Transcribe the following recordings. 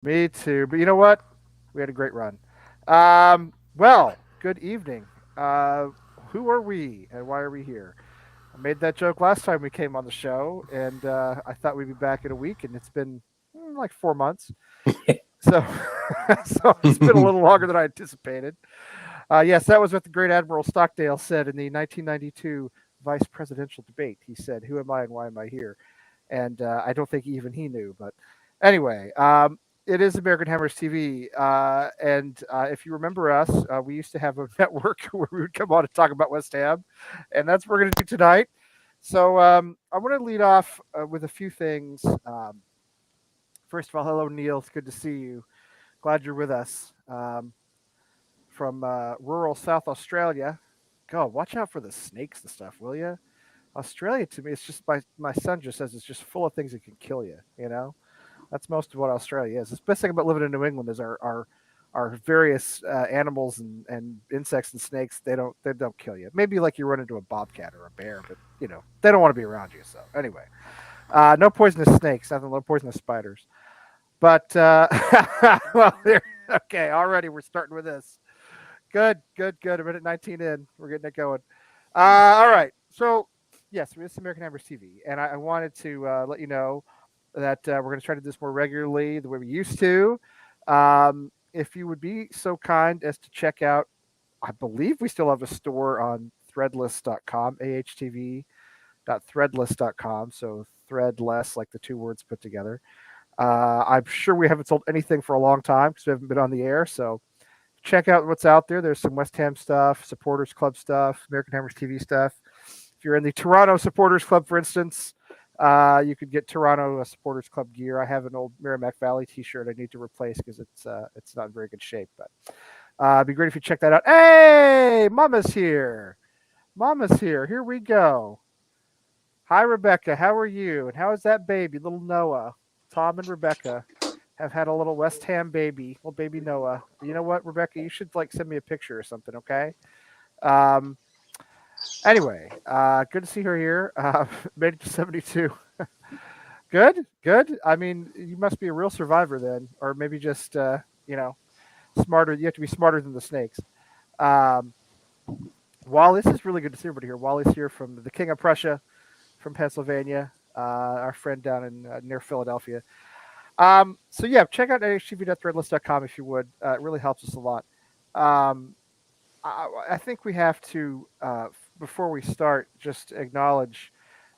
Me too. But you know what? We had a great run. Well, good evening. Uh, who are we and why are we here? I made that joke last time we came on the show, and I thought we'd be back in a week, and it's been like 4 months. So, so it's been a little longer than I anticipated. Yes, that was what the great Admiral Stockdale said in the 1992 vice presidential debate. He said, "Who am I and why am I here?" And I don't think even he knew. But anyway, it is American Hammers TV, and if you remember us, we used to have a network where we would come on and talk about West Ham, and that's what we're going to do tonight. So I want to lead off with a few things. First of all, hello Neil, it's good to see you. Glad you're with us from rural South Australia. God, watch out for the snakes and stuff, will you? Australia to me, it's just my son just says it's just full of things that can kill you. You know, that's most of what Australia is. The best thing about living in New England is our various animals and insects and snakes. They don't kill you. Maybe like you run into a bobcat or a bear, but they don't want to be around you. So anyway, no poisonous snakes, nothing. No poisonous spiders. But well, okay. Already we're starting with this. Good, good, good. A minute 19 in, we're getting it going. All right. So yes, this is American Hammers TV, and I wanted to let you know that we're going to try to do this more regularly the way we used to. If you would be so kind as to check out, I believe we still have a store on threadless.com, ahtv.threadless.com. So threadless, like the two words put together. I'm sure we haven't sold anything for a long time because we haven't been on the air. So check out what's out there. There's some West Ham stuff, Supporters Club stuff, American Hammers TV stuff. If you're in the Toronto Supporters Club, for instance, you could get Toronto Supporters Club gear. I have an old Merrimack Valley T-shirt I need to replace because it's not in very good shape. But it'd be great if you check that out. Hey, Mama's here. Mama's here. Here we go. Hi, Rebecca. How are you? And how is that baby, little Noah? Tom and Rebecca have had a little West Ham baby, little baby Noah. You know what, Rebecca? You should like send me a picture or something, okay? Um, anyway, good to see her here. Made it to 72. Good, good. I mean, you must be a real survivor then, or maybe just you know smarter. You have to be smarter than the snakes. Um, Wally, this is really good to see everybody here. Wally's here from the King of Prussia, from Pennsylvania. Our friend down in near Philadelphia. So yeah, check out hgv.threadless.com if you would. It really helps us a lot. Um, I think we have to, before we start, just acknowledge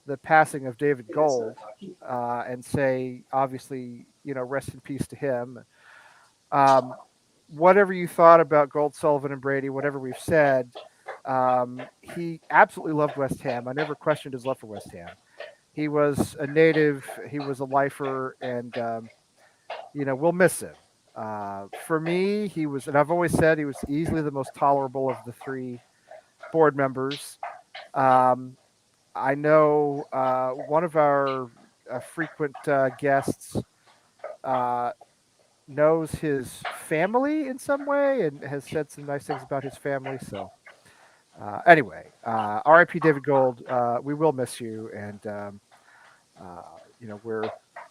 the passing of David Gold and say, obviously, rest in peace to him. Um, whatever you thought about Gold, Sullivan, and Brady, whatever we've said, he absolutely loved West Ham. I never questioned his love for West Ham. He was a native, he was a lifer, and we'll miss him. For me, he was, and I've always said he was easily the most tolerable of the three board members. Um, I know one of our frequent guests uh, knows his family in some way and has said some nice things about his family. So, anyway, RIP David Gold, we will miss you. And, uh,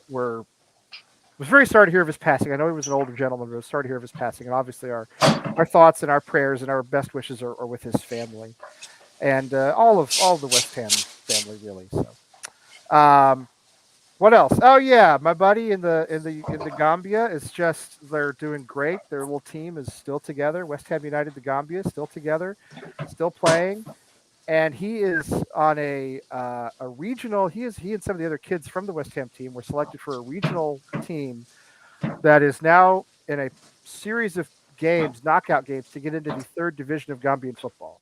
we're was very sorry to hear of his passing. I know he was an older gentleman, but I was sorry to hear of his passing. And obviously, our thoughts and our prayers and our best wishes are with his family and all of the West Ham family, really. So, what else? Oh yeah, my buddy in the Gambia is just they're doing great. Their little team is still together. West Ham United, the Gambia, still together, still playing. And he is on a regional. He and some of the other kids from the West Ham team were selected for a regional team that is now in a series of games, knockout games, to get into the third division of Gambian football.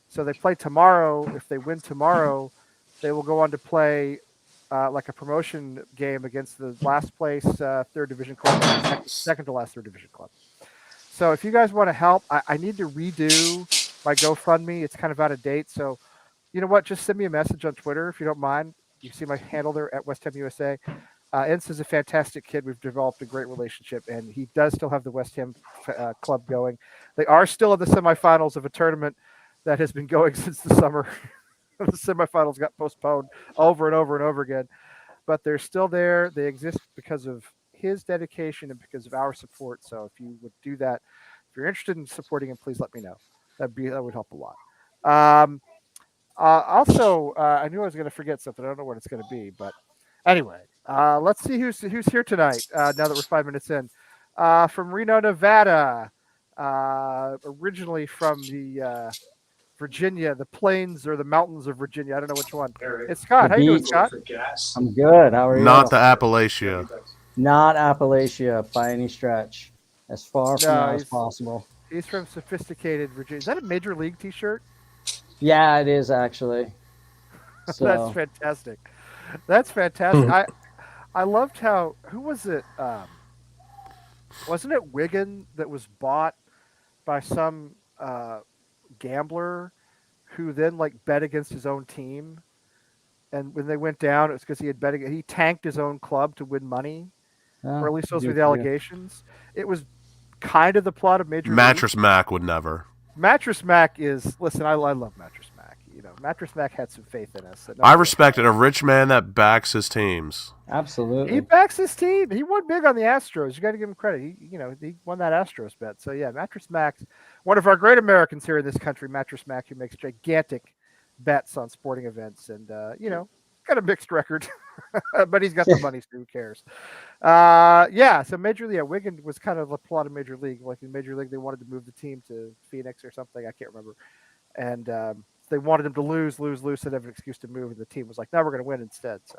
So they play tomorrow. If they win tomorrow, they will go on to play like a promotion game against the last place third division club, second to last third division club. So if you guys want to help, I need to redo my GoFundMe. It's kind of out of date. So you know what? Just send me a message on Twitter if you don't mind. You see my handle there at West Ham USA. Ince is a fantastic kid. We've developed a great relationship, and he does still have the West Ham club going. They are still in the semifinals of a tournament that has been going since the summer. The semifinals got postponed over and over and over again, but they're still there. They exist because of his dedication and because of our support. So if you would do that, if you're interested in supporting him, please let me know. That would help a lot. Um, also, I knew I was going to forget something. I don't know what it's going to be, but anyway, let's see who's here tonight. Now that we're 5 minutes in, from Reno, Nevada, originally from the Virginia, the plains or the mountains of Virginia. I don't know which one. It's The Scott. How you doing, beach. Scott? I'm good. How are you? Not the Appalachia. Not Appalachia by any stretch. As far from No, that as possible. he's from sophisticated Virginia. Is that a major league T-shirt? Yeah, it is actually. That's So, fantastic. That's fantastic. I loved how who was it? Wasn't it Wigan that was bought by some gambler who then like bet against his own team, and when they went down, it was because he had he tanked his own club to win money, or at least those were good the for you. allegations. It was kind of the plot of Major League. Mattress Mac would never. Mattress Mac is listen. I love Mattress Mac. You know, Mattress Mac had some faith in us. I respect it. A rich man that backs his teams. Absolutely. He backs his team. He won big on the Astros. You got to give him credit. He won that Astros bet. So yeah, Mattress Mac, one of our great Americans here in this country, Mattress Mac, who makes gigantic bets on sporting events, and got a mixed record, but he's got the money, so who cares? Yeah. So Major League, Wigan was kind of the plot of Major League. Like in Major League, they wanted to move the team to Phoenix or something. I can't remember, and they wanted him to lose, so they have an excuse to move, and the team was like, "No, we're going to win instead." So.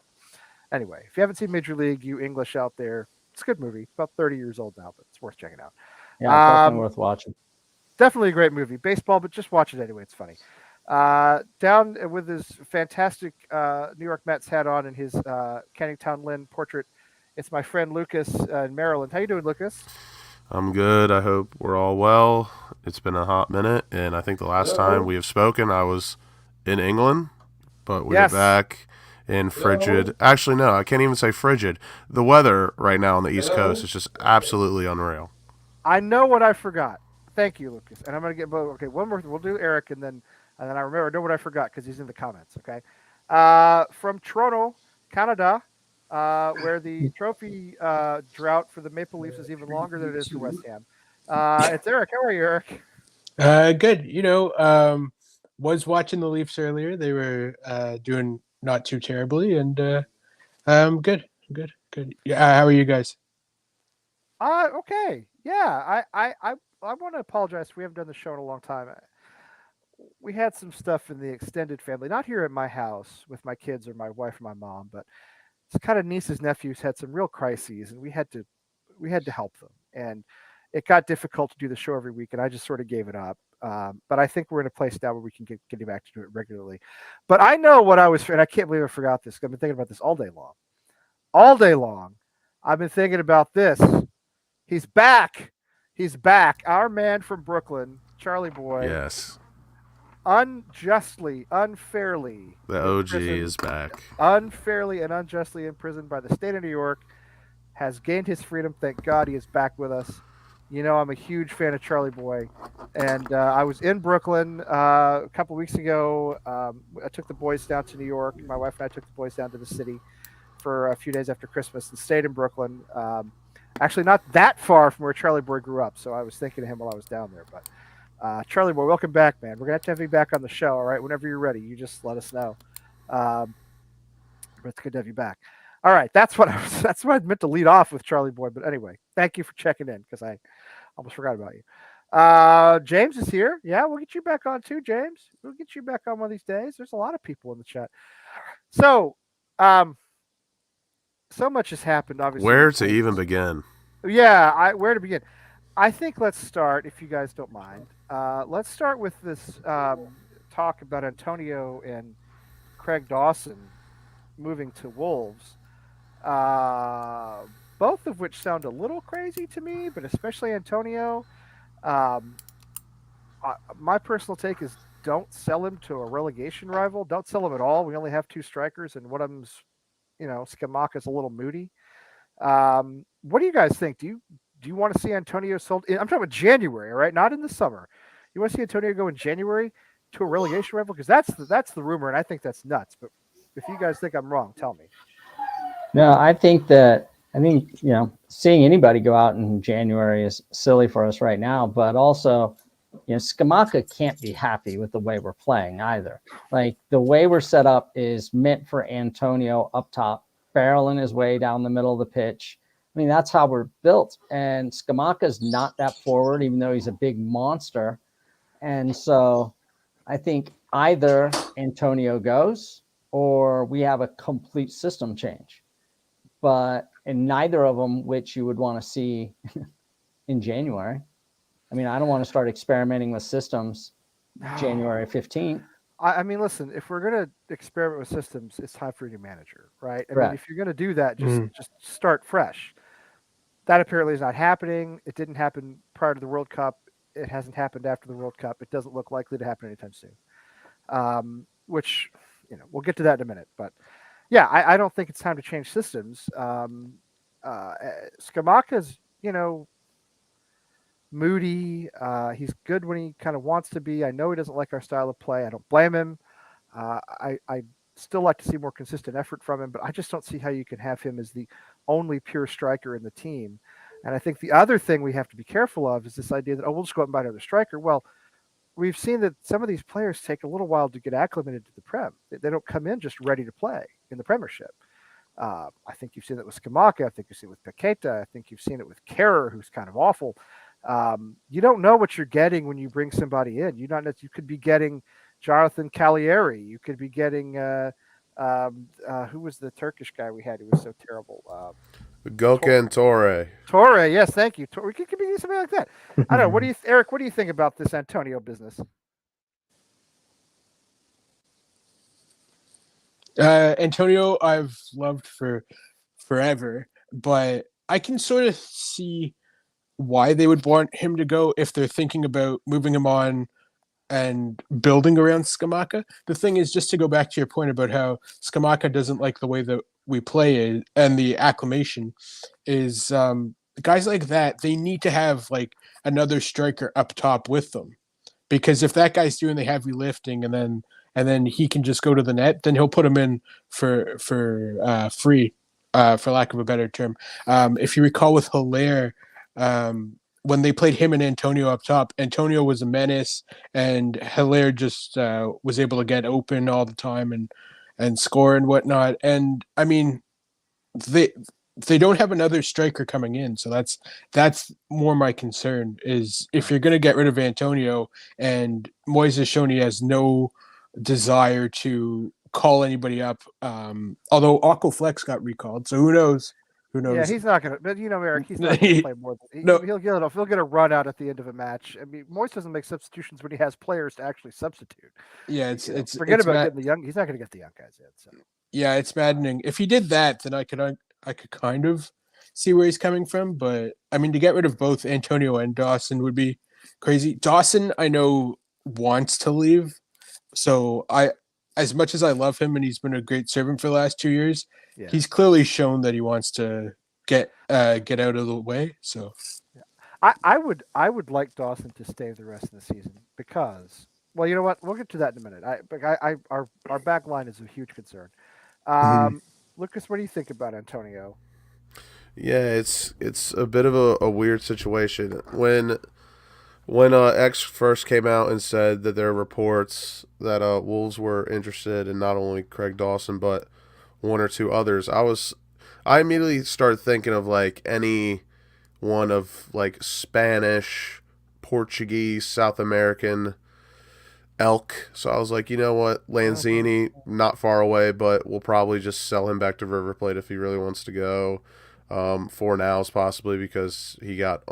Anyway, if you haven't seen Major League, you English out there, it's a good movie. About 30 years old now, but it's worth checking out. Yeah, definitely worth watching. Definitely a great movie. Baseball, but just watch it anyway. It's funny. Down with his fantastic New York Mets hat on and his Kennington Lynn portrait, it's my friend Lucas in Maryland. How you doing, Lucas? I'm good. I hope we're all well. It's been a hot minute, and I think the last time we have spoken, I was in England, but we're back in frigid. Actually, no, I can't even say frigid. The weather right now on the East Coast is just absolutely unreal. I know what I forgot. Thank you, Lucas. And I'm gonna get one more. We'll do Eric, and then I remember. I know what I forgot because he's in the comments. Okay, from Toronto, Canada, where the trophy drought for the Maple Leafs is even longer than it is for West Ham. It's Eric. How are you, Eric? Good. Was watching the Leafs earlier. They were doing not too terribly, and good. Yeah, how are you guys? Okay. Yeah, I want to apologize. We haven't done the show in a long time. We had some stuff in the extended family, not here at my house with my kids or my wife or my mom, but it's kind of nieces, nephews had some real crises, and we had to help them, and it got difficult to do the show every week, and I just sort of gave it up. But I think we're in a place now where we can get back to do it regularly. But I know what I was, and I can't believe I forgot this. I've been thinking about this all day long. All day long, I've been thinking about this. He's back. He's back. Our man from Brooklyn, Charlie Boy. Yes. Unjustly, unfairly. The OG is back. Unfairly and unjustly imprisoned by the state of New York. Has gained his freedom. Thank God he is back with us. You know, I'm a huge fan of Charlie Boy. And I was in Brooklyn a couple weeks ago. I took the boys down to New York. My wife and I took the boys down to the city for a few days after Christmas and stayed in Brooklyn. Actually, not that far from where Charlie Boy grew up. So I was thinking of him while I was down there. But Charlie Boy, welcome back, man. We're going to have you back on the show, all right? Whenever you're ready, you just let us know. But it's good to have you back. All right, that's what I meant to lead off with, Charlie Boy. But anyway, thank you for checking in because I almost forgot about you. James is here. Yeah, we'll get you back on too, James. We'll get you back on one of these days. There's a lot of people in the chat. So, so much has happened. Obviously, where to even begin? Yeah, where to begin? I think let's start, if you guys don't mind. Let's start with this talk about Antonio and Craig Dawson moving to Wolves. Both of which sound a little crazy to me, but especially Antonio. My personal take is don't sell him to a relegation rival. Don't sell him at all. We only have two strikers, and one of them's, Skamaka's a little moody. What do you guys think? Do you want to see Antonio sold? I'm talking about January, right? Not in the summer. You want to see Antonio go in January to a relegation rival? Because that's the rumor, and I think that's nuts. But if you guys think I'm wrong, tell me. No, I think that I think, seeing anybody go out in January is silly for us right now, but also, Skamaka can't be happy with the way we're playing either. Like, the way we're set up is meant for Antonio up top, barreling his way down the middle of the pitch. I mean, that's how we're built. And Skamaka's not that forward, even though he's a big monster. And so I think either Antonio goes or we have a complete system change. But in neither of them, which you would want to see in January. I mean, I don't want to start experimenting with systems January 15th. I mean, listen, if we're going to experiment with systems, it's time for a new manager, right? I mean, Correct. if you're going to do that, just start fresh. That apparently is not happening. It didn't happen prior to the World Cup. It hasn't happened after the World Cup. It doesn't look likely to happen anytime soon. Which, we'll get to that in a minute. But yeah, I don't think it's time to change systems. Skamaka's, moody. He's good when he kind of wants to be. I know he doesn't like our style of play. I don't blame him. I still like to see more consistent effort from him, but I just don't see how you can have him as the only pure striker in the team. And I think the other thing we have to be careful of is this idea that, we'll just go out and buy another striker. Well, we've seen that some of these players take a little while to get acclimated to the Prem. They don't come in just ready to play in the Premiership. I think you've seen it with Skamaka. I think you've seen it with Paqueta. I think you've seen it with Kerr, who's kind of awful. You don't know what you're getting when you bring somebody in. You could be getting Jonathan Cagliari. You could be getting who was the Turkish guy we had who was so terrible? Gökhan Torre. Torre, yes, thank you. We could be something like that. I don't know. What do you, Eric? What do you think about this Antonio business? Antonio, I've loved for forever, but I can sort of see why they would want him to go if they're thinking about moving him on and building around Skamaka. The thing is, just to go back to your point about how Skamaka doesn't like the way that we play and the acclimation is guys like that, they need to have like another striker up top with them, because if that guy's doing the heavy lifting and then he can just go to the net, then he'll put him in for free, for lack of a better term. If you recall with Hilaire, when they played him and Antonio up top, Antonio was a menace, and Hilaire just was able to get open all the time and score and whatnot. And I mean, they don't have another striker coming in, so that's more my concern. Is if you're going to get rid of Antonio, and Moises shown he has no desire to call anybody up. Although Aquaflex got recalled, so who knows? Who knows? Yeah, he's not gonna. But Eric, he's not gonna play more than he'll get a run out at the end of a match. I mean, Moise doesn't make substitutions when he has players to actually substitute. Yeah, it's forget about getting the young. He's not gonna get the young guys in. So. Yeah, it's maddening. If he did that, then I could kind of see where he's coming from. But I mean, to get rid of both Antonio and Dawson would be crazy. Dawson, I know, wants to leave. So as much as I love him and he's been a great servant for the last 2 years, he's clearly shown that he wants to get out of the way. So, I would like Dawson to stay the rest of the season because, well, you know what? We'll get to that in a minute. Our back line is a huge concern. Lucas, what do you think about Antonio? Yeah, it's a bit of a weird situation. When X first came out and said that there are reports that Wolves were interested in not only Craig Dawson but one or two others, I immediately started thinking of like any one of like Spanish, Portuguese, South American elk. So I was like, you know what, Lanzini, not far away, but we'll probably just sell him back to River Plate if he really wants to go. Fornals possibly, because he got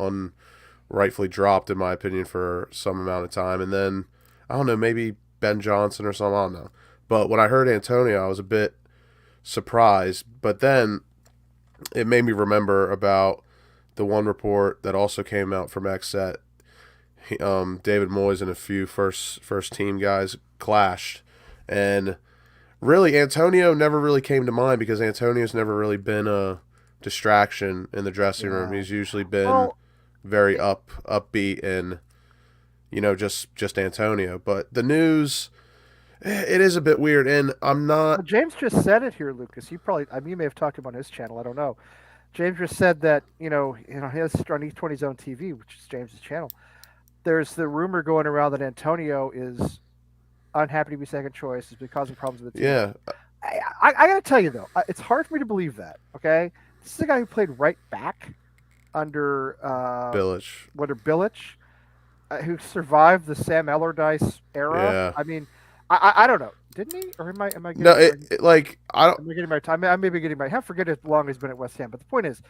rightfully dropped, in my opinion, for some amount of time. And then, I don't know, maybe Ben Johnson or something, I don't know. But when I heard Antonio, I was a bit surprised. But then it made me remember about the one report that also came out from X that David Moyes and a few first team guys clashed. And really, Antonio never really came to mind because Antonio's never really been a distraction in the dressing room. He's usually been very upbeat and just Antonio. But the news, it is a bit weird, and I'm not. Well, James just said it here, Lucas. You may have talked about his channel. I don't know. James just said that he has on E20 Zone TV, which is James's channel. There's the rumor going around that Antonio is unhappy to be second choice is because of problems with the team. Yeah. I got to tell you though, it's hard for me to believe that. Okay, this is a guy who played right back under Bilic. Bilic, who survived the Sam Allardyce era. Yeah. I mean, I don't know, didn't he? Or am I getting No, I don't. am I getting my time? I may be getting my. I forget how long he's been at West Ham, but the point is,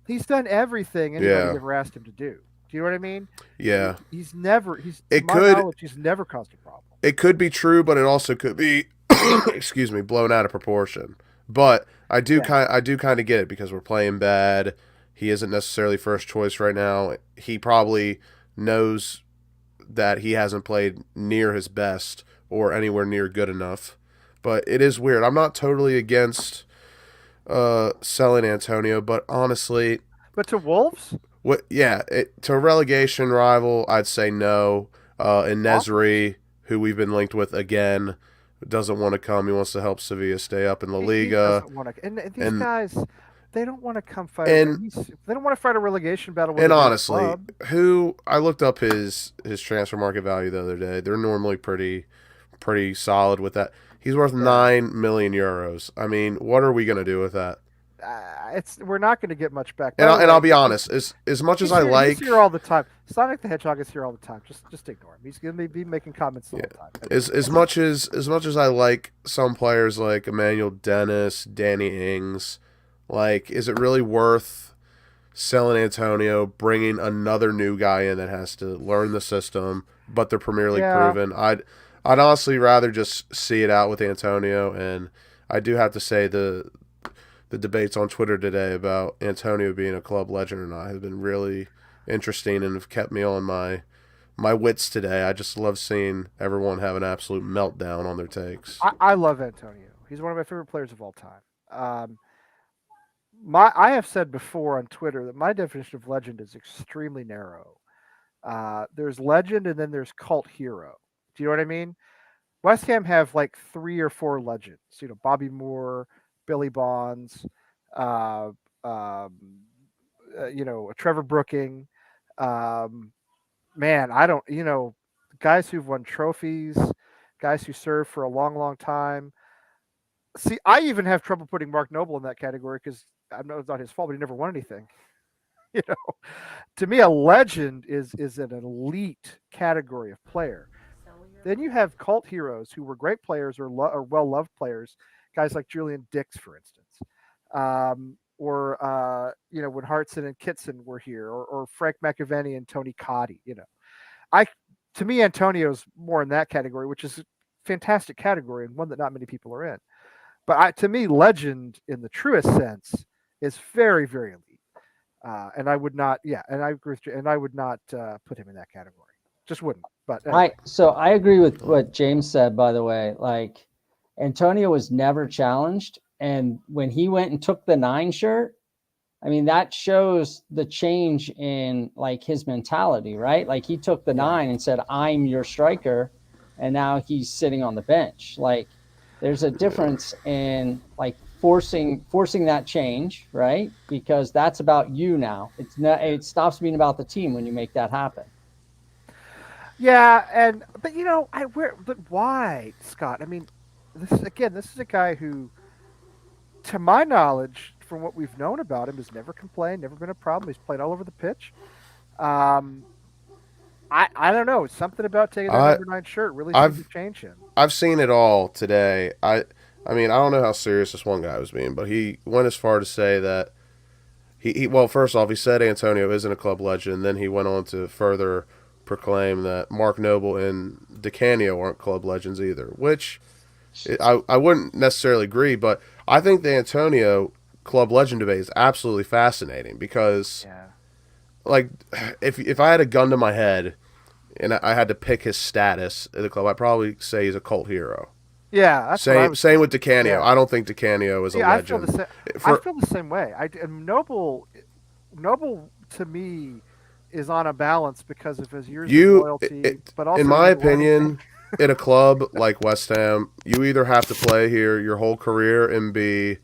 he's done everything anybody Yeah. ever asked him to do. Do you know what I mean? Yeah. He's never. He's to It my could- knowledge, he's never caused a problem. It could be true, but it also could be, excuse me, blown out of proportion. But I do kind of get it because we're playing bad. He isn't necessarily first choice right now. He probably knows that he hasn't played near his best or anywhere near good enough. But it is weird. I'm not totally against selling Antonio, but honestly, But to Wolves, what? Yeah, to a relegation rival, I'd say no. And Nesri, who we've been linked with again, doesn't want to come. He wants to help Sevilla stay up in La he Liga. doesn't want to. And these and- guys, they don't want to come fight. And- They don't want to fight a relegation battle. With And a big honestly, club. who I looked up his transfer market value the other day. They're normally pretty solid with that. He's worth 9 million euros. I mean, what are we gonna do with that? We're not going to get much back. And, By the and way, I'll be honest, as much as I like, he's here all the time. Sonic the Hedgehog is here all the time. Just ignore him. He's going to be making comments the whole time. as much as I like some players like Emmanuel Dennis, Danny Ings, like, is it really worth selling Antonio, bringing another new guy in that has to learn the system, but they're Premier League proven? I'd honestly rather just see it out with Antonio, and I do have to say the debates on Twitter today about Antonio being a club legend or not have been really interesting and have kept me on my wits today. I just love seeing everyone have an absolute meltdown on their takes. I love Antonio. He's one of my favorite players of all time. I have said before on Twitter that my definition of legend is extremely narrow. There's legend and then there's cult hero. Do you know what I mean? West Ham have like 3 or 4 legends. Bobby Moore, Billy Bonds, Trevor Brooking. Man, I don't. Guys who've won trophies, guys who served for a long, long time. See, I even have trouble putting Mark Noble in that category because I know it's not his fault, but he never won anything. To me, a legend is an elite category of player. Then you have cult heroes who were great players or well-loved players, guys like Julian Dix, for instance, or when Hartson and Kitson were here, or Frank McAvenny and Tony Cotty. To me, Antonio's more in that category, which is a fantastic category and one that not many people are in. But to me, legend in the truest sense is very, very elite. And I would not, and I agree with you, and I would not put him in that category. Just wouldn't. But anyway. I agree with what James said, by the way. Like, Antonio was never challenged. And when he went and took the 9 shirt, I mean, that shows the change in like his mentality, right? Like, he took the 9 and said, I'm your striker. And now he's sitting on the bench. Like, there's a difference in like forcing that change, right? Because that's about you now. It stops being about the team when you make that happen. Yeah, but why, Scott? I mean, this is a guy who, to my knowledge, from what we've known about him, has never complained, never been a problem. He's played all over the pitch. I don't know. Something about taking that number 9 shirt really seems to change him. I've seen it all today. I mean, I don't know how serious this one guy was being, but he went as far to say that well, first off, he said Antonio isn't a club legend. Then he went on to further proclaim that Mark Noble and Di Canio aren't club legends either, which I wouldn't necessarily agree, but I think the Antonio club legend debate is absolutely fascinating because, like, if I had a gun to my head and I had to pick his status at the club, I'd probably say he's a cult hero. Yeah, that's same with Di Canio. I don't think Di Canio is a legend. I feel the same way. Noble to me is on a balance because of his years of loyalty. But also, in my opinion, in a club like West Ham, you either have to play here your whole career and be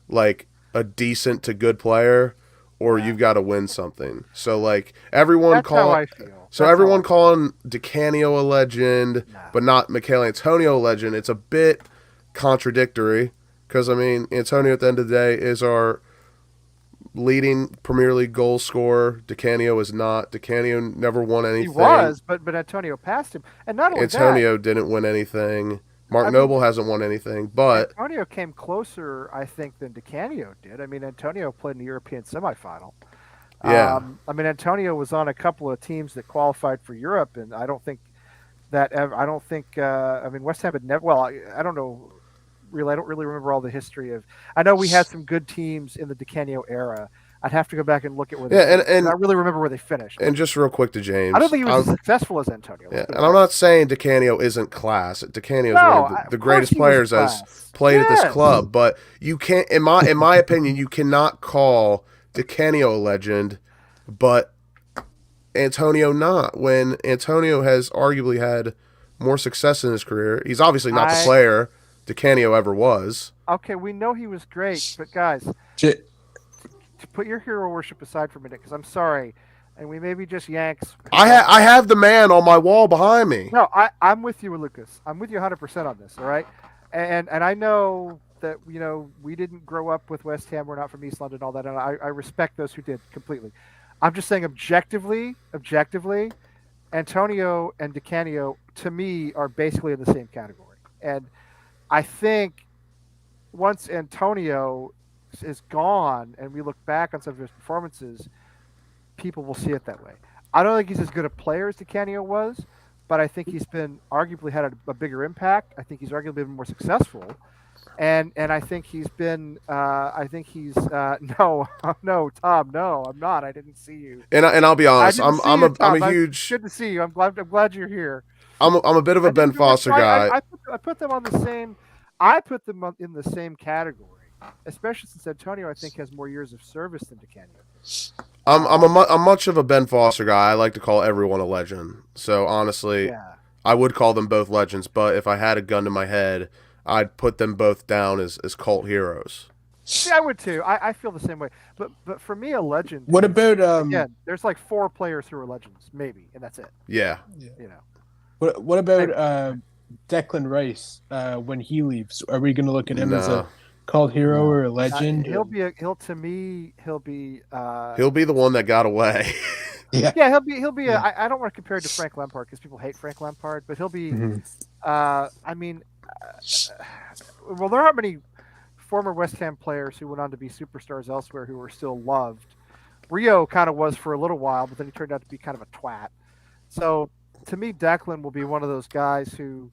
like a decent to good player, or you've got to win something. So like everyone That's how I feel. So That's everyone calling DeCanio a legend, No. but not Michael Antonio a legend. It's a bit contradictory because I mean Antonio at the end of the day is our leading Premier League goal scorer. DeCanio is not. DeCanio never won anything. He was, but Antonio passed him, and not only Antonio didn't win anything. Mark Noble hasn't won anything, but Antonio came closer, I think, than DeCanio did. I mean, Antonio played in the European semifinal. yeah. I mean, Antonio was on a couple of teams that qualified for Europe, and I don't think that ever. I don't think. I mean, West Ham had never. Well, I don't know. Really, I don't really remember all the history of. I know we had some good teams in the DeCanio era. I'd have to go back and look at where. They finished. And I really remember where they finished. And just real quick to James, I don't think he was as successful as Antonio. Yeah, and I'm not saying DeCanio isn't class. DeCanio is one of the greatest players as played at this club. But you can't, in my opinion, you cannot call DeCanio a legend, but Antonio not. When Antonio has arguably had more success in his career, he's obviously not the player DeCanio ever was. Okay, we know he was great, but guys, to put your hero worship aside for a minute, because I'm sorry, and we may be just Yanks. I have the man on my wall behind me. No, I'm with you, Lucas. I'm with you 100% on this. All right, and I know that we didn't grow up with West Ham. We're not from East London, all that, and I respect those who did completely. I'm just saying objectively, Antonio and DeCanio to me are basically in the same category, and I think once Antonio is gone and we look back on some of his performances, people will see it that way. I don't think he's as good a player as DeCanio was, but I think he's been arguably had a bigger impact. I think he's arguably been more successful, and I think he's been. No, Tom, no, I'm not. I didn't see you. And I'll be honest, I'm a huge. Good to see you. I'm glad you're here. I'm a bit of a Ben Foster guy. I put them on the same. I put them in the same category, especially since Antonio, I think, has more years of service than DeCanio. I'm much of a Ben Foster guy. I like to call everyone a legend. So honestly, I would call them both legends. But if I had a gun to my head, I'd put them both down as cult heroes. Yeah, I would too. I feel the same way. But for me, a legend. What about again? There's like 4 players who are legends, maybe, and that's it. Yeah. What about Declan Rice when he leaves? Are we going to look at him as a cult hero or a legend? He'll be the one that got away. Yeah, he'll be. I don't want to compare it to Frank Lampard because people hate Frank Lampard, but he'll be. I mean, well, there aren't many former West Ham players who went on to be superstars elsewhere who were still loved. Rio kind of was for a little while, but then he turned out to be kind of a twat. So to me, Declan will be one of those guys who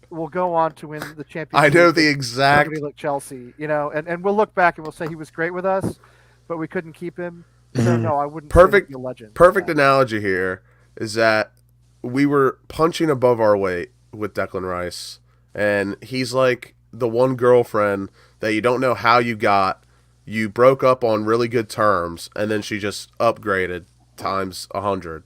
will go on to win the championship. I know the exact. Like Chelsea, and we'll look back and we'll say he was great with us, but we couldn't keep him. So no, I wouldn't. Say he'd be a legend. Perfect analogy here is that we were punching above our weight with Declan Rice, and he's like the one girlfriend that you don't know how you got. You broke up on really good terms, and then she just upgraded times 100.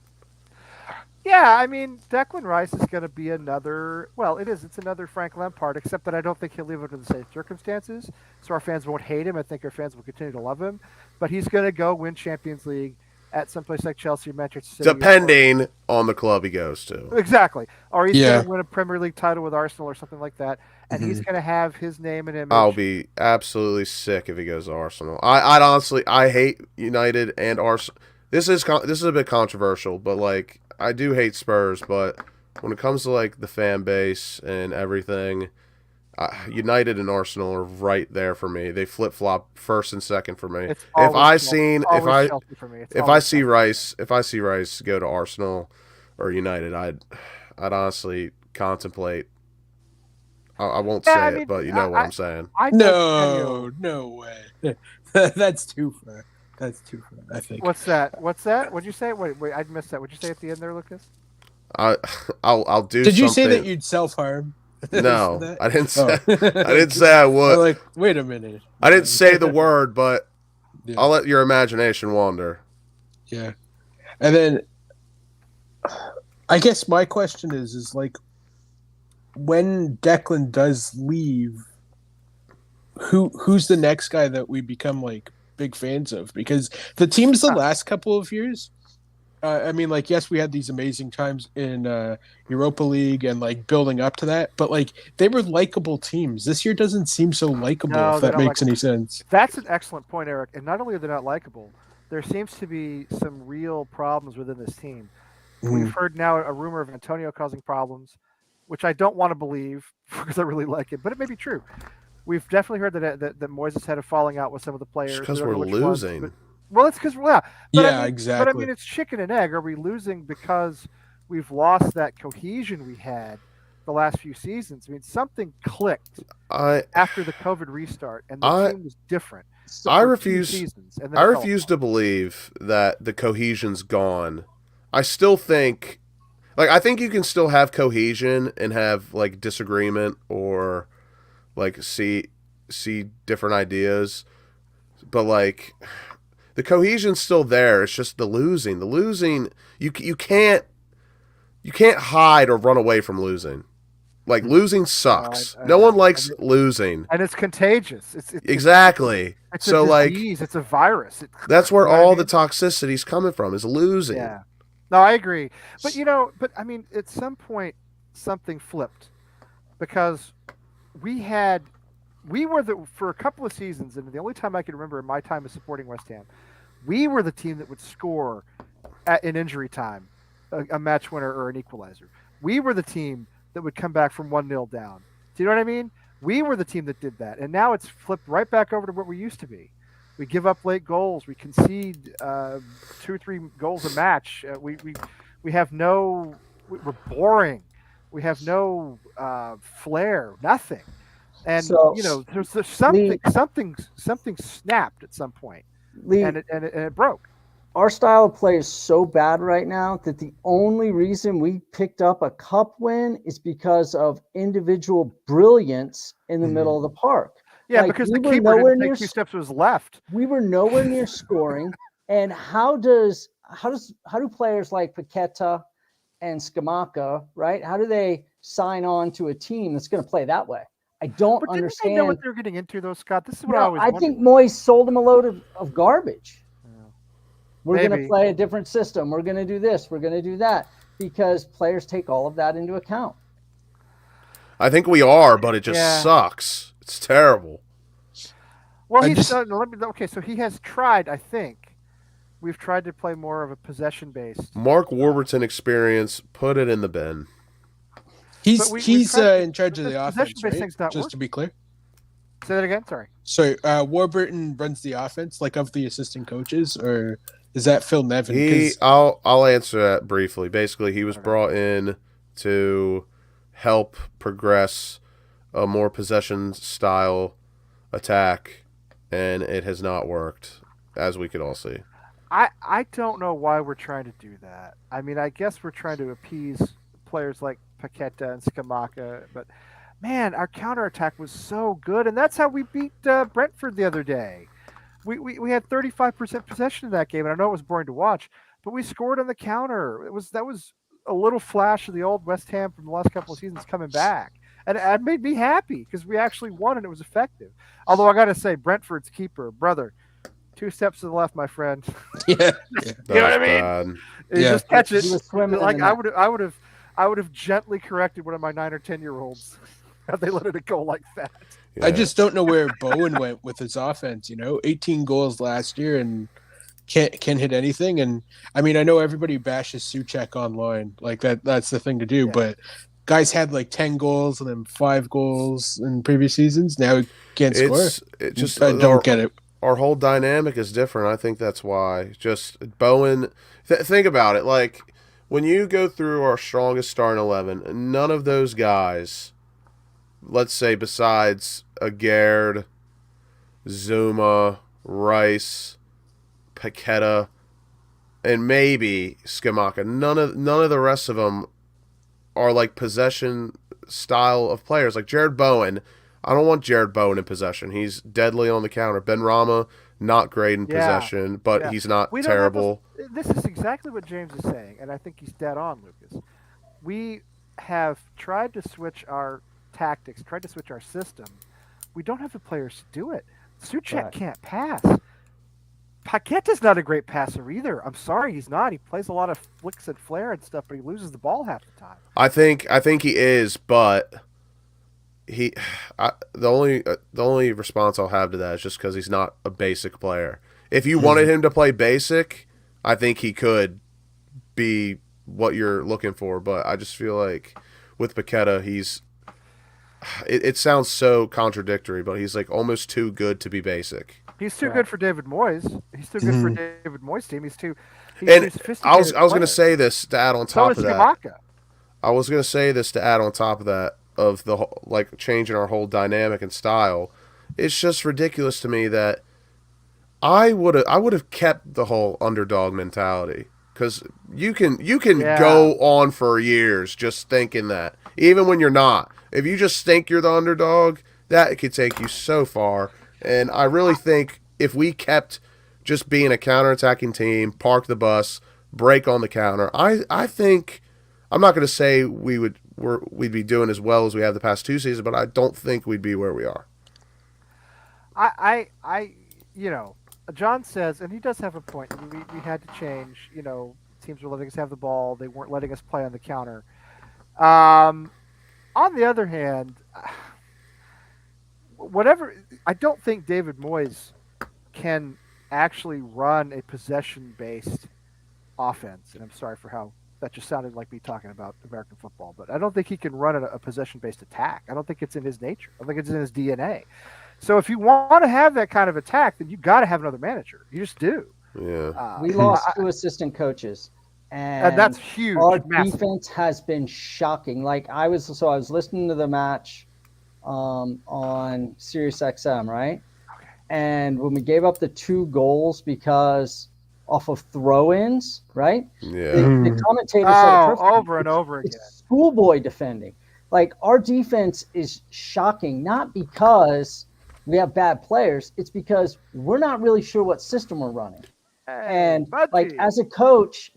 Yeah, I mean, Declan Rice is going to be another. Well, it's another Frank Lampard, except that I don't think he'll leave under the same circumstances. So our fans won't hate him. I think our fans will continue to love him. But he's going to go win Champions League at someplace like Chelsea or Manchester City. Depending on the club he goes to. Exactly. Or he's going to win a Premier League title with Arsenal or something like that. And he's going to have his name and image. I'll be absolutely sick if he goes to Arsenal. I'd honestly, I hate United and Arsenal. This is a bit controversial, but like I do hate Spurs. But when it comes to like the fan base and everything, United and Arsenal are right there for me. They flip flop first and second for me. If I see Rice go to Arsenal or United, I'd honestly contemplate. I won't say it, but you know what I'm saying. No way. That's too far. I think. What's that? What'd you say? Wait, I missed that. What'd you say at the end there, Lucas? I'll do. Did you say that you'd self-harm? No, I didn't say. I didn't say I would. Like, wait a minute. I didn't say the word, but I'll let your imagination wander. Yeah, and then I guess my question is like, when Declan does leave, who's the next guy that we become like big fans of? Because the teams the last couple of years, I mean, like, yes, we had these amazing times in Europa League and like building up to that, but like they were likable teams. This year doesn't seem so likable, No, if they're that not makes likable. any sense. That's an excellent point, Eric. And not only are they not likable, there seems to be some real problems within this team. We've Mhm. heard now a rumor of Antonio causing problems, which I don't want to believe because I really like it, but it may be true. We've definitely heard that Moises had a falling out with some of the Just players. We because don't we're know which ones, but losing. well, it's because yeah. Yeah, But I exactly. mean, it's chicken and egg. Are we losing because we've lost that cohesion we had the last few seasons? I mean, something clicked I after the COVID restart, and the I team was different So I for two refuse seasons, and then I it fell refuse apart. to believe that the cohesion's gone. I still think I think you can still have cohesion and have like disagreement or like see different ideas, but like the cohesion's still there. It's just the losing. The losing you can't hide or run away from losing. Like losing sucks. I No one know, likes losing. and it's contagious. Exactly. It's a So like disease. It's a virus. that's where You know what I all the mean? toxicity's coming from is losing. Yeah. No, I agree. But but I mean, at some point, something flipped because we had we were the for a couple of seasons, and the only time I can remember in my time of supporting West Ham, we were the team that would score in injury time, a match winner or an equalizer. We were the team that would come back from 1-0 down. Do you know what I mean? We were the team that did that, and now it's flipped right back over to what we used to be. We give up late goals. We concede 2 or 3 goals a match. We have no. We're boring. We have no flair. Nothing. And so there's Lee, something snapped at some point, Lee, and it broke. our style of play is so bad right now that the only reason we picked up a cup win is because of individual brilliance in the Mhm. middle of the park. Yeah, Like because the keeper didn't take 2 steps to his left. we were nowhere near scoring. And how do players like Paqueta and Skamaka, right? How do they sign on to a team that's going to play that way? I don't But didn't they know understand. what they were getting into, though, Scott? This is what I No, always I wondered. think Moyes sold him a load of garbage. Yeah. We're going to Maybe. play a different system. We're going to do this. We're going to do that because players take all of that into account. I think we are, but it just Yeah. sucks. It's terrible. Well, I he's just okay. So he has tried. I think we've tried to play more of a possession based. Mark Warburton experience, put it in the bin. he's we've he's tried. in charge of This the possession offense, based right? thing's not Just to working. be clear. Say that again. Sorry. So Warburton runs the offense, like of the assistant coaches, or is that Phil Nevin? 'Cause- I'll answer that briefly. Basically, he was Okay. brought in to help progress a more possession style attack, and it has not worked, as we could all see. I don't know why we're trying to do that. I mean, I guess we're trying to appease players like Paqueta and Skamaka, but man, our counterattack was so good, and that's how we beat Brentford the other day. We had 35% possession in that game, and I know it was boring to watch, but we scored on the counter. That was a little flash of the old West Ham from the last couple of seasons coming back, and it made me happy because we actually won and it was effective. Although I got to say, Brentford's keeper, brother, 2 steps to the left, my friend. yeah, That You know what I was mean? bad. You Yeah. just catch it. He was swimming Like in the net. I would have gently corrected one of my 9 or 10-year-olds had they let it go like that. Yeah. I just don't know where Bowen went with his offense. 18 goals last year and can't hit anything. And I mean, I know everybody bashes Suchek online, like that's the thing to do. Yeah. But guys had like 10 goals and then 5 goals in previous seasons. Now he can't score. It just I don't get it. Our whole dynamic is different. I think that's why. Just Bowen. Think about it. Like when you go through our strongest starting 11, none of those guys, let's say besides Agard, Zuma, Rice, Paqueta, and maybe Skamaka, none of the rest of them are like possession style of players. Like Jared Bowen, I don't want Jared Bowen in possession. He's deadly on the counter. Ben Rama, not great in Yeah. possession, but Yeah. he's not We don't have terrible. This is exactly what James is saying, and I think he's dead on, Lucas. We have tried to switch our tactics, tried to switch our system We don't have the players to do it. Suchek Right. can't pass. Paqueta's not a great passer either. I'm sorry, he's not. He plays a lot of flicks and flare and stuff, but he loses the ball half the time. I think he is, but the only response I'll have to that is just because he's not a basic player. If you wanted him to play basic, I think he could be what you're looking for. But I just feel like with Paqueta, it sounds so contradictory, but he's like almost too good to be basic. He's too Right. good for David Moyes. He's too good for David Moyes' team. He's too And sophisticated. I was going player. to say this to add on So top is of that. Yamaka. I was going to say this to add on top of that of the like changing our whole dynamic and style. It's just ridiculous to me that I would have kept the whole underdog mentality because you can go on for years just thinking that even when you're not. If you just think you're the underdog, that could take you so far. And I really think if we kept just being a counterattacking team, park the bus, break on the counter, I think I'm not going to say we'd be doing as well as we have the past 2 seasons, but I don't think we'd be where we are. You know, John says, and he does have a point. We had to change. You know, teams were letting us have the ball. They weren't letting us play on the counter. On the other hand, whatever, I don't think David Moyes can actually run a possession-based offense. And I'm sorry for how that just sounded like me talking about American football, but I don't think he can run a possession-based attack. I don't think it's in his nature. I don't think it's in his DNA. So if you want to have that kind of attack, then you got to have another manager. You just do. Yeah. We lost 2 assistant coaches, and that's huge. Our massive. defense has been shocking. Like I was listening to the match on Sirius XM, right? Okay. And when we gave up the 2 goals because off of throw-ins, right? Yeah. The commentator said it perfectly. Over and over again. It's schoolboy defending. Like our defense is shocking, not because we have bad players. It's because we're not really sure what system we're running. And like as a coach,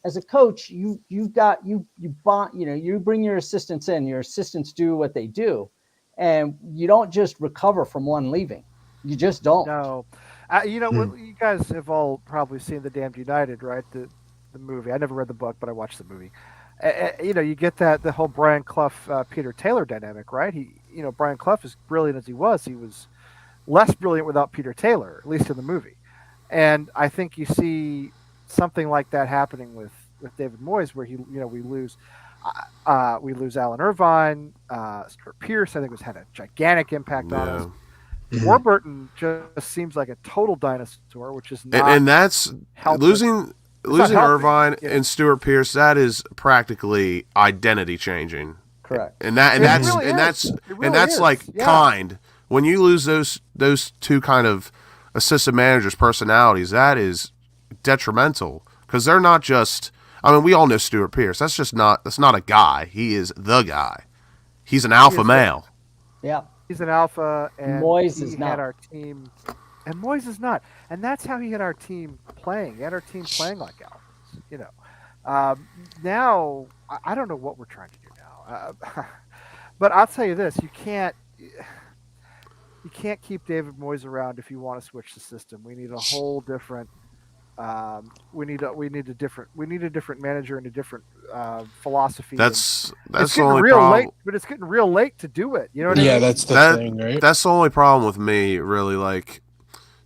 you bring your assistants in. Your assistants do what they do, and you don't just recover from one leaving. You just don't. No, well, you guys have all probably seen The Damned United, right? The movie. I never read the book, but I watched the movie. You get the whole Brian Clough, Peter Taylor dynamic, right? Brian Clough, as brilliant as he was less brilliant without Peter Taylor, at least in the movie. And I think you see something like that happening with David Moyes, where we lose Alan Irvine, Stuart Pearce. I think had a gigantic impact on us. Warburton just seems like a total dinosaur, which is not. And that's losing Irvine and Stuart Pearce. That is practically identity changing. Correct. And that's kind. When you lose those 2 kind of assistant managers' personalities, that is detrimental because they're not just. I mean, we all know Stuart Pearce. That's not a guy. He is the guy. He's an alpha male. Yeah, he's an alpha, and Moyes is not. Had our team, and Moyes is not, and that's how he had our team playing. He had our team playing like alphas. Now I don't know what we're trying to do now, but I'll tell you this: you can't keep David Moyes around if you want to switch the system. We need a whole different. We need a different manager and a different philosophy. That's it's the only real problem. late, but it's getting real late to do it. You know what I mean? Yeah, that's the thing, right? That's the only problem with me, really. Like,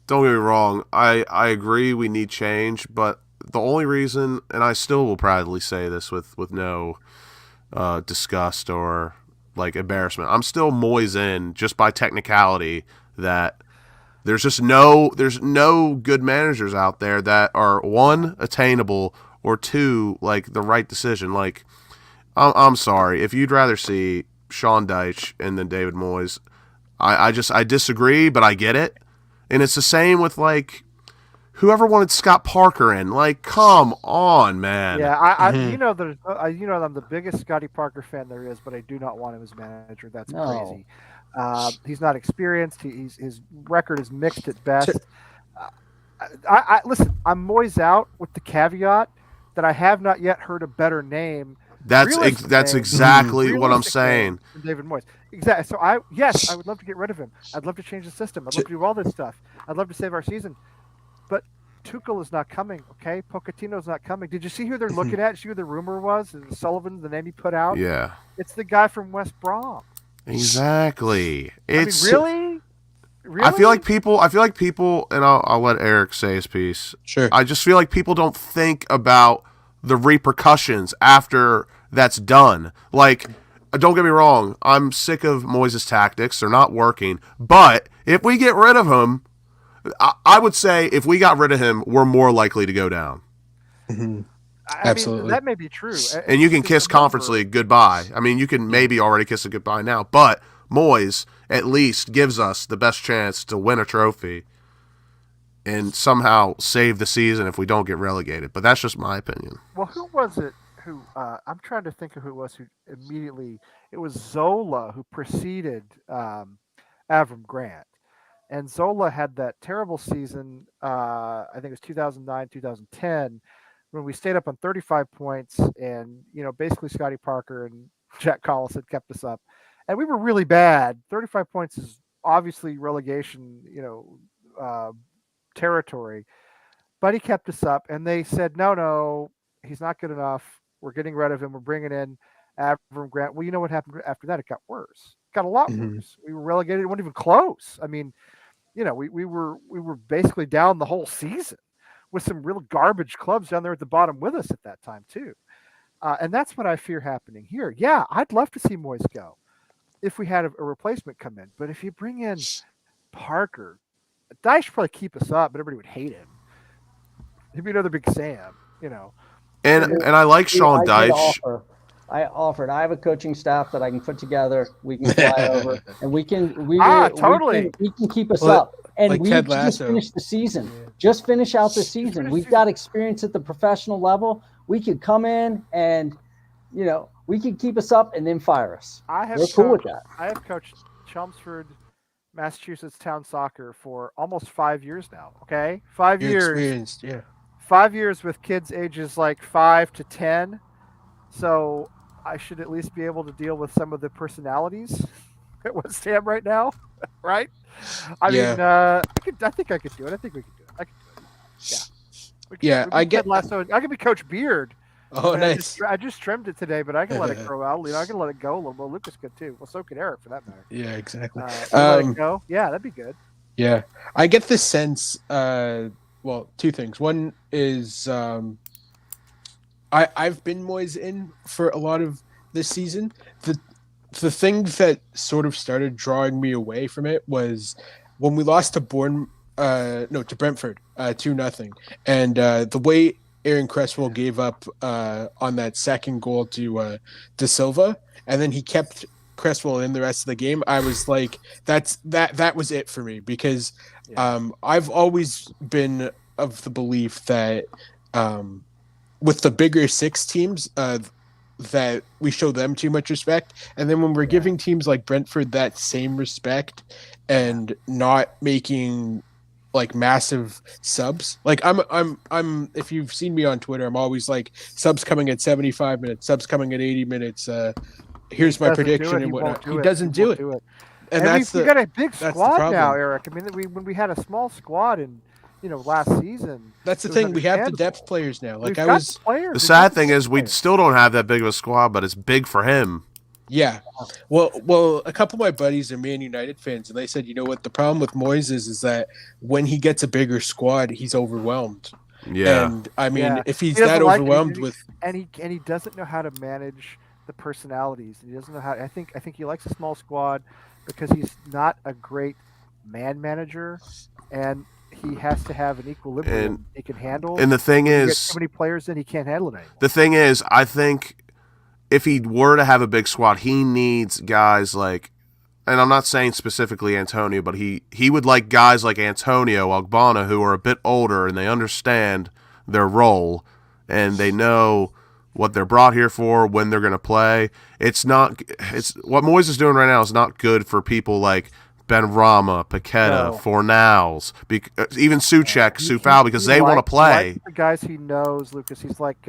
don't get me wrong. I agree we need change, but the only reason, and I still will proudly say this with no disgust or like embarrassment, I'm still Moyes in just by technicality that there's no good managers out there that are 1, attainable, or 2, like the right decision. Like, I'm sorry if you'd rather see Sean Dyche and then David Moyes. I disagree, but I get it. And it's the same with like whoever wanted Scott Parker in. Like, come on, man. Yeah, I'm the biggest Scotty Parker fan there is, but I do not want him as manager. That's crazy. He's not experienced. His record is mixed at best. Listen. I'm Moyes out with the caveat that I have not yet heard a better name That's exactly what I'm realistic saying. name for David Moyes. Exactly. So I would love to get rid of him. I'd love to change the system. I'd love to do all this stuff. I'd love to save our season. But Tuchel is not coming, okay? Pochettino's not coming. Did you see who they're looking at? See who the rumor was? Sullivan, the name he put out? Yeah. It's the guy from West Brom. Exactly. It's really? I feel like people, and I'll let Eric say his piece. Sure. I just feel like people don't think about the repercussions after that's done. Like, don't get me wrong, I'm sick of Moyes' tactics. They're not working. But if we get rid of him, I would say if we got rid of him, we're more likely to go down. Mm-hmm. Absolutely. Mean, that may be true. And you can kiss Conference League goodbye. I mean, you can maybe already kiss it goodbye now. But Moyes at least gives us the best chance to win a trophy and somehow save the season if we don't get relegated. But that's just my opinion. Well, who was it who I'm trying to think of who it was who immediately – it was Zola who preceded Avram Grant. And Zola had that terrible season, I think it was 2009, 2010, when we stayed up on 35 points and, basically Scotty Parker and Jack Collis had kept us up. And we were really bad. 35 points is obviously relegation, territory. But he kept us up, and they said, no, he's not good enough. We're getting rid of him. We're bringing in Avram Grant. Well, you know what happened after that? It got worse. It got a lot worse. We were relegated. It wasn't even close. I mean, we were basically down the whole season with some real garbage clubs down there at the bottom with us at that time too. And that's what I fear happening here. Yeah, I'd love to see Moyes go if we had a replacement come in. But if you bring in Parker, Dyche should probably keep us up, but everybody would hate him. He'd be another Big Sam, And I like Sean Dyche. I have a coaching staff that I can put together. We can fly over, and we can keep us up. And like we just finish the season. Yeah. Just finish out the season. We've got experience at the professional level. We could come in and, we could keep us up and then fire us. We're cool with that. I have coached Chelmsford, Massachusetts Town Soccer for almost 5 years now. Okay, 5 years. Experienced, yeah. 5 years with kids ages like 5 to 10. So I should at least be able to deal with some of the personalities at West Ham right now, right? I mean, I think I could do it. I think we could do it. I could do it. Yeah. I get Lasso. I could be Coach Beard. Oh, nice. I just trimmed it today, but I can let it grow out. I can let it go a little more. Lucas could too. Well, so could Eric for that matter. Yeah, exactly. Let it go. Yeah, that'd be good. Yeah, I get the sense. Well, two things. One is I've been Moyes in for a lot of this season. The thing that sort of started drawing me away from it was when we lost to Brentford 2-0, and the way Aaron Cresswell gave up on that second goal to Silva, and then he kept Cresswell in the rest of the game. I was like, that was it for me, because I've always been of the belief that with the bigger six teams, that we show them too much respect, and then when we're giving teams like Brentford that same respect and not making like massive subs, like I'm if you've seen me on Twitter, I'm always like, subs coming at 75 minutes, subs coming at 80 minutes, here's my prediction and whatnot. He doesn't do it. And that's we got a big squad now, Eric. I mean, when we had a small squad in last season. That's the thing. We have the depth players now. Like the sad thing is we still don't have that big of a squad, but it's big for him. Yeah. Well, a couple of my buddies are Man United fans, and they said, you know what, the problem with Moyes is that when he gets a bigger squad, he's overwhelmed. Yeah. And I mean, if he's that overwhelmed and he doesn't know how to manage the personalities. He doesn't know how. I think he likes a small squad because he's not a great man manager, and he has to have an equilibrium he can handle. And the thing is, so many players in, he can't handle it anymore. The thing is, I think if he were to have a big squad, he needs guys like, and I'm not saying specifically Antonio, but he would like guys like Antonio, Ogbonna, who are a bit older and they understand their role and they know what they're brought here for, when they're going to play. It's what Moyes is doing right now is not good for people like Ben Rama, Paqueta, Fornals, even Souček, Soufal, because they want to play. The guys he knows, Lucas, he's like,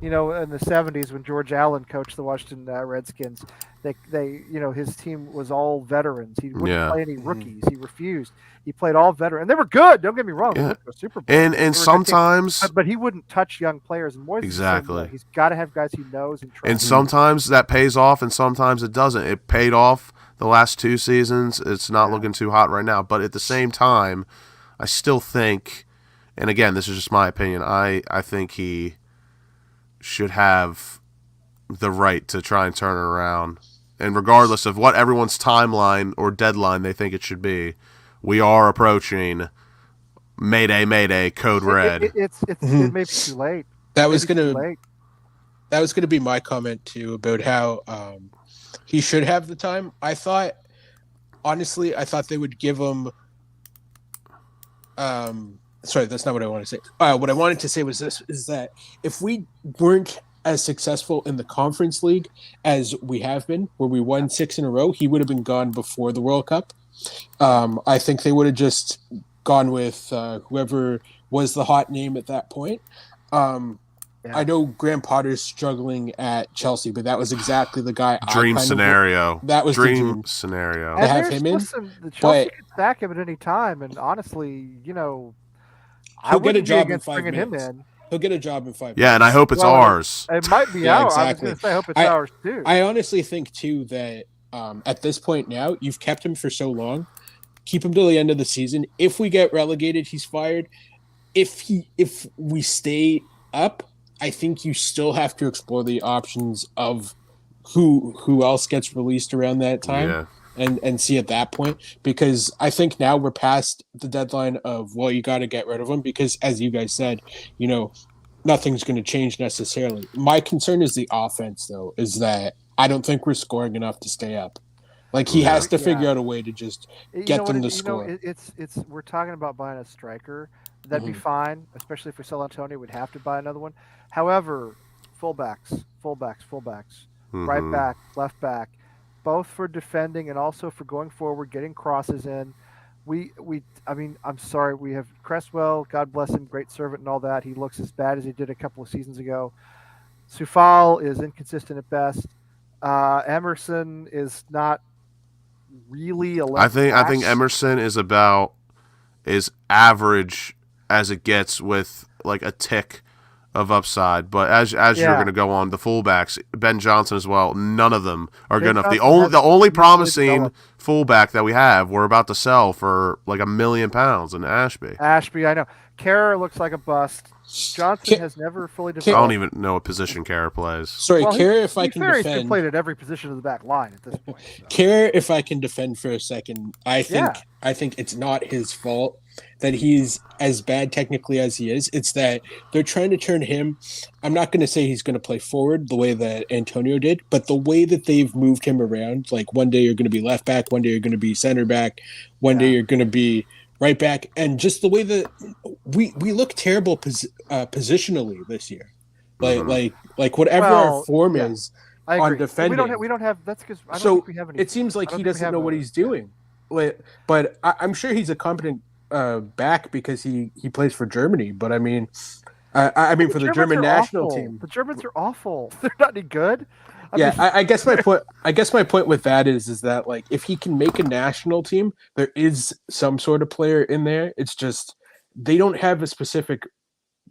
in the '70s when George Allen coached the Washington Redskins, his team was all veterans. He wouldn't Yeah. play any rookies. He refused. He played all veterans, and they were good. Don't get me wrong; they Yeah. went to a Super Bowl. And They were a good team. sometimes But he wouldn't touch young players. And Moyes is the same way. exactly. He's got to have guys he knows and And trusts. sometimes that pays off, and sometimes it doesn't. It paid off the last 2 seasons. It's not looking too hot right now. But at the same time, I still think, and again, this is just my opinion, I think he should have the right to try and turn it around. And regardless of what everyone's timeline or deadline they think it should be, we are approaching Mayday, Mayday, Code Red. It may be too late. That was gonna be my comment too about how he should have the time. Honestly, I thought they would give him. Sorry, that's not what I want to say. What I wanted to say was this: is that if we weren't as successful in the conference league as we have been, where we won 6 in a row, he would have been gone before the World Cup. I think they would have just gone with whoever was the hot name at that point. I know Graham Potter's struggling at Chelsea, but that was exactly the guy. Dream scenario. That was dream the dream scenario. And to have him in. Listen, the Chelsea can sack him at any time, and honestly, I wouldn't be against bringing him in. He'll get a job in 5 minutes. Yeah, and I hope it's ours. It might be ours. Exactly. I was going to say, I hope it's ours too. I honestly think too that at this point now, you've kept him for so long. Keep him till the end of the season. If we get relegated, he's fired. If we stay up, I think you still have to explore the options of who else gets released around that time and see at that point, because I think now we're past the deadline of, well, you got to get rid of him because, as you guys said, nothing's going to change necessarily. My concern is the offense, though, is that I don't think we're scoring enough to stay up. Like, he has to figure out a way to just get them to score. We're talking about buying a striker. That'd be fine, especially if we sell Antonio. We'd have to buy another one. However, fullbacks, right back, left back, both for defending and also for going forward, getting crosses in. I'm sorry, we have Cresswell, God bless him, great servant and all that. He looks as bad as he did a couple of seasons ago. Soufal is inconsistent at best. Emerson is not really a left I think Emerson is about as average as it gets with like a tick of upside, but as you're going to go on, the fullbacks, Ben Johnson as well, none of them are good enough. The only promising fullback that we have, we're about to sell for like £1 million in Ashby. I know. Kehrer looks like a bust. Johnson has never fully developed. I don't even know what position Kehrer plays. Sorry, Kehrer, if I can defend. He's played at every position of the back line at this point. So. Kehrer, if I can defend for a second, I think it's not his fault that he's as bad technically as he is. It's that they're trying to turn him. I'm not going to say he's going to play forward the way that Antonio did, but the way that they've moved him around, like one day you're going to be left back, one day you're going to be center back, one day you're going to be right back, and just the way that we look terrible positionally this year, like whatever our form is on defending. We don't have. That's because I don't think we have any. It seems like he doesn't know what he's doing. But I'm sure he's a competent back because he plays for Germany. But I mean for the German national team. The Germans are awful. They're not any good. I guess my point. I guess my point with that is that like if he can make a national team, there is some sort of player in there. It's just they don't have a specific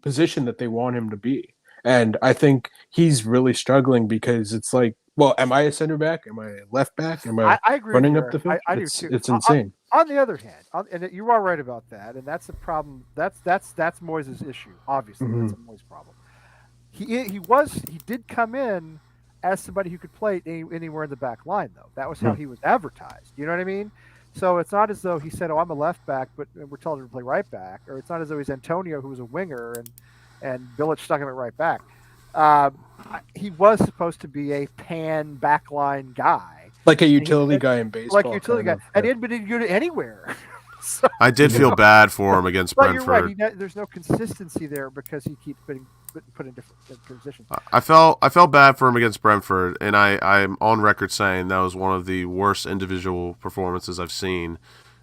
position that they want him to be, and I think he's really struggling because it's like, well, am I a center back? Am I a left back? Am I agree running up the field? I do too. It's insane. On the other hand, and you are right about that, and that's the problem. That's Moyes' issue. Obviously, that's a Moyes problem. He did come in as somebody who could play anywhere in the back line, though. That was how he was advertised. You know what I mean? So it's not as though he said, "Oh, I'm a left back," but we're telling him to play right back, or it's not as though he's Antonio, who was a winger, and Bilic stuck him at right back. He was supposed to be a pan backline guy, like a utility guy in baseball, and he didn't go to anywhere. So, I did feel bad for him against Brentford. You're right. There's no consistency there because he keeps being put in different positions. I felt bad for him against Brentford, and I'm on record saying that was one of the worst individual performances I've seen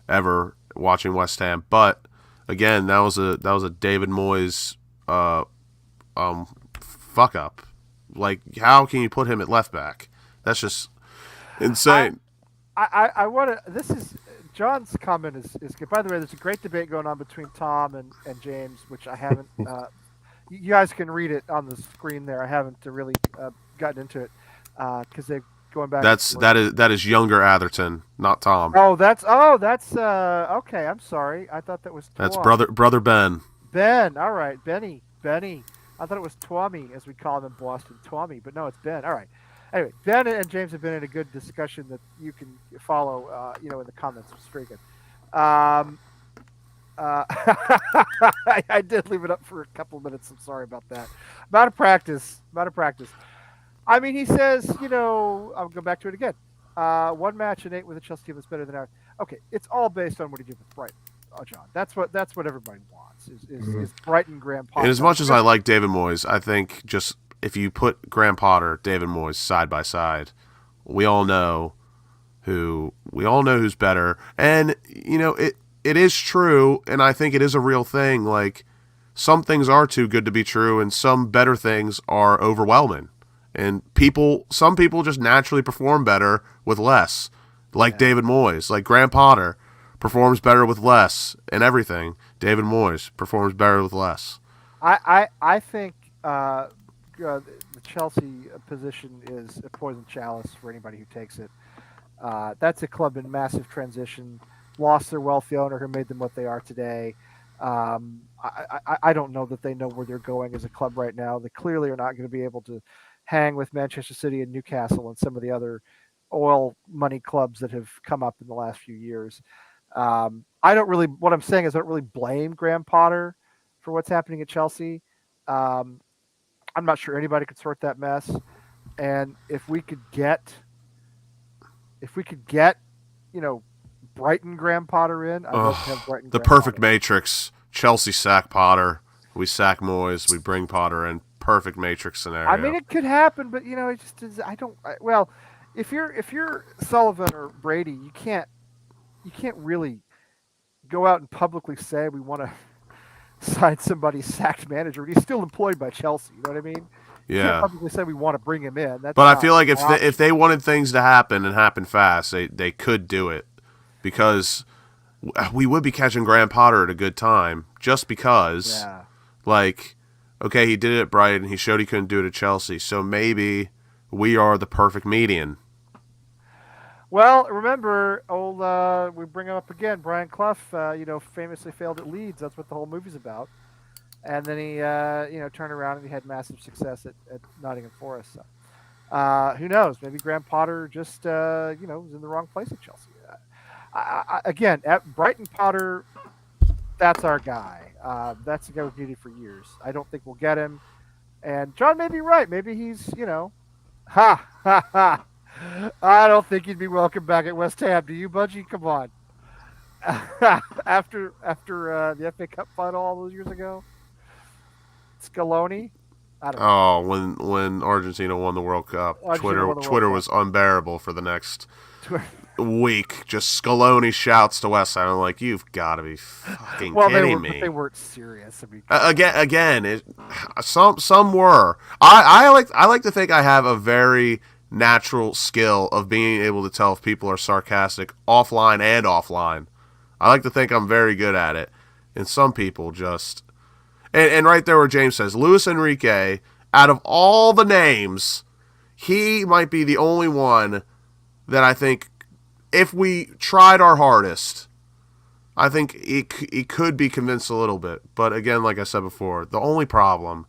ever watching West Ham. But again, that was a David Moyes fuck up. Like, how can you put him at left back? That's just insane. I want to. This is John's comment is good. By the way, there's a great debate going on between Tom and James, which I haven't. You guys can read it on the screen there. I haven't really gotten into it because they're going back. That is younger Atherton, not Tom. Oh, that's okay. I'm sorry. I thought that was Twom. That's brother Ben. Ben. All right, Benny. I thought it was Twommy, as we call him in Boston, Twommy, but no, it's Ben. All right. Anyway, Ben and James have been in a good discussion that you can follow, in the comments. It's very good. I did leave it up for a couple of minutes. I'm sorry about that. Amount of practice. I mean, he says, I'll go back to it again. One match in 8 with the Chelsea team is better than ours. Okay, it's all based on what he did with Brighton. Oh, John, that's what everybody wants is Brighton Graham Potter. And as much as I like David Moyes, I think just if you put Graham Potter, David Moyes side by side, we all know who's better. And it is true, and I think it is a real thing. Like, some things are too good to be true, and some better things are overwhelming. And some people just naturally perform better with less. Like David Moyes, like Graham Potter performs better with less and everything. David Moyes performs better with less. I think the Chelsea position is a poison chalice for anybody who takes it. That's a club in massive transition, lost their wealthy owner who made them what they are today. I don't know that they know where they're going as a club right now. They clearly are not going to be able to hang with Manchester City and Newcastle and some of the other oil money clubs that have come up in the last few years. What I'm saying is I don't really blame Graham Potter for what's happening at Chelsea. I'm not sure anybody could sort that mess. And if we could get, Brighton Graham Potter in, I'd love to have Brighton. The Graham perfect Potter. matrix. Chelsea sack Potter. We sack Moyes. We bring Potter in. Perfect matrix scenario. I mean, it could happen, but it just is. Well, if you're Sullivan or Brady, you can't really go out and publicly say we want to sign somebody sacked manager. He's still employed by Chelsea. You know what I mean? You can't publicly say we want to bring him in. But I feel like if they wanted things to happen and happen fast, they could do it, because we would be catching Graham Potter at a good time just because, okay, he did it at Brighton. He showed he couldn't do it at Chelsea. So maybe we are the perfect median. Well, remember, we bring him up again. Brian Clough, famously failed at Leeds. That's what the whole movie's about. And then he, turned around and he had massive success at Nottingham Forest. So, who knows? Maybe Graham Potter just, was in the wrong place at Chelsea. Again, at Brighton Potter, that's our guy. That's the guy we've needed for years. I don't think we'll get him. And John may be right. Maybe he's, ha, ha, ha. I don't think he'd be welcome back at West Ham. Do you, Budgie? Come on. after the FA Cup final all those years ago, Scaloni. I don't know. When Argentina won the World Cup, Twitter was unbearable for the next week. Just Scaloni shouts to West Ham. I'm like, you've got to be fucking kidding me. They weren't serious. I mean, some were. I like to think I have a very natural skill of being able to tell if people are sarcastic offline and offline. I like to think I'm very good at it. And some people just... And right there where James says, Luis Enrique, out of all the names, he might be the only one that I think, if we tried our hardest, I think he could be convinced a little bit. But again, like I said before, the only problem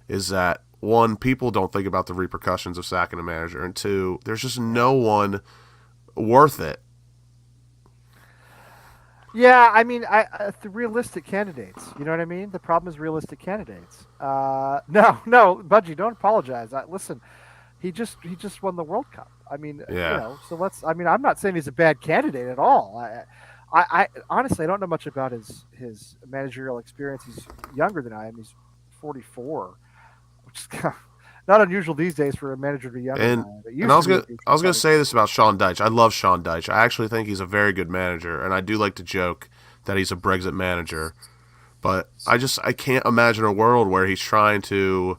is that, one, people don't think about the repercussions of sacking a manager, and two, there's just no one worth it. Yeah, I mean, the realistic candidates. You know what I mean? The problem is realistic candidates. No, Budgie, don't apologize. Listen, he just won the World Cup. I mean, so let's. I mean, I'm not saying he's a bad candidate at all. I honestly, I don't know much about his managerial experience. He's younger than I am. He's 44. Which is not unusual these days for a manager to be younger. And I was gonna say this about Sean Dyche. I love Sean Dyche. I actually think he's a very good manager, and I do like to joke that he's a Brexit manager. But I can't imagine a world where he's trying to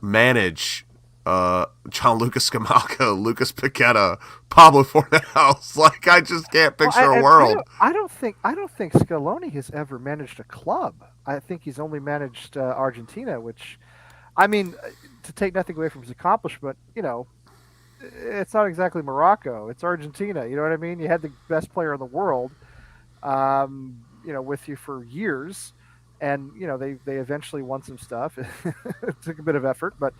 manage Gianluca Scamacca, Lucas Paqueta, Pablo Fornals. Like, I just can't picture a world. I don't think Scaloni has ever managed a club. I think he's only managed Argentina, which, I mean, to take nothing away from his accomplishment, it's not exactly Morocco. It's Argentina. You know what I mean? You had the best player in the world, with you for years, and they eventually won some stuff. It took a bit of effort, but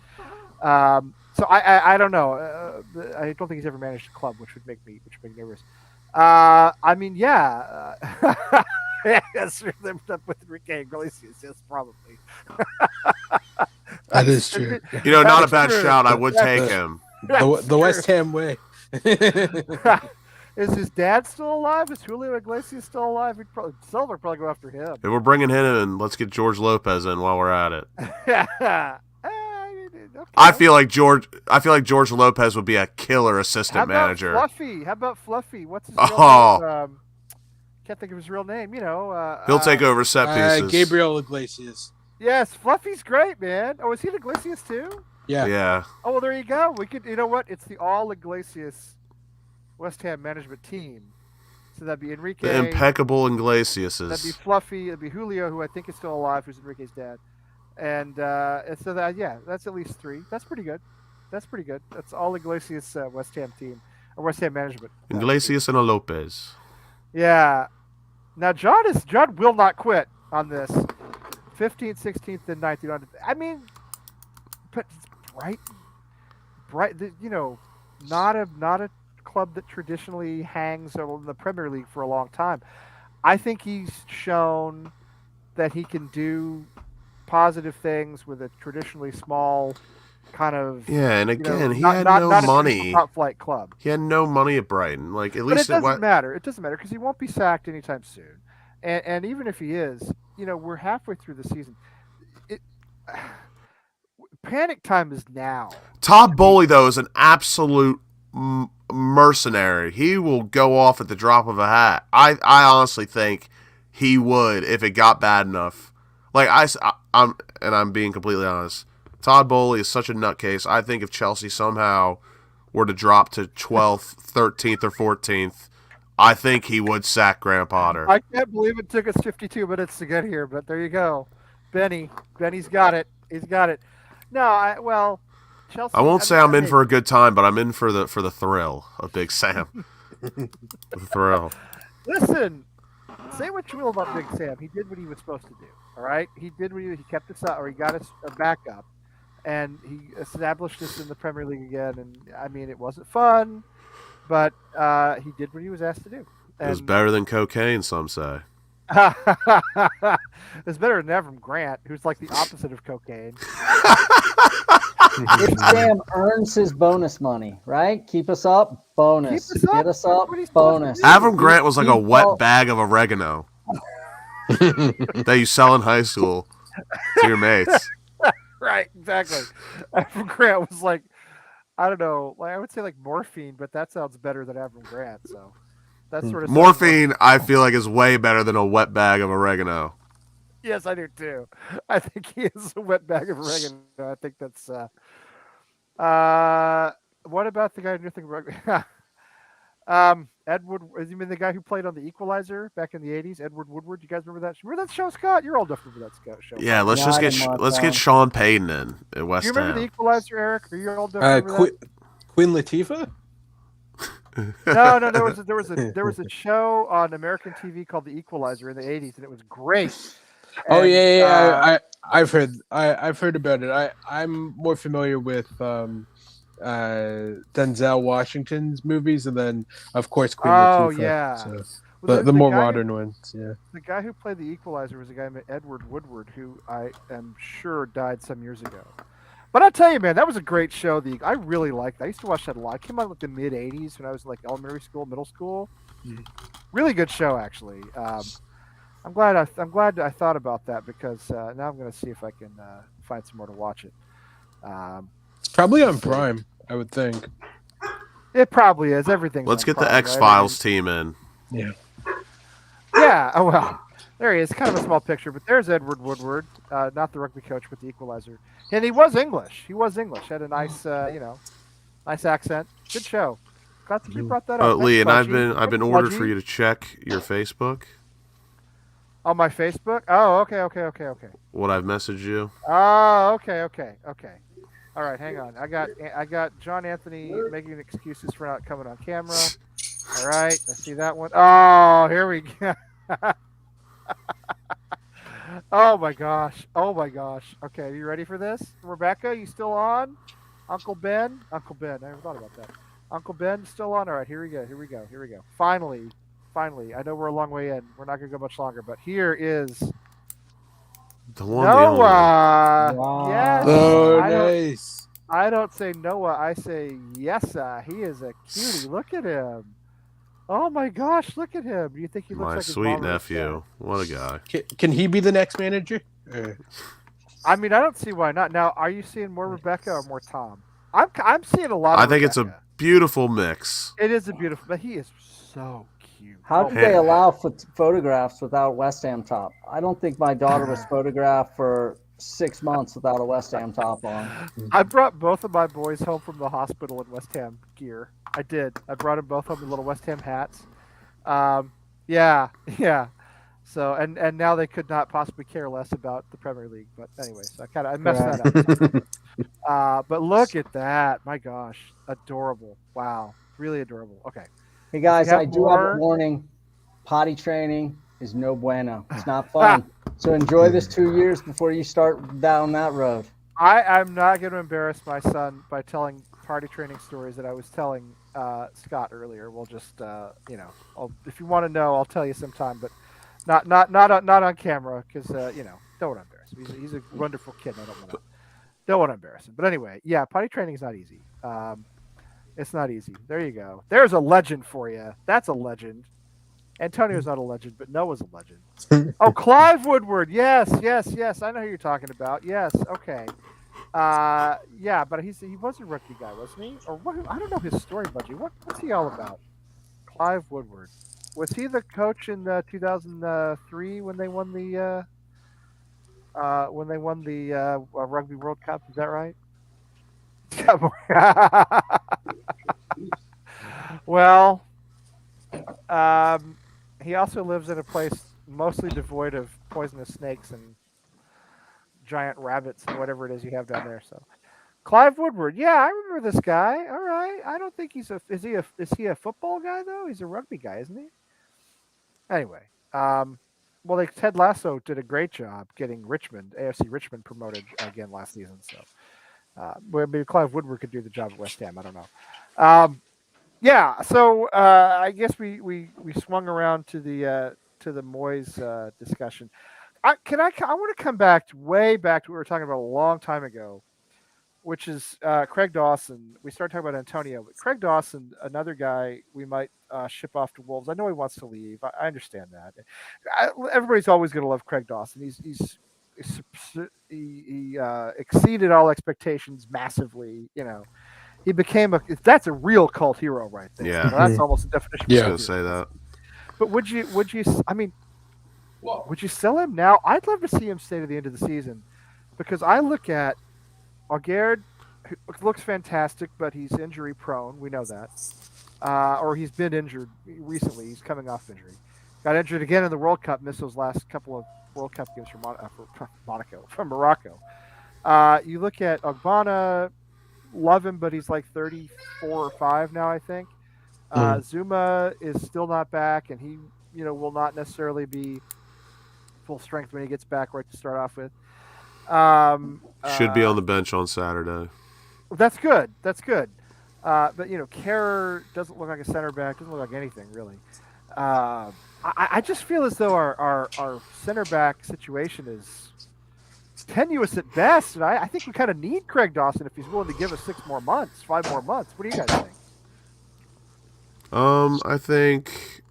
so I don't know. I don't think he's ever managed a club, which would make me nervous. I mean, yeah. Yes, them up with Enrique Iglesias. Yes, probably. That is true. Not a bad shout. I would take him. The West Ham way. Is his dad still alive? Is Julio Iglesias still alive? Silver probably go after him. If we're bringing him in, let's get George Lopez in while we're at it. Okay. I feel like George Lopez would be a killer assistant manager. How about Fluffy? What's his real name? Can't think of his real name. He'll take over set pieces. Gabriel Iglesias. Yes, Fluffy's great, man. Oh, is he Iglesias too? Yeah. Oh, well, there you go. We could. You know what? It's the all Iglesias West Ham management team. So that'd be Enrique. The impeccable Iglesiases. That'd be Fluffy. That'd be Julio, who I think is still alive, who's Enrique's dad. And so that's at least 3. That's pretty good. That's all Iglesias West Ham team or West Ham management. Iglesias and a Lopez. Yeah. Now John will not quit on this. 15th, 16th, and 19th. I mean, but Brighton. Not a club that traditionally hangs in the Premier League for a long time. I think he's shown that he can do positive things with a traditionally small kind of and again he had no money. Top flight club. He had no money at Brighton. Like at least it doesn't matter. It doesn't matter because he won't be sacked anytime soon. And even if he is, we're halfway through the season. Panic time is now. Todd Bowley though is an absolute mercenary. He will go off at the drop of a hat. I honestly think he would if it got bad enough. Like I'm being completely honest. Todd Bowley is such a nutcase. I think if Chelsea somehow were to drop to 12th, 13th, or 14th, I think he would sack Graham Potter. I can't believe it took us 52 minutes to get here, but there you go. Benny's got it. He's got it. No, Chelsea. I won't say I'm in for a good time, but I'm in for the thrill of Big Sam. The thrill. Listen, say what you will about Big Sam. He did what he was supposed to do. All right, he did what he kept us up, or he got us a backup, and he established us in the Premier League again. And I mean, it wasn't fun, but he did what he was asked to do. It was better than cocaine, some say. It's better than Avram Grant, who's like the opposite of cocaine. If Sam earns his bonus money, right? Keep us up, bonus. Get us up, bonus. Avram Grant was like a wet bag of oregano that you sell in high school to your mates. Right, exactly. Avram Grant was like, I don't know, I would say like morphine, but that sounds better than Avram Grant. So that sort of morphine, I feel like, is way better than a wet bag of oregano. Yes, I do too. I think he is a wet bag of oregano. I think that's. What about the guy who think rugby? Edward, you mean the guy who played on The Equalizer back in the '80s? Edward Woodward. You guys remember that? Remember that show, Scott? You're old enough to remember that show. Yeah, let's get Sean Payton in at West Ham. Do you remember The Equalizer, Eric? Are you old enough to remember that? Queen Latifah? No. There was a show on American TV called The Equalizer in the '80s, and it was great. Oh yeah. I've heard about it. I'm more familiar with Denzel Washington's movies, and then of course Queen Latifah. Oh yeah, so the more modern ones. Yeah. The guy who played The Equalizer was a guy named Edward Woodward, who I am sure died some years ago. But I'll tell you, man, that was a great show. I really liked it. I used to watch that a lot. It came out in the mid '80s when I was like elementary school, middle school. Really good show, actually. I'm glad I thought about that because now I'm going to see if I can find some more to watch it. It's probably on Prime, I would think. It probably is. Everything. Let's get Prime, the X-Files team in. Yeah. Yeah. Oh well. There he is. Kind of a small picture, but there's Edward Woodward, not the rugby coach, but the equalizer. And he was English. Had a nice, nice accent. Good show. Glad you brought that up. Lee, Thanks, and I've been ordered for you to check your Facebook. On my Facebook? Oh, okay. What I've messaged you. Oh, okay. All right, hang on. I got John Anthony making excuses for not coming on camera. All right, I see that one. Oh, here we go. Oh my gosh. Okay, are you ready for this? Rebecca, you still on? Uncle Ben, I never thought about that. Uncle Ben still on? All right, here we go. Finally. I know we're a long way in. We're not going to go much longer, but here is the one. Noah. Wow. Yes. Oh, nice. I don't say Noah. I say yes. He is a cutie. Look at him. Oh my gosh, look at him. Do you think he looks my like his sweet mom or his nephew? dad? What a guy. Can he be the next manager? I mean, I don't see why not. Now, are you seeing more Rebecca or more Tom? I'm seeing a lot of I think Rebecca. it's a beautiful mix. It is a beautiful, but he is so cute. How did they allow photographs without West Ham top? I don't think my daughter was photographed for 6 months without a West Ham top on. I brought both of my boys home from the hospital in West Ham gear. I did. I brought them both home in little West Ham hats. Yeah. So and now they could not possibly care less about the Premier League. But anyway, so I messed that up. But look at that! My gosh, adorable! Wow, really adorable. Okay. Hey guys, I do have a warning. Potty training is no bueno. It's not fun. So enjoy this 2 years before you start down that road. I'm not going to embarrass my son by telling potty training stories that I was telling Scott earlier. We'll just, if you want to know, I'll tell you sometime, but not on camera because don't want to embarrass him. He's a wonderful kid. I don't want to embarrass him. But anyway, yeah, potty training is not easy. It's not easy. There you go. There's a legend for you. That's a legend. Antonio's not a legend, but Noah's a legend. Oh, Clive Woodward. Yes. I know who you're talking about. Yes. Okay. Yeah, but he was a rookie guy, wasn't he? Or what? I don't know his story, Budgie. What's he all about? Clive Woodward. Was he the coach in 2003 when they won the Rugby World Cup? Is that right? Well, he also lives in a place mostly devoid of poisonous snakes and giant rabbits and whatever it is you have down there. So, Clive Woodward, yeah, I remember this guy. All right, I don't think is he a football guy though? He's a rugby guy, isn't he? Anyway, Ted Lasso did a great job getting AFC Richmond promoted again last season. So, maybe Clive Woodward could do the job at West Ham. I don't know. Yeah, so I guess we swung around to the Moyes discussion. I want to come way back to what we were talking about a long time ago, which is Craig Dawson. We started talking about Antonio, but Craig Dawson, another guy we might ship off to Wolves. I know he wants to leave. I understand that. Everybody's always going to love Craig Dawson. He exceeded all expectations massively. He became that's a real cult hero right there. Yeah, that's almost a definition. Yeah, I was gonna say that. But would you? I mean, would you sell him now? I'd love to see him stay to the end of the season, because I look at Aguerd, who looks fantastic, but he's injury prone. We know that, or he's been injured recently. He's coming off injury. Got injured again in the World Cup. Missed those last couple of World Cup games from Morocco. You look at Ogbonna. Love him, but he's like 34 or 5 now, I think. Zuma is still not back, and he, will not necessarily be full strength when he gets back right to start off with. Should be on the bench on Saturday. That's good. But Kerr doesn't look like a center back. Doesn't look like anything really. I just feel as though our center back situation is tenuous at best, and I think we kind of need Craig Dawson if he's willing to give us 5 more months. What do you guys think? I think.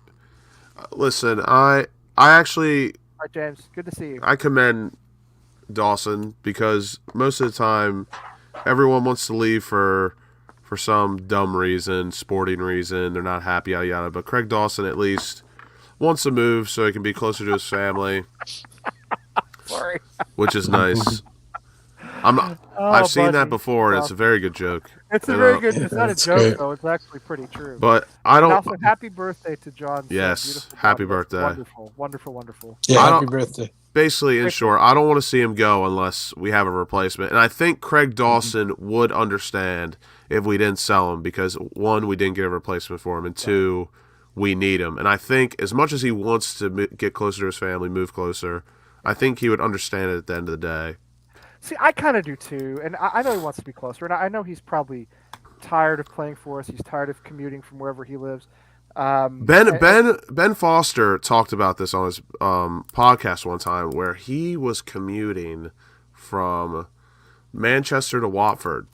Listen, I actually. All right, James. Good to see you. I commend Dawson because most of the time, everyone wants to leave for some dumb reason, sporting reason. They're not happy, yada yada. But Craig Dawson at least wants to move so he can be closer to his family. Sorry. Which is nice. I'm not. Oh, I've seen that buddy. before, and it's Awesome. a very good joke. It's a You very know, good. It's not a That's joke great. though. It's actually pretty true. But I And don't. also, happy birthday to John's Yes, beautiful happy daughter. That's birthday. Wonderful, wonderful, wonderful. Yeah, I happy don't- birthday. Basically, in Great. short, I don't want to see him go unless we have a replacement. And I think Craig Dawson would understand if we didn't sell him because, one, we didn't get a replacement for him, and two, we need him. And I think as much as he wants to get closer to his family, move closer, I think he would understand it at the end of the day. See, I kind of do too, and I know he wants to be closer, and I know he's probably tired of playing for us. He's tired of commuting from wherever he lives. Ben Foster talked about this on his podcast one time, where he was commuting from Manchester to Watford.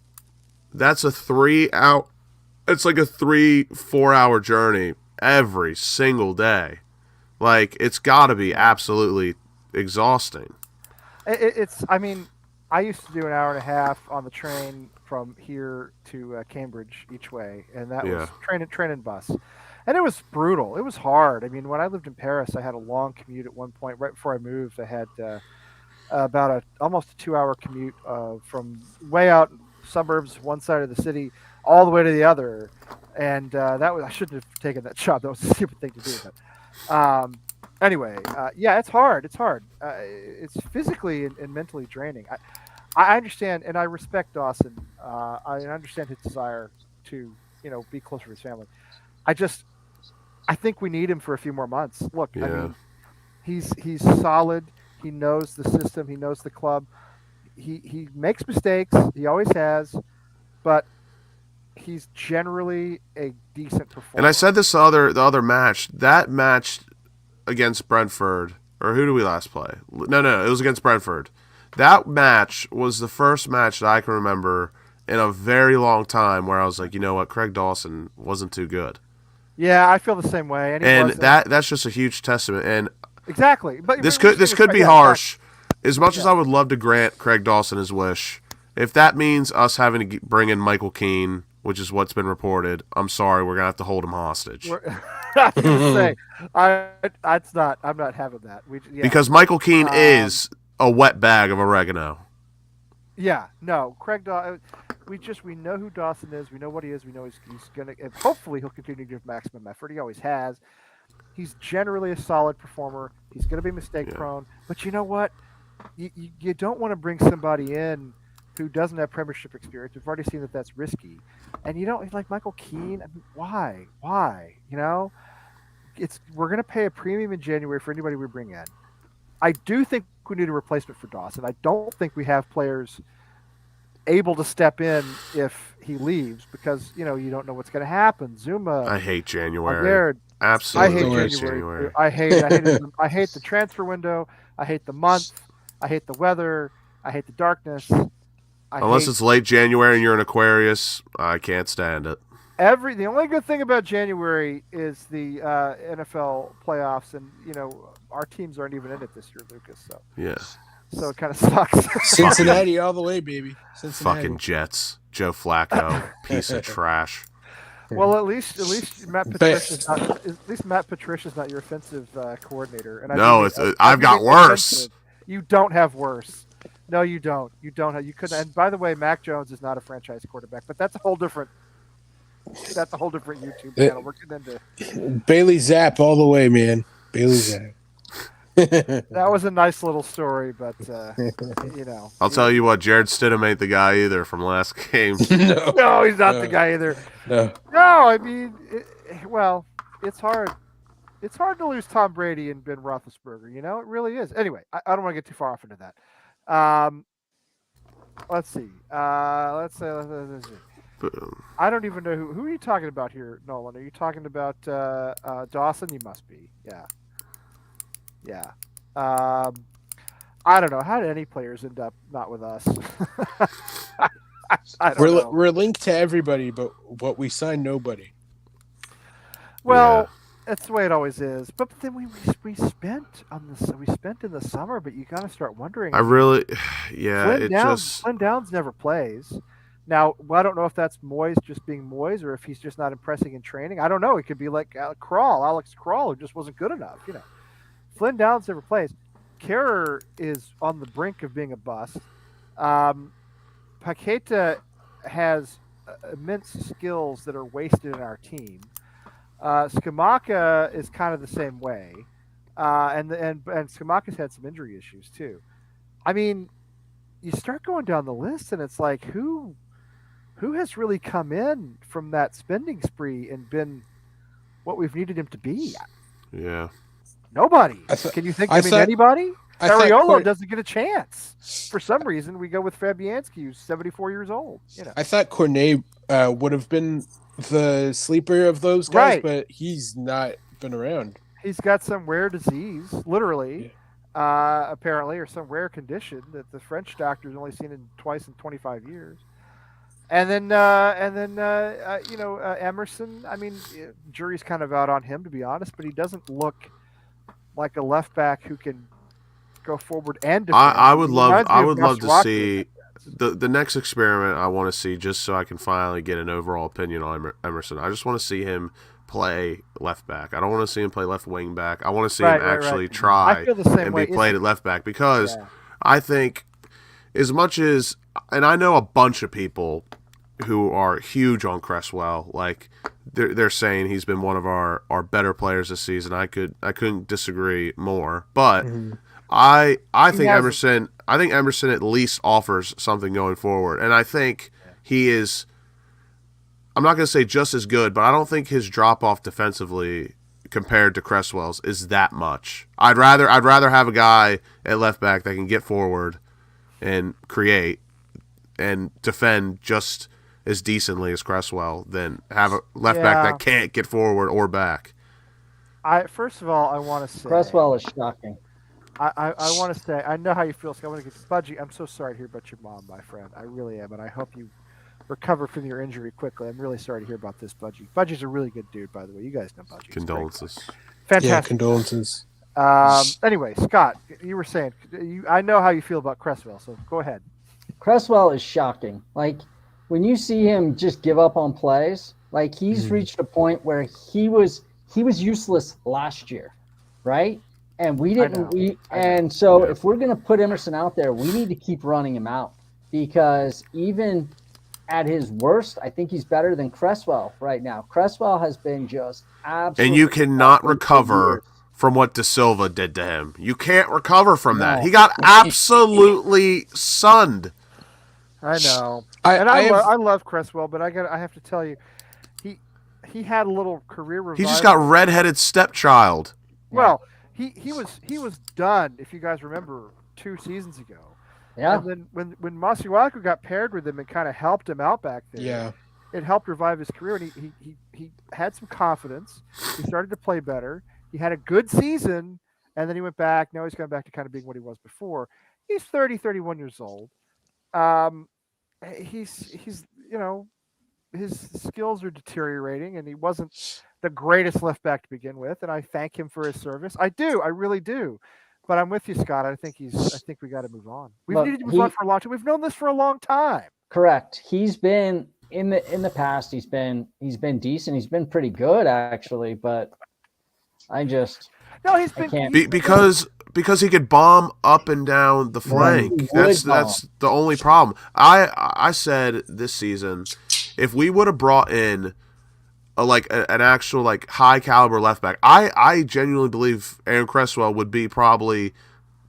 That's a 3-hour. It's like a 3-4 hour journey every single day. Like it's got to be absolutely exhausting. It's. I mean, I used to do an hour and a half on the train from here to Cambridge each way, and that was train and bus, and it was brutal. It was hard. I mean, when I lived in Paris, I had a long commute at one point. Right before I moved, I had about almost a 2-hour commute from way out suburbs, one side of the city, all the way to the other, and that was I shouldn't have taken that job. That was a stupid thing to do, but. Anyway, yeah, it's hard. It's hard. It's physically and mentally draining. I understand, and I respect Dawson. I understand his desire to, be closer to his family. I think we need him for a few more months. Look, I mean, he's solid. He knows the system. He knows the club. He makes mistakes. He always has, but he's generally a decent performer. And I said this the other match. That match against Brentford, or who do we last play? No, it was against Brentford. That match was the first match that I can remember in a very long time where I was like, you know what, Craig Dawson wasn't too good. Yeah, I feel the same way. And that's just a huge testament. And exactly, but this could be harsh. As much as I would love to grant Craig Dawson his wish, if that means us having to bring in Michael Keane, which is what's been reported, I'm sorry, we're gonna have to hold him hostage. I was gonna say, I'm not having that. Because Michael Keane is a wet bag of oregano. Yeah, no, Craig Dawson. We know who Dawson is. We know what he is. We know he's gonna. And hopefully, he'll continue to give maximum effort. He always has. He's generally a solid performer. He's gonna be mistake prone. But you know what? You don't want to bring somebody in who doesn't have Premiership experience. We've already seen that that's risky, and you don't like Michael Keane. I mean, why? We're going to pay a premium in January for anybody we bring in. I do think we need a replacement for Dawson. I don't think we have players able to step in if he leaves because you don't know what's going to happen. Zuma. I hate January. Absolutely, I hate January. I hate the transfer window. I hate the month. I hate the weather. I hate the darkness. Unless it's late January and you're an Aquarius, I can't stand it. The only good thing about January is the NFL playoffs, and our teams aren't even in it this year, Lucas. So so it kind of sucks. Cincinnati all the way, baby. Cincinnati. Fucking Jets, Joe Flacco, piece of trash. Well, at least Matt Patricia's not your offensive coordinator. And I've got worse. You don't have worse. No, you don't. You don't. You couldn't. And by the way, Mac Jones is not a franchise quarterback, but that's a whole different YouTube channel. We're getting into Bailey Zapp all the way, man. Bailey Zapp. That was a nice little story, but I'll tell you what, Jared Stidham ain't the guy either from last game. No, he's not the guy either. No, I mean, it's hard. It's hard to lose Tom Brady and Ben Roethlisberger. It really is. Anyway, I don't want to get too far off into that. Let's see. Let's see. I don't even know who are you talking about here, Nolan? Are you talking about Dawson? You must be. Yeah. I don't know. How did any players end up not with us? I don't know. We're linked to everybody, but we signed nobody. Well, that's the way it always is. But then we spent in the summer, but you got to start wondering. Flynn Downs never plays. Now, well, I don't know if that's Moyes just being Moyes or if he's just not impressing in training. I don't know. It could be like Alex Crawl, who just wasn't good enough. Flynn Downs never plays. Kerr is on the brink of being a bust. Um, Paqueta has immense skills that are wasted in our team. Skamaka is kind of the same way, and Skamaka's had some injury issues too. I mean, you start going down the list, and it's like who has really come in from that spending spree and been what we've needed him to be? Yeah. Nobody. Can you think? Anybody? Areola doesn't get a chance. For some reason, we go with Fabianski, who's 74 years old. I thought Cornet would have been the sleeper of those guys, right, but he's not been around. He's got some rare disease, literally, apparently, or some rare condition that the French doctor's only seen twice in 25 years. And then Emerson. I mean, jury's kind of out on him, to be honest, but he doesn't look like a left back who can go forward and defend. I would love to see the next experiment. I want to see, just so I can finally get an overall opinion on Emerson. I just want to see him play left back. I don't want to see him play left wing back. I want to see him actually try and be played at left back, because I think, as much as, and I know a bunch of people who are huge on Cresswell, like they're saying he's been one of our better players this season. I couldn't disagree more, but I think Emerson at least offers something going forward, and I think he is. I'm not going to say just as good, but I don't think his drop off defensively compared to Cresswell's is that much. I'd rather have a guy at left back that can get forward and create and defend just as decently as Cresswell than have a left back that can't get forward or back. First of all, I want to say Cresswell is shocking. I want to say, I know how you feel, so I want to get Budgie. I'm so sorry to hear about your mom, my friend. I really am, and I hope you recover from your injury quickly. I'm really sorry to hear about this, Budgie. Budgie's a really good dude, by the way. You guys know Budgie. Condolences. Fantastic. Yeah, condolences. Anyway, Scott, you were saying, I know how you feel about Cresswell, so go ahead. Cresswell is shocking. Like, when you see him just give up on plays, like he's reached a point where he was useless last year, right? And we didn't. If we're going to put Emerson out there, we need to keep running him out, because even at his worst, I think he's better than Cresswell right now. Cresswell has been just absolutely. And you cannot recover from what De Silva did to him. You can't recover from that. He got absolutely sunned. I know. I love Cresswell, but I have to tell you, he had a little career revival. He just got redheaded stepchild. Well, he was done, if you guys remember, 2 seasons ago. Yeah. And then when Masuaku got paired with him and kind of helped him out back there, it helped revive his career, and he had some confidence. He started to play better. He had a good season, and then he went back. Now he's gone back to kind of being what he was before. He's 30, 31 years old. He's his skills are deteriorating, and he wasn't the greatest left back to begin with, and I thank him for his service. I really do. But I'm with you, Scott. I think we got to move on. We've needed to move on for a long time. We've known this for a long time. Correct. He's been in the past. He's been decent. He's been pretty good, actually. But he's been because he could bomb up and down the flank. That's the only problem. I said this season, if we would have brought in an actual high caliber left back, I genuinely believe Aaron Cresswell would be probably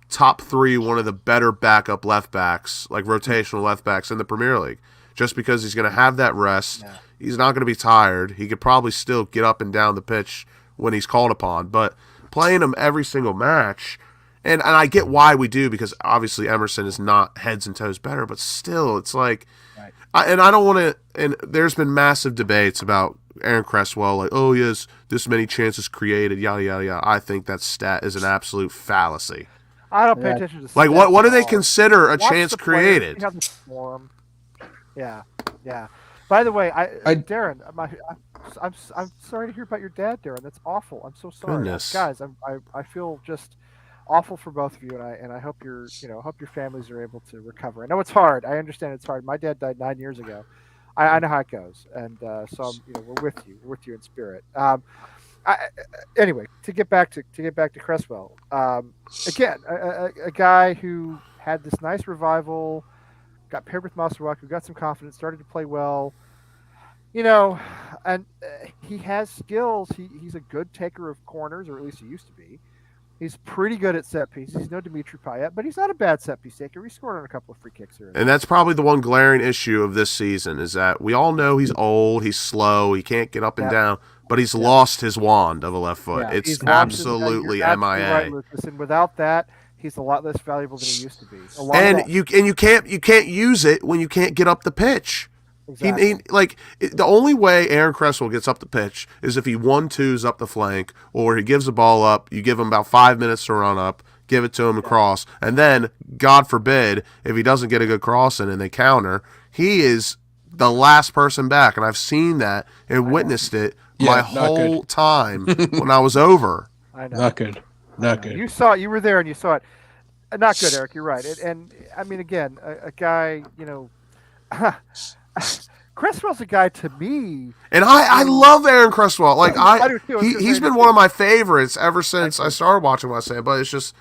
top 3, one of the better backup left backs, like rotational left backs in the Premier League. Just because he's going to have that rest, he's not going to be tired. He could probably still get up and down the pitch when he's called upon. But playing him every single match, and I get why we do, because obviously Emerson is not heads and toes better, but still, it's like, I don't want to. And there's been massive debates about Aaron Cresswell, like, oh, he has this many chances created, yada, yada, yada. I think that stat is an absolute fallacy. I don't pay attention to stats. Like, what do they consider a chance created? Yeah. By the way, Darren, I'm sorry to hear about your dad, Darren. That's awful. I'm so sorry. Goodness. Guys, I feel just awful for both of you, and I hope hope your families are able to recover. I know it's hard. I understand it's hard. My dad died 9 years ago. I know how it goes, and so we're with you. We're with you in spirit. Anyway, to get back to Cresswell. Again, a guy who had this nice revival, got paired with Masaruku, got some confidence, started to play well. You know, and he has skills. He's a good taker of corners, or at least he used to be. He's pretty good at set pieces. He's no Dimitri Payet, but he's not a bad set piece taker. He scored on a couple of free kicks here. And that's probably the one glaring issue of this season is that we all know he's old, he's slow, he can't get up and down, but he's lost his wand of a left foot. Yeah. It's absolutely MIA. Right, Lucas. And without that, he's a lot less valuable than he used to be. And you can't use it when you can't get up the pitch. Exactly. The only way Aaron Cresswell gets up the pitch is if he 1-2s up the flank, or he gives the ball up. You give him about 5 minutes to run up, give it to him across, and then, God forbid, if he doesn't get a good cross in and they counter, he is the last person back. And I've seen that and witnessed it my whole time when I was over. I know. Not good. Not good. You saw it. You were there and you saw it. Not good, Eric. You're right. And I mean, again, a guy, Cresswell's a guy to me. And I love Aaron Cresswell. I do too. He's been one of my favorites ever since I started watching West Ham. But it's just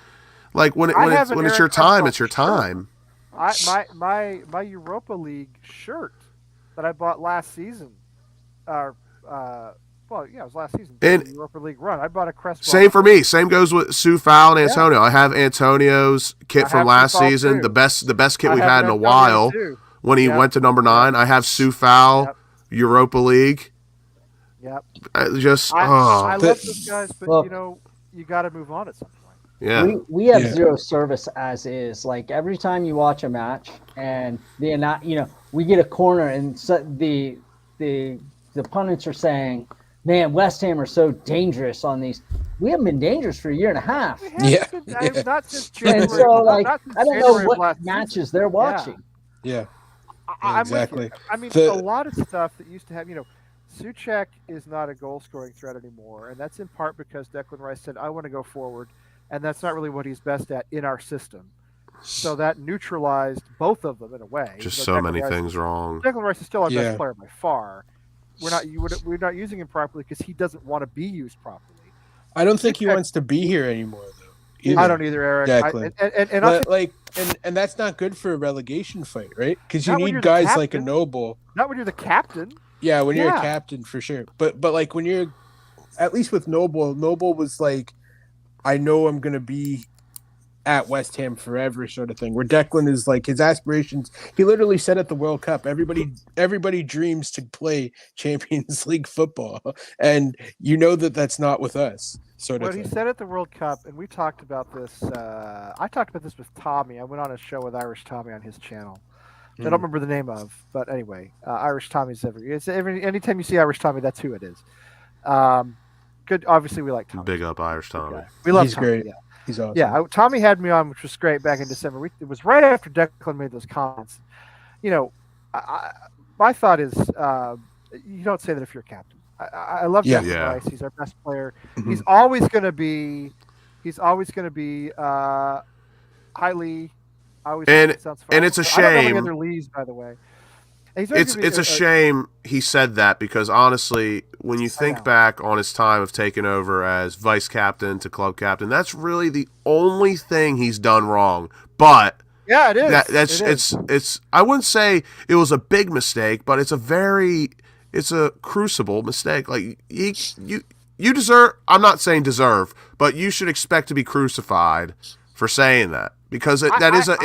like when it's your time, it's your time. My Europa League shirt that I bought last season, it was last season. And the Europa League run. I bought a Cresswell. Same for me. Same goes with Sue Fowl and Antonio. I have Antonio's kit from last season, the best kit we've had in a while. When he went to number 9, I have Sue Fowl, Europa League. Yep. I love those guys, but you got to move on at some point. Yeah. We have zero service as is. Like every time you watch a match, and we get a corner, and so the pundits are saying, "Man, West Ham are so dangerous on these." We haven't been dangerous for a year and a half. Not since January. And so, I don't know January what matches they're watching. Yeah. Exactly. I mean, a lot of stuff that used to have, Souček is not a goal-scoring threat anymore, and that's in part because Declan Rice said, "I want to go forward," and that's not really what he's best at in our system. So that neutralized both of them in a way. Just so many things wrong. Declan Rice is still our best player by far. We're not using him properly because he doesn't want to be used properly. I don't think he wants to be here anymore, though. Either. I don't either, Eric. And that's not good for a relegation fight, right? Because you need guys like a Noble. Not when you're the captain. Yeah, when you're a captain for sure. But like when you're, at least with Noble was like, I know I'm gonna be at West Ham forever, sort of thing. Where Declan is like his aspirations. He literally said at the World Cup, everybody dreams to play Champions League football, and that's not with us. What he said at the World Cup, and we talked about this. I talked about this with Tommy. I went on a show with Irish Tommy on his channel. I don't remember the name of, but anyway, Irish Tommy's anytime you see Irish Tommy, that's who it is. Good. Obviously, we like Tommy. Big up Irish Tommy. We love He's Tommy. Great. Yeah. He's awesome. Yeah, Tommy had me on, which was great back in December. It was right after Declan made those comments. My thought is, you don't say that if you're a captain. I love Declan Rice. He's our best player. Mm-hmm. He's always going to be highly. And it's a shame. I don't know any other leagues, by the way. It's a shame he said that, because honestly, when you think back on his time of taking over as vice captain to club captain, that's really the only thing he's done wrong. But yeah, it is. It's I wouldn't say it was a big mistake, but it's a crucible mistake. Like you deserve. I'm not saying deserve, but you should expect to be crucified for saying that, because that's an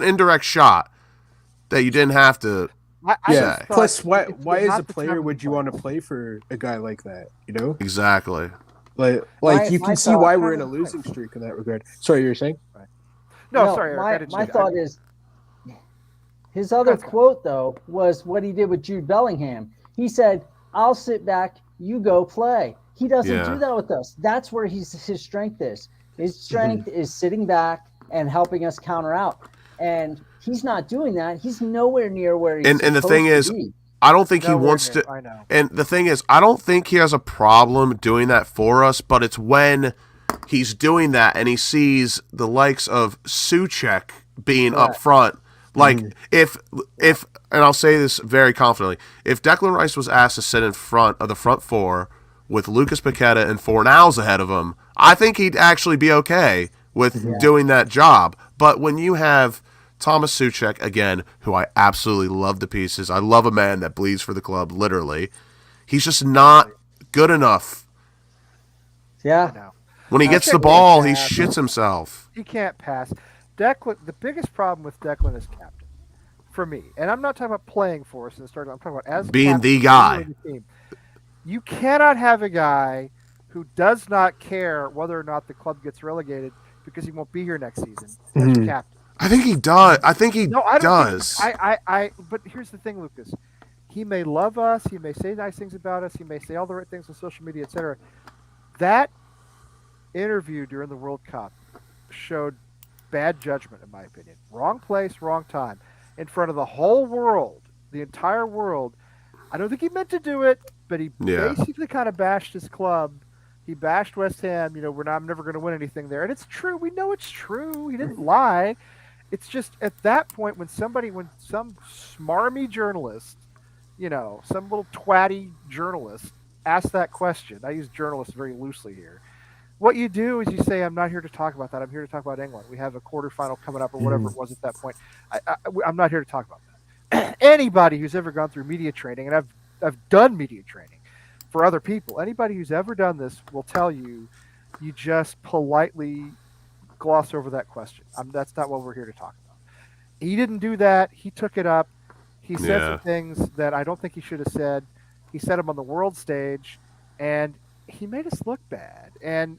indirect shot that you didn't have to say. Plus, why as a player would you want to play for a guy like that? Exactly. Like you can see why we're in a losing streak in that regard. Sorry, you were saying? No, sorry, Eric, my thought is his other quote though was what he did with Jude Bellingham. He said, "I'll sit back, you go play." He doesn't do that with us. That's where his strength is. His strength is sitting back and helping us counter out. And he's not doing that. He's nowhere near where he's and the thing is, I don't think he wants to. And the thing is, I don't think he has a problem doing that for us. But it's when he's doing that, and he sees the likes of Suchek being up front. Like, if and I'll say this very confidently, if Declan Rice was asked to sit in front of the front four with Lucas Paqueta and Fornals ahead of him, I think he'd actually be okay with doing that job. But when you have Thomas Suchek, again, who I absolutely love to pieces, I love a man that bleeds for the club, literally, he's just not good enough. Yeah. When he gets the ball, he shits himself. He can't pass. Declan, the biggest problem with Declan is captain, for me. And I'm not talking about playing for us. I'm talking about as being captain, the guy. The team. You cannot have a guy who does not care whether or not the club gets relegated because he won't be here next season as your captain. I think he does. I think he does. But here's the thing, Lucas. He may love us. He may say nice things about us. He may say all the right things on social media, etc. That interview during the World Cup showed bad judgment, in my opinion. Wrong place, wrong time. In front of the whole world, the entire world. I don't think he meant to do it, but he basically kind of bashed his club. He bashed West Ham. I'm never going to win anything there. And it's true. We know it's true. He didn't lie. It's just at that point when some smarmy journalist, some little twatty journalist asks that question. I use journalist very loosely here. What you do is you say, I'm not here to talk about that. I'm here to talk about England. We have a quarterfinal coming up or whatever it was at that point. I'm not here to talk about that. Anybody who's ever gone through media training, and I've done media training for other people, anybody who's ever done this will tell you, you just politely gloss over that question. That's not what we're here to talk about. He didn't do that. He took it up. He said some things that I don't think he should have said. He said them on the world stage, and he made us look bad. And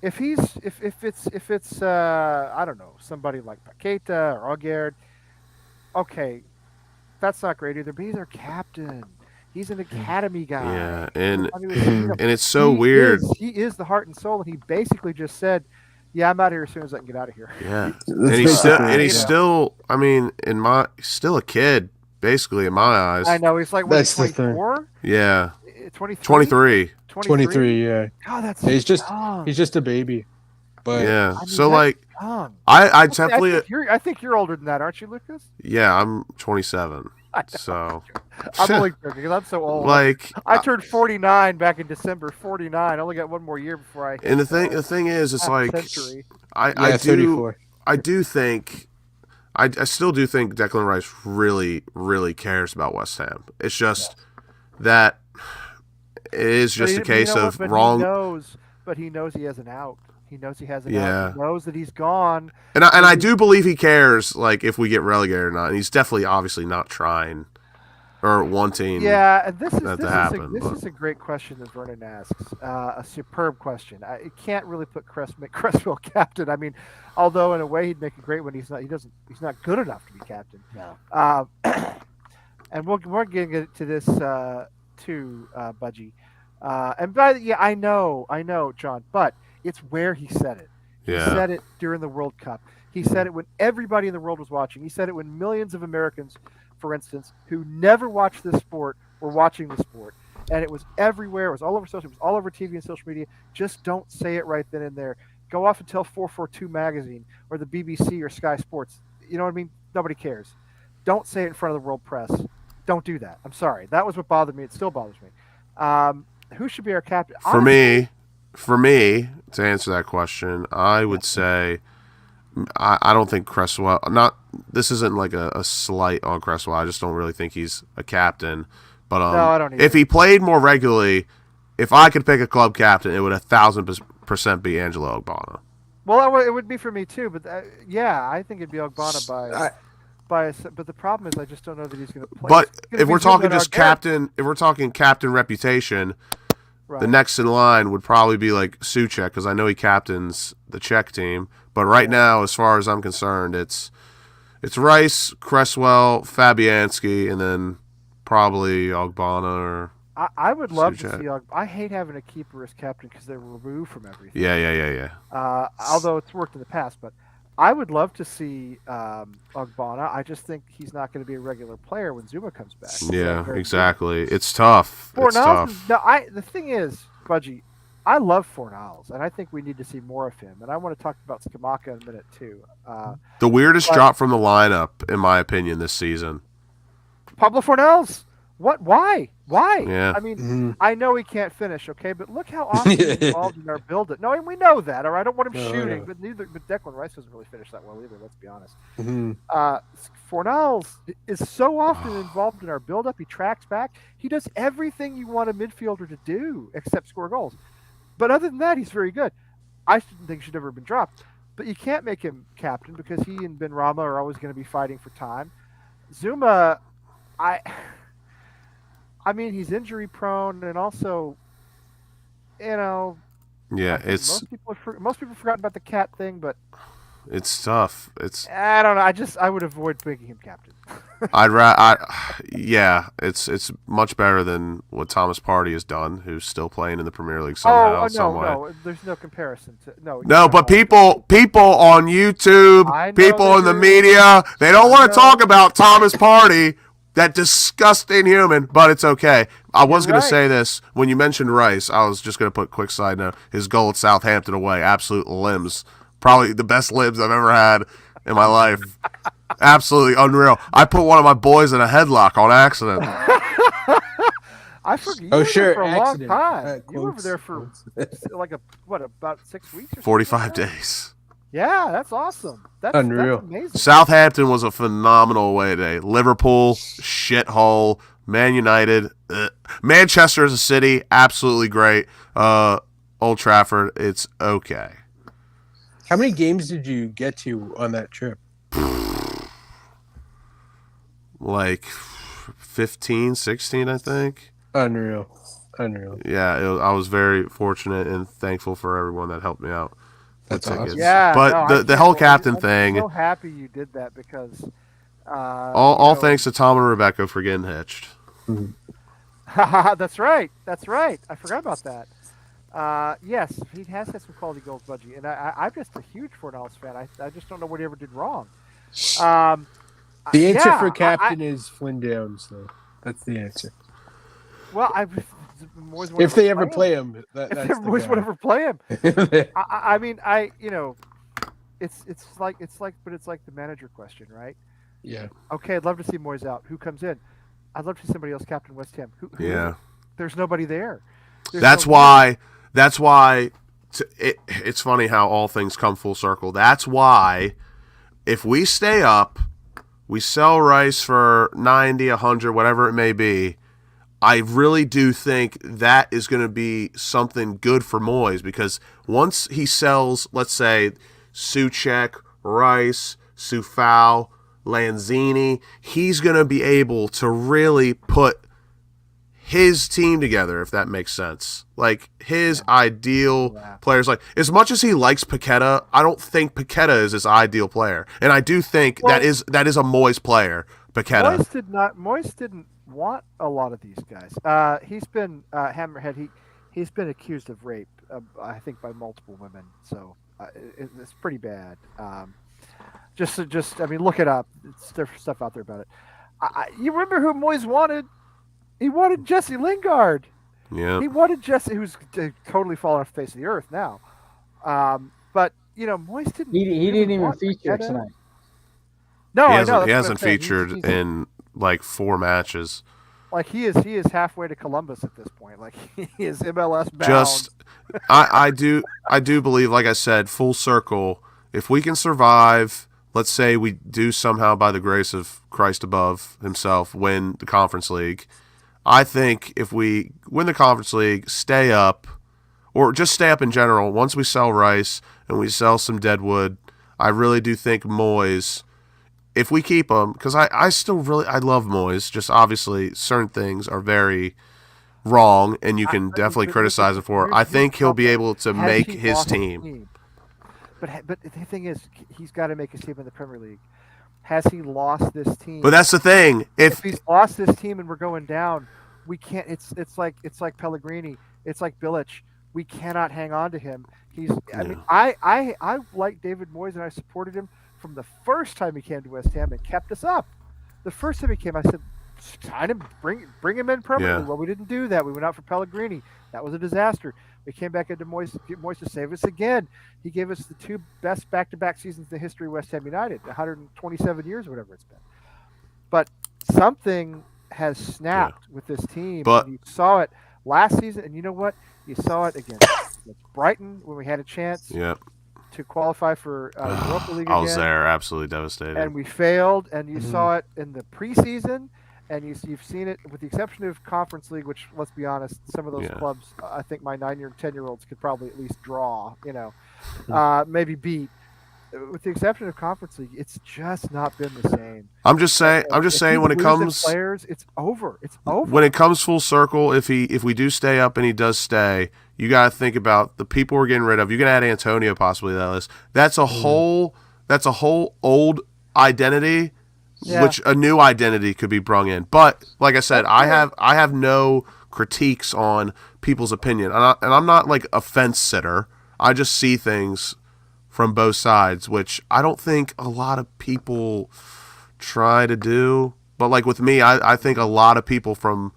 if it's I don't know, somebody like Paqueta or Aguerd, okay, that's not great either. But he's our captain. He's an academy guy. Yeah, and it's so weird. He is the heart and soul, and he basically just said, "Yeah, I'm out of here as soon as I can get out of here." Yeah, he's still. I mean, still a kid, basically in my eyes. I know he's like 24. Yeah, 23. 23. Yeah. God, that's he's young. just a baby. But I mean, so like, I definitely. I think you're older than that, aren't you, Lucas? Yeah, I'm 27. So I'm only joking because I'm so old. Like, I turned 49 back in December. 49. I only got one more year before I. And the thing is, it's like century. I do think. I still do think Declan Rice really, really cares about West Ham. It's just that it is just a case of wrong. But he knows he has an out. He knows he has an out. He knows that he's gone. And I do believe he cares, like, if we get relegated or not. And he's definitely, obviously, not trying or wanting and this that to happen. This is a great question that Vernon asks. A superb question. I can't really make Cresswell captain. I mean, although in a way he'd make a great one. He's not good enough to be captain. No. And we're getting to this too, Budgie. I know, John, but it's where he said it. He said it during the World Cup. He said it when everybody in the world was watching. He said it when millions of Americans, for instance, who never watched this sport were watching the sport. And it was everywhere. It was all over social. It was all over TV and social media. Just don't say it right then and there. Go off and tell 442 Magazine or the BBC or Sky Sports. You know what I mean? Nobody cares. Don't say it in front of the world press. Don't do that. I'm sorry. That was what bothered me. It still bothers me. Who should be our captain? For me, to answer that question, I would say I don't think Cresswell. This isn't like a slight on Cresswell. I just don't really think he's a captain. But no, I don't either. If he played more regularly, if I could pick a club captain, it would 1,000% be Angelo Ogbonna. Well, it would be for me too. But I think it'd be Ogbonna but the problem is I just don't know that he's going to play. But if we're talking just captain, if we're talking captain reputation. Right. The next in line would probably be like Suchek because I know he captains the Czech team. But right now, as far as I'm concerned, it's Rice, Cresswell, Fabianski, and then probably Ogbonna or I would love Suchek. to see I hate having a keeper as captain because they're removed from everything. Yeah. Although it's worked in the past, but I would love to see Ogbonna. I just think he's not going to be a regular player when Zuma comes back. Yeah, exactly. It's tough. The thing is, Budgie, I love Fornals, and I think we need to see more of him. And I want to talk about Skamaka in a minute too. The weirdest But drop from the lineup, in my opinion, this season. Pablo Fornals, what? Why? Why? Yeah. I mean, Mhm. I know he can't finish, okay, but look how often he's involved in our build-up. No, and we know that. All right, I don't want him No, I shooting, know. but Declan Rice doesn't really finish that well either. Let's be honest. Mhm. Fornals is so often involved in our build-up. He tracks back. He does everything you want a midfielder to do except score goals. But other than that, he's very good. I didn't think he should ever have been dropped. But you can't make him captain because he and Ben Rama are always going to be fighting for time. Zuma, I, I mean, he's injury prone, and also, you know, Yeah, I think most people have forgotten about the cat thing, but it's tough. I don't know. I would avoid making him captain. Yeah, it's much better than what Thomas Partey has done, who's still playing in the Premier League Oh, somehow, some way. no, there's no comparison to no. No, you're but wrong. people on YouTube, I know people they in the do. media, they don't I want to know. talk about Thomas Partey, that disgusting human, but it's okay. I was going right. to say this when you mentioned Rice. I was just going to put a quick side note. His goal at Southampton away, absolute limbs. Probably the best limbs I've ever had in my life. Absolutely unreal. I put one of my boys in a headlock on accident. I forget. You Oh, were sure, there for a long accident. time. You were Quotes, there for quotes. like about 6 weeks or something 45 like that? days. Yeah, that's awesome. That's Unreal. That's amazing. Southampton was a phenomenal away day. Liverpool, shithole. Man United. Manchester as a city, absolutely great. Old Trafford, it's okay. How many games did you get to on that trip? Like 15, 16, I think. Unreal. Yeah, I was very fortunate and thankful for everyone that helped me out. That's awesome. Yeah, but no, the whole captain I'm thing, so happy you did that because all thanks to Tom and Rebecca for getting hitched. That's right. I forgot about that. Yes, he has had some quality goals, Budgie, and I'm just a huge Fornals fan. I just don't know what he ever did wrong. The answer yeah, for captain is Flynn Downs, though. That's the answer. Well, If they ever play him, if that's they the always guy. would ever play him. I mean, it's like the manager question, right? Yeah. Okay, I'd love to see Moyes out. Who comes in? I'd love to see somebody else captain West Ham. Who Yeah. There's nobody there. That's why it's funny how all things come full circle. That's why if we stay up, we sell Rice for 90, 100, whatever it may be, I really do think that is going to be something good for Moyes because once he sells, let's say, Souček, Rice, Sufal, Lanzini, he's going to be able to really put his team together, if that makes sense. Like his ideal players. Like as much as he likes Paqueta, I don't think Paqueta is his ideal player, and I do think that is a Moyes player. Paqueta. Moyes didn't want a lot of these guys. He's been Hammerhead. He's been accused of rape, I think, by multiple women. So it's pretty bad. I mean, look it up. There's stuff out there about it. You remember who Moyes wanted? He wanted Jesse Lingard. Yeah. He wanted Jesse, who's totally fallen off the face of the earth now. But Moyes didn't. He didn't even want feature Paqueta. tonight. No, he I hasn't, know. he that's hasn't what I'm saying. featured He's in like 4 matches. like he is halfway to Columbus at this point. Like he is MLS bound. I do believe, like I said, full circle. If we can survive, let's say we do somehow, by the grace of Christ above himself, win the Conference League. I think if we win the Conference League, stay up, or just stay up in general, once we sell Rice and we sell some Deadwood, I really do think Moyes, if we keep him, because I love Moyes, just obviously certain things are very wrong and you can definitely criticize him for. I think he'll be able to make his team. But the thing is, he's got to make his team in the Premier League. Has he lost this team? But that's the thing. If he's lost this team and we're going down, we can't. It's like Pellegrini. It's like Bilic. We cannot hang on to him. I mean, I like David Moyes and I supported him from the first time he came to West Ham and kept us up. The first time he came, I said, sign him, bring him in permanently. Yeah. Well, we didn't do that. We went out for Pellegrini. That was a disaster. We came back into Moyes to save us again. He gave us the 2 best back-to-back seasons in the history of West Ham United, 127 years, or whatever it's been. But something has snapped with this team. But and you saw it last season, and you know what? You saw it against Brighton when we had a chance to qualify for Europa League again. I was there, absolutely devastated. And we failed, and you saw it in the preseason, and you've seen it with the exception of Conference League, which, let's be honest, some of those clubs, I think my 9-year and 10-year-olds could probably at least draw, maybe beat. With the exception of Conference League, it's just not been the same. I'm just saying when it comes players, it's over. It's over. When it comes full circle, if we do stay up and he does stay, you got to think about the people we're getting rid of. You can add Antonio possibly to that list. That's a whole old identity, which a new identity could be brung in. But like I said, I have no critiques on people's opinion, and I'm not like a fence sitter. I just see things from both sides, which I don't think a lot of people try to do. But like with me, I think a lot of people from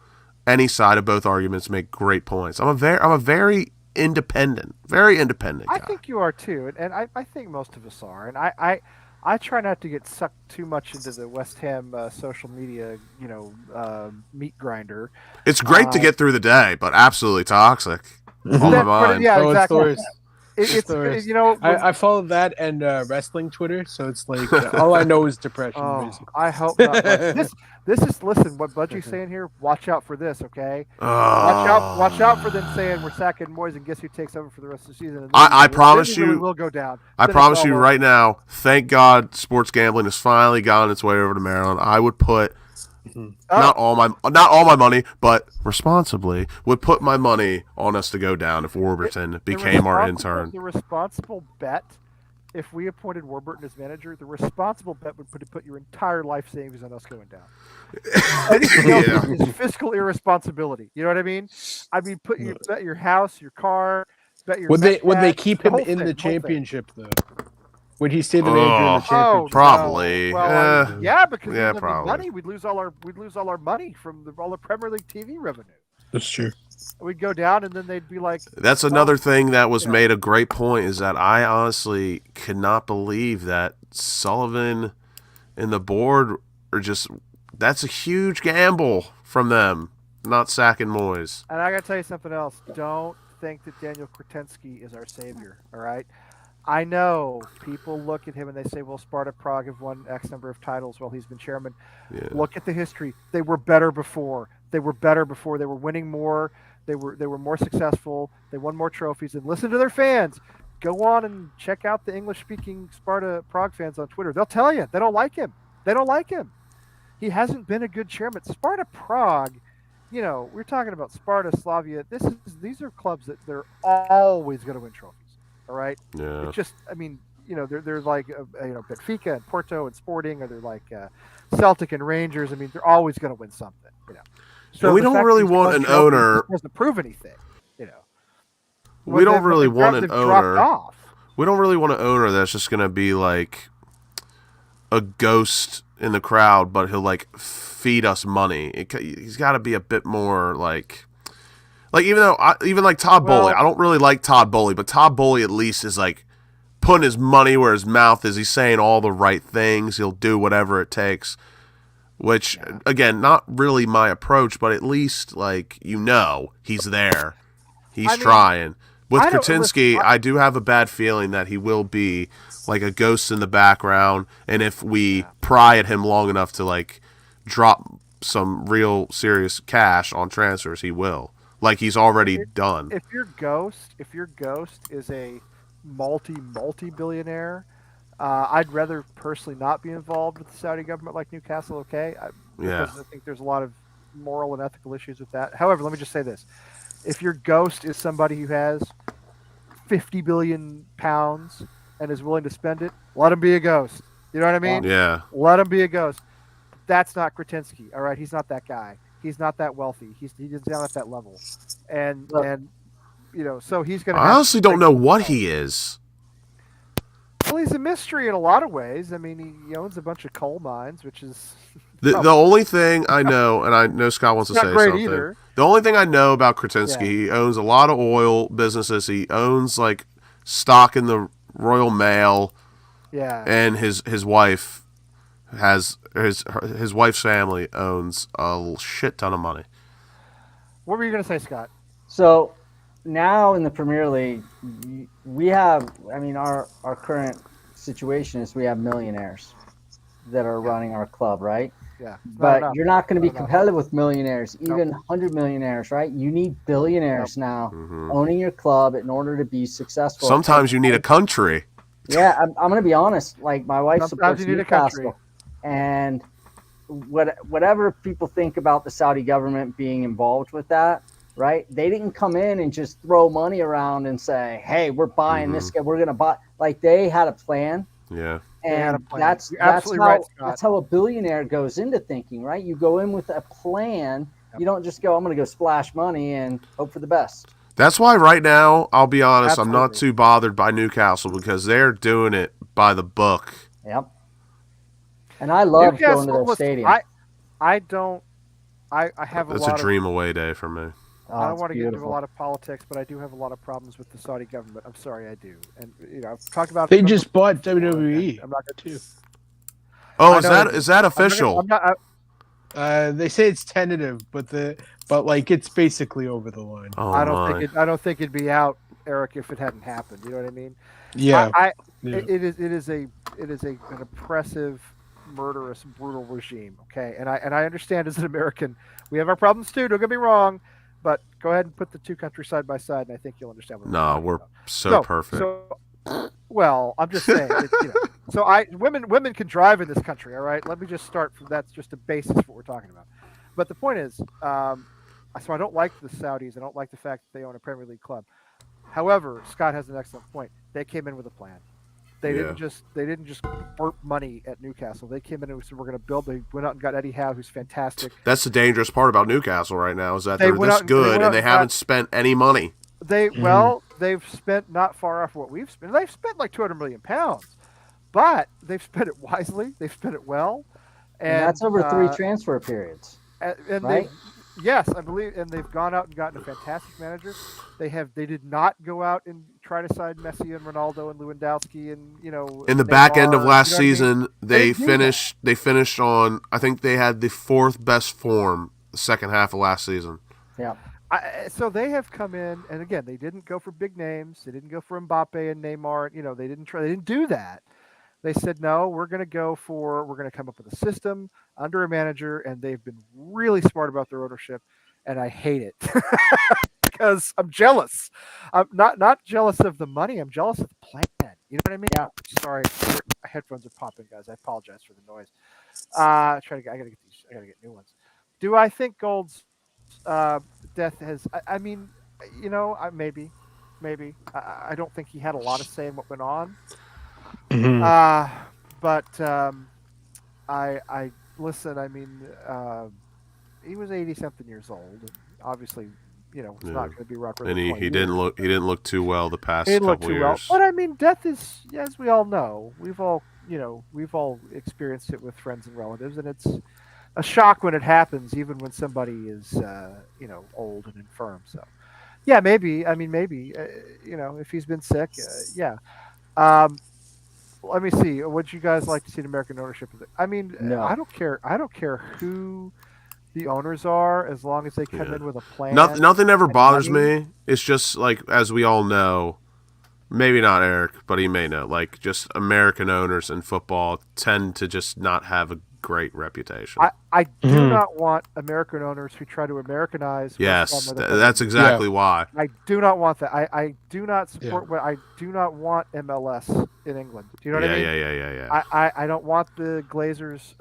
any side of both arguments make great points. I'm a very independent guy. I think you are too, and I think most of us are. And I try not to get sucked too much into the West Ham social media, meat grinder. It's great to get through the day, but absolutely toxic. On my mind. Yeah, exactly. It's I follow that and wrestling Twitter, so it's like all I know is depression. Basically. I hope not. This is listen. What Budgie's saying here. Watch out for this, okay? Watch out for them saying we're sacking Moyes, and guess who takes over for the rest of the season? I promise you, really will go down. I promise you right now. Thank God, sports gambling has finally gotten its way over to Maryland. I would put. Not all my money, but responsibly would put my money on us to go down if Warburton became our intern. The responsible bet, if we appointed Warburton as manager, the responsible bet would put your entire life savings on us going down. Anything else is fiscal irresponsibility. You know what I mean? Bet your house, your car, bet your. Would they keep him in the championship though? Would he stay the manager in the championship? Probably. No. Well, yeah, because probably. money. We'd lose all our money from all the Premier League TV revenue. That's true. We'd go down, and then they'd be like. That's another thing that was made a great point is that I honestly could not believe that Sullivan and the board are just. That's a huge gamble from them, not sacking Moyes. And I got to tell you something else. Don't think that Daniel Kretinsky is our savior. All right. I know people look at him and they say, well, Sparta Prague have won X number of titles while he's been chairman. Yeah. Look at the history. They were better before. They were winning more. They were more successful. They won more trophies. And listen to their fans. Go on and check out the English-speaking Sparta Prague fans on Twitter. They'll tell you. They don't like him. He hasn't been a good chairman. Sparta Prague, we're talking about Sparta, Slavia. These are clubs that they're always going to win trophies. All right. Yeah. It's just, they're like, Benfica and Porto and Sporting, or they're like Celtic and Rangers. I mean, they're always going to win something. So we don't really want an owner. Doesn't prove anything. We don't really want an owner. We don't really want an owner that's just going to be like a ghost in the crowd, but he'll like feed us money. He's got to be a bit more like. Like even like Todd Bowley, I don't really like Todd Bowley, but Todd Bowley at least is like putting his money where his mouth is. He's saying all the right things. He'll do whatever it takes. Which again, not really my approach, but at least he's there. He's trying. With Kretinsky, I do have a bad feeling that he will be like a ghost in the background, and if we pry at him long enough to like drop some real serious cash on transfers, he will. Like he's already done. If your ghost is a multi-billionaire, I'd rather personally not be involved with the Saudi government like Newcastle. Okay, because I think there's a lot of moral and ethical issues with that. However, let me just say this: if your ghost is somebody who has 50 billion pounds and is willing to spend it, let him be a ghost. You know what I mean? Yeah. Let him be a ghost. That's not Kretinsky. All right, he's not that guy. He's not that wealthy. He's down at that level, and so he's going to. I honestly don't know what he is. Well, he's a mystery in a lot of ways. I mean, he owns a bunch of coal mines, which is The only thing I know, and I know Scott wants to not say great something. either. The only thing I know about Kretinsky, Yeah. he owns a lot of oil businesses. He owns like stock in the Royal Mail, Yeah. and his wife has his wife's family owns a shit ton of money. What were you going to say, Scott? So now in the Premier League, we have, I mean, our current situation is we have millionaires that are running our club, right? Yeah. But you're not going to be Not enough. competitive with millionaires, even 100 millionaires, right? You need billionaires now owning your club in order to be successful. Sometimes you need a country. Yeah, I'm going to be honest. Like, my wife Sometimes supports you need a country. Newcastle, and whatever people think about the Saudi government being involved with that, right? They didn't come in and just throw money around and say, "Hey, we're buying this guy. We're going to buy." Like, they had a plan. Yeah. And You're that's absolutely how right, Scott. that's how a billionaire goes into thinking, right? You go in with a plan. Yep. You don't just go, "I'm going to go splash money and hope for the best." That's why right now, I'll be honest, Absolutely. I'm not too bothered by Newcastle because they're doing it by the book. Yep. And I love going to their listen, stadium. I don't. I have a It's lot a dream away day for me. I don't want to get into a lot of politics, but I do have a lot of problems with the Saudi government. I'm sorry, I do. And I've talked about. They just bought WWE. I'm not going to. Oh, is that official? I'm not. They say it's tentative, but like it's basically over the line. Oh, I don't think it'd be out, Eric, if it hadn't happened. You know what I mean? Yeah. It is an oppressive, murderous, brutal regime. Okay, and I understand as an American, we have our problems too. Don't get me wrong, but go ahead and put the two countries side by side, and I think you'll understand what we're so perfect. Well, I'm just saying. So women can drive in this country. All right, let me just start from that's just a basis of what we're talking about. But the point is, so I don't like the Saudis. I don't like the fact that they own a Premier League club. However, Scott has an excellent point. They came in with a plan. They didn't just burp money at Newcastle. They came in and said we're going to build. They went out and got Eddie Howe, who's fantastic. That's the dangerous part about Newcastle right now is that they're this good and they haven't spent any money. They've spent not far off what we've spent. They've spent like £200 million, but they've spent it wisely. They've spent it well, and that's over 3 transfer periods. And right? Yes, I believe, and they've gone out and gotten a fantastic manager. They did not go out and try to sign Messi and Ronaldo and Lewandowski and in the Neymar, back end of last season, I mean? they finished on. I think they had the 4th best form the second half of last season. Yeah. So they have come in, and again, they didn't go for big names. They didn't go for Mbappe and Neymar. They didn't do that. They said, no, we're going to come up with a system under a manager, and they've been really smart about their ownership, and I hate it because I'm jealous. I'm not jealous of the money. I'm jealous of the plan. You know what I mean? Yeah. Sorry, my headphones are popping, guys. I apologize for the noise. I gotta get new ones. Do I think Gold's death has? I mean, maybe. I don't think he had a lot of say in what went on. But I listen. I mean, he was 80-something years old. And obviously, it's not going to be rock. And he didn't look too well the past couple years. Well. But I mean, death is, as we all know, we've all experienced it with friends and relatives, and it's a shock when it happens, even when somebody is old and infirm. So, yeah, maybe. I mean, maybe if he's been sick, yeah. Let me see. Would you guys like to see an American ownership of it? I mean, no. I don't care. I don't care who the owners are, as long as they come in with a plan. Nothing ever bothers me. It's just like, as we all know, maybe not Eric, but he may know. Like, just American owners in football tend to just not have a great reputation. I do not want American owners who try to Americanize. Yes, that's exactly why. I do not want that. I do not support. I do not want MLS in England. Do you know what I mean? Yeah. I don't want the Glazers.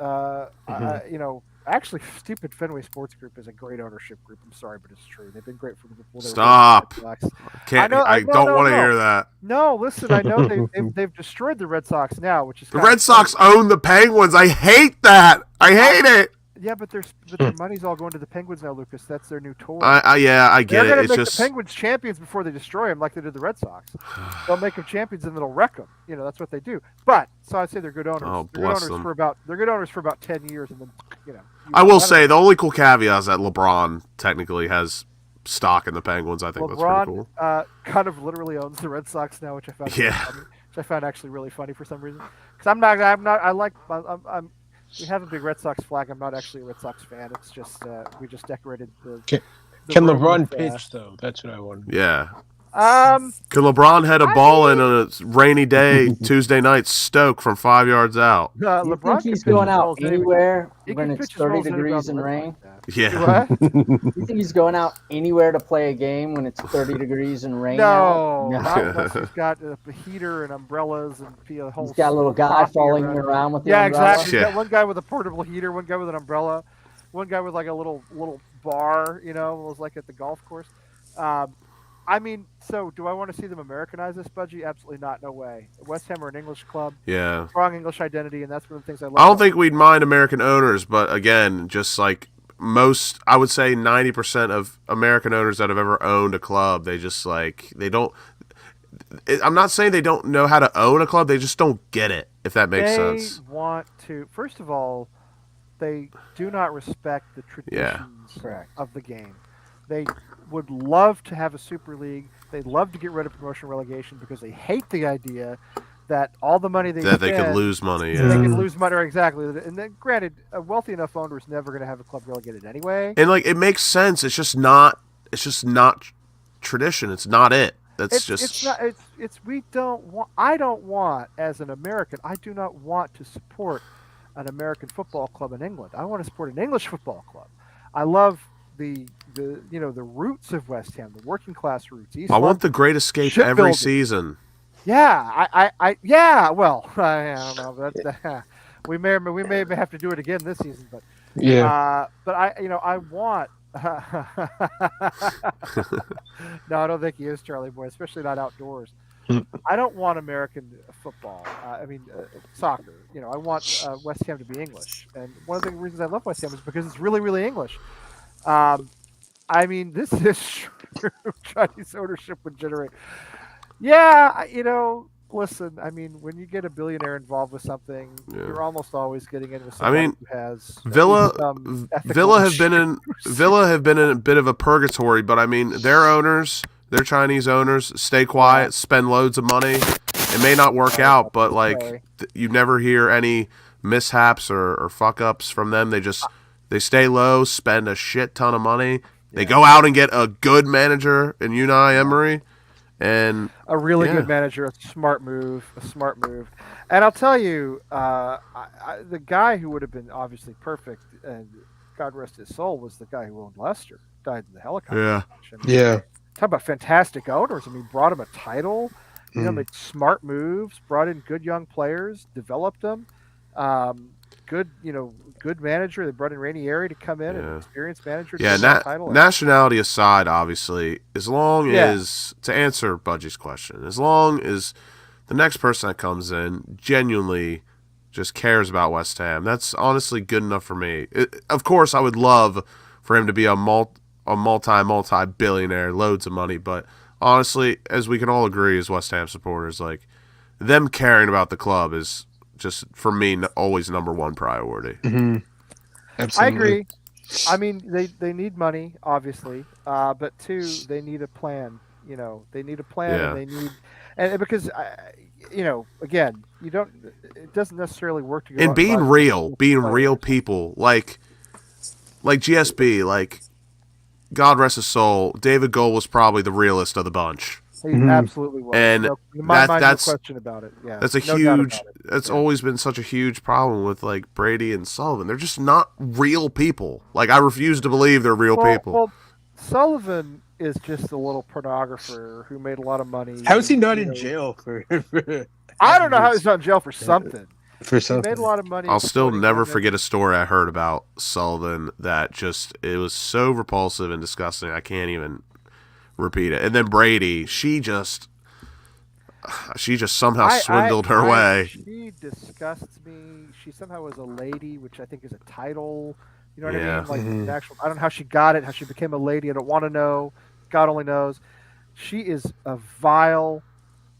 Actually, stupid Fenway Sports Group is a great ownership group. I'm sorry, but it's true. They've been great for Liverpool. Stop. I don't want to hear that. No, listen. I know they've destroyed the Red Sox now, which is the Red Sox own the Penguins. I hate that. I hate it. Yeah, but their money's all going to the Penguins now, Lucas. That's their new toy. I get They're going it. to It's make just the Penguins champions before they destroy them, like they did the Red Sox. They'll make them champions and then they'll wreck them. That's what they do. But so I'd say they're good owners. Oh, They're good bless owners them. they're good owners for about 10 years, and then I will say the only cool caveat is that LeBron technically has stock in the Penguins. I think that's pretty cool. Kind of literally owns the Red Sox now, which I found Yeah. funny, which I found actually really funny for some reason. Because we have a big Red Sox flag. I'm not actually a Red Sox fan. It's just we just decorated the. Can LeBron pitch though? That's what I want. Yeah. Could LeBron head a ball in on a rainy day Tuesday night Stoke from 5 yards out? You think he's going out anywhere when it's 30 degrees and rain? Yeah. You think he's going out anywhere to play a game when it's 30 degrees and rain? No, not unless he's got a heater and umbrellas and a whole. He's got a little guy following him around with the umbrella. Exactly. He's got one guy with a portable heater, one guy with an umbrella, one guy with like a little bar. It was like at the golf course. So do I want to see them Americanize this, Budgie? Absolutely not. No way. West Ham are an English club. Yeah. Strong English identity, and that's one of the things I love. I don't think we'd mind American owners, but again, just like most, I would say 90% of American owners that have ever owned a club, they just they don't. I'm not saying they don't know how to own a club. They just don't get it, if that makes sense. They want to, first of all, they do not respect the traditions of the game. They would love to have a Super League. They'd love to get rid of promotion relegation because they hate the idea that all the money they could lose money. Yeah. They can lose money, exactly. And then, granted, a wealthy enough owner is never going to have a club relegated anyway. And it makes sense. It's just not tradition. It's not it. I don't want, as an American, I do not want to support an American football club in England. I want to support an English football club. I love the roots of West Ham, the working class roots. I want the Great Escape every season. Yeah, Well, I don't know. We may have to do it again this season, but but I want. No, I don't think he is Charlie Boy, especially not outdoors. I don't want American football. Soccer. I want West Ham to be English, and one of the reasons I love West Ham is because it's really, really English. This is true. Chinese ownership would generate. Yeah, listen. When you get a billionaire involved with something, you're almost always getting into someone who has Villa have been in a bit of a purgatory, but their owners, their Chinese owners, stay quiet, spend loads of money. It may not work out, but you never hear any mishaps or fuck ups from them. They stay low, spend a shit ton of money. They go out and get a good manager in Unai Emery, and a really good manager. A smart move. And I'll tell you, the guy who would have been obviously perfect, and God rest his soul, was the guy who owned Leicester. Died in the helicopter. Yeah. Talk about fantastic owners. Brought him a title. Made smart moves. Brought in good young players. Developed them. Good manager. They brought in Ranieri to come in, an experienced manager. Nationality aside, obviously, as long as, to answer Budgie's question, as long as the next person that comes in genuinely just cares about West Ham, that's honestly good enough for me. Of course, I would love for him to be a multi-billionaire, loads of money, but honestly, as we can all agree as West Ham supporters, them caring about the club is just, for me, always number one priority. Mm-hmm. Absolutely. I agree. They need money, obviously, but two, they need a plan. They need a plan, and they need, and because again, it doesn't necessarily work to go. And being real people, like GSB, God rest his soul, David Gold was probably the realest of the bunch. He absolutely was. And that's no question about it. Yeah, that's huge. That's always been such a huge problem with Brady and Sullivan. They're just not real people. I refuse to believe they're real people. Well, Sullivan is just a little pornographer who made a lot of money. How is he not in jail for? I don't know how he's not in jail for something. He made a lot of money. I'll still never forget a story I heard about Sullivan that it was so repulsive and disgusting. I can't even repeat it. And then Brady, she just somehow swindled her way. She disgusts me. She somehow was a lady, which I think is a title You know what I Yeah. mean? Like an actual. I don't know how she got it, how she became a lady. I don't want to know. God only knows. She is a vile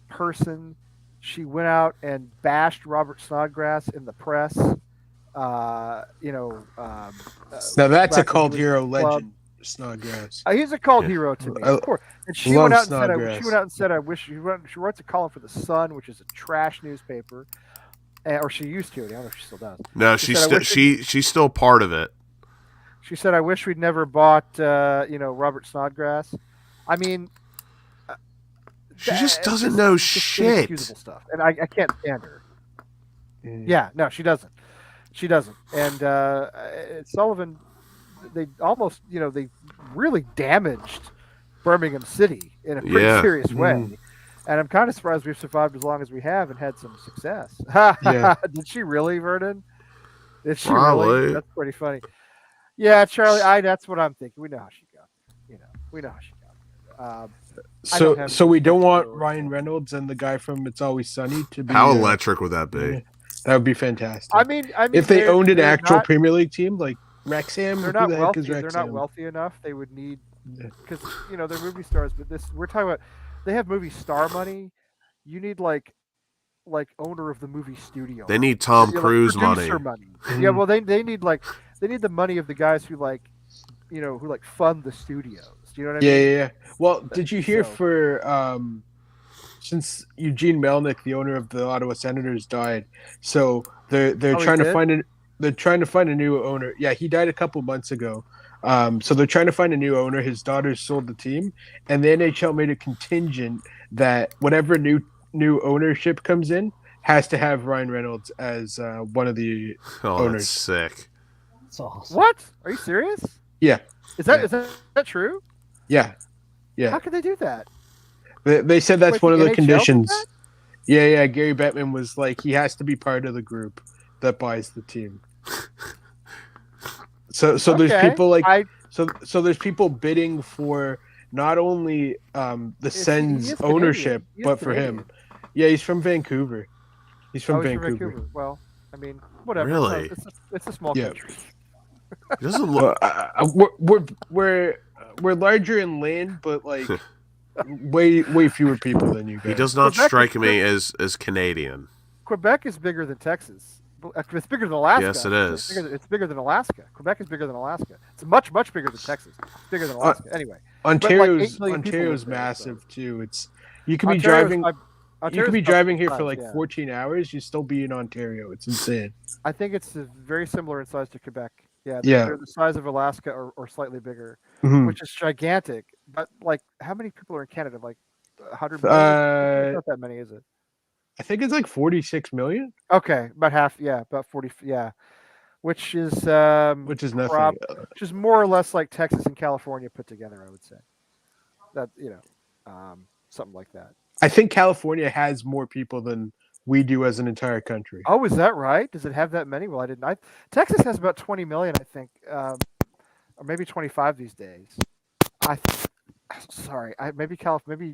person. She went out and bashed Robert Snodgrass in the press. You know, Now that's a back when he cult was in hero the club. legend, Snodgrass. He's a cult Yeah. hero to me, I of course. And she love went out and Snodgrass. said, "I wish." She writes a column for the Sun, which is a trash newspaper, or she used to. I don't know if she still does. No, She she's said, "I still wish." We'd-" she's still part of it. She said, "I wish we'd never bought, Robert Snodgrass." I mean, She just doesn't just, know just shit. inexcusable stuff, and I can't stand her. Yeah, no, she doesn't. She doesn't. And Sullivan, they almost, they really damaged Birmingham City in a pretty Yeah. serious way. And I'm kind of surprised we've survived as long as we have and had some success. Yeah. Did she really, Vernon? Did she Probably. really? That's pretty funny. Yeah, Charlie, that's what I'm thinking. We know how she got there. We know how she got there. So we don't want for Ryan Reynolds and the guy from It's Always Sunny to be. How electric would that be? Yeah, that would be fantastic. I mean, if they owned an they're actual not, Premier League team like Wrexham, they're who not the heck is wealthy. They're not Wrexham? wealthy enough. They would need because they're movie stars. But we're talking about. They have movie star money. You need like owner of the movie studio. They need Tom like Cruise money. producer money. Yeah, well, they need the money of the guys who who fund the studios. Do you know what I mean? Yeah. Well, did you hear So- for since Eugene Melnick, the owner of the Ottawa Senators, died, so they're Oh, he trying to did? find a new owner. Yeah, he died a couple months ago. So they're trying to find a new owner. His daughter sold the team, and the NHL made a contingent that whatever new ownership comes in has to have Ryan Reynolds as one of the Oh, owners. that's sick. That's awesome. What? Are you serious? Yeah, Is that Yeah. is that true? yeah. How could they do that? They said that's Wait, one of the the NHL did conditions. that? Yeah. Gary Bettman was like, he has to be part of the group that buys the team. So there's Okay. people like I so there's people bidding for not only the he Sens is Canadian. ownership, He is but for Canadian. him. Yeah, he's from Vancouver. He's from Oh, he's Vancouver. Well, I mean, whatever. Really? It's a small Yeah. country. He doesn't look. We're larger in land, but like way fewer people than you guys. He does not Quebec strike is me as Canadian. Quebec is bigger than Texas. It's bigger than Alaska. Yes, it is. It's bigger than Alaska. Quebec is bigger than Alaska. It's much bigger than Texas. It's bigger than Alaska. Anyway, Ontario's 8 million people Ontario's live there, massive too. It's you could be Ontario's- driving. You Ontario's could be about driving here the for size, like yeah. 14 hours. You still be in Ontario. It's insane. I think it's very similar in size to Quebec. Yeah, Yeah. they're the size of Alaska or slightly bigger, Mhm. which is gigantic. But like, how many people are in Canada? Like 100 million? Not that many, is it? I think it's like 46 million, Okay, about half. Yeah, about 40. Yeah, which is which is nothing. which is more or less like Texas and California put together. I would say that something like that. I think California has more people than we do as an entire country. Oh, is that right? Does it have that many? Well, I didn't. Texas has about 20 million, I think, or maybe 25 these days. Sorry, maybe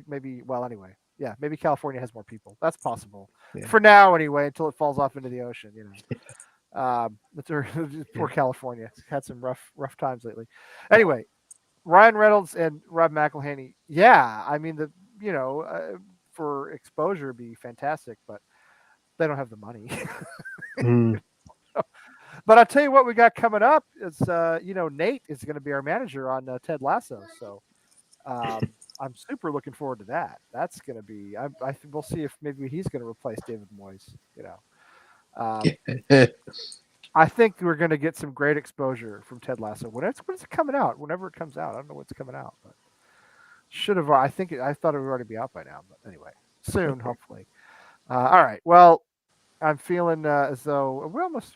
maybe. Well, anyway, yeah, maybe California has more people. That's possible Yeah. for now, anyway, until it falls off into the ocean. Poor California. It's had some rough times lately. Anyway, Ryan Reynolds and Rob McElhenney. Yeah, I mean for exposure, it'd be fantastic, but they don't have the money. Mm. But I'll tell you what we got coming up is, Nate is going to be our manager on Ted Lasso. So I'm super looking forward to that. That's going to be, we'll see if maybe he's going to replace David Moyes, I think we're going to get some great exposure from Ted Lasso. When it's coming out, whenever it comes out, I don't know what's coming out, but I thought it would already be out by now, but anyway, soon, hopefully. All right. Well, I'm feeling as though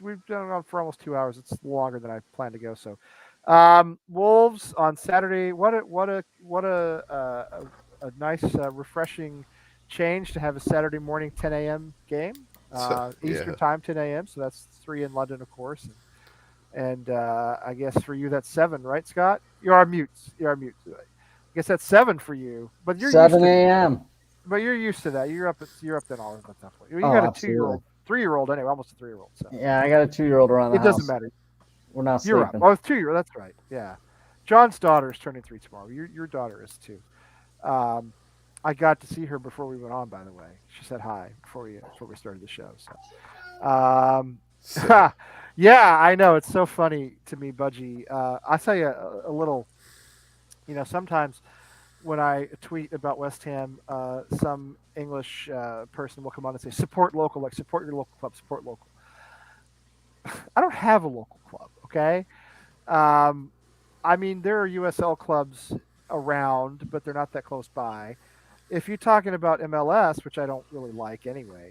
we've done it for almost 2 hours. It's longer than I planned to go. So, Wolves on Saturday. What a nice, refreshing change to have a Saturday morning 10 a.m. game, Eastern time 10 a.m. So that's 3 in London, of course. And I guess for you that's 7, right, Scott? You're on mute. I guess that's 7 for you, but you're 7 used to, a.m. But you're used to that. You're up in all of that point. You Oh, got a absolutely. 3-year-old anyway, almost a 3-year-old. So Yeah, I got a 2-year-old around the it house. doesn't matter. We're not You're up. sleeping. Oh, it's 2 years. That's right. Yeah. John's daughter is turning 3 tomorrow. Your daughter is too. Um, I got to see her before we went on. By the way, she said hi before we started the show. So, yeah, I know it's so funny to me, Budgie. I'll tell you a little. Sometimes when I tweet about West Ham, some English person will come on and say, support local, like support your local club, support local. I don't have a local club, okay? Um, I mean, there are USL clubs around, but they're not that close by. If you're talking about MLS, which I don't really like anyway,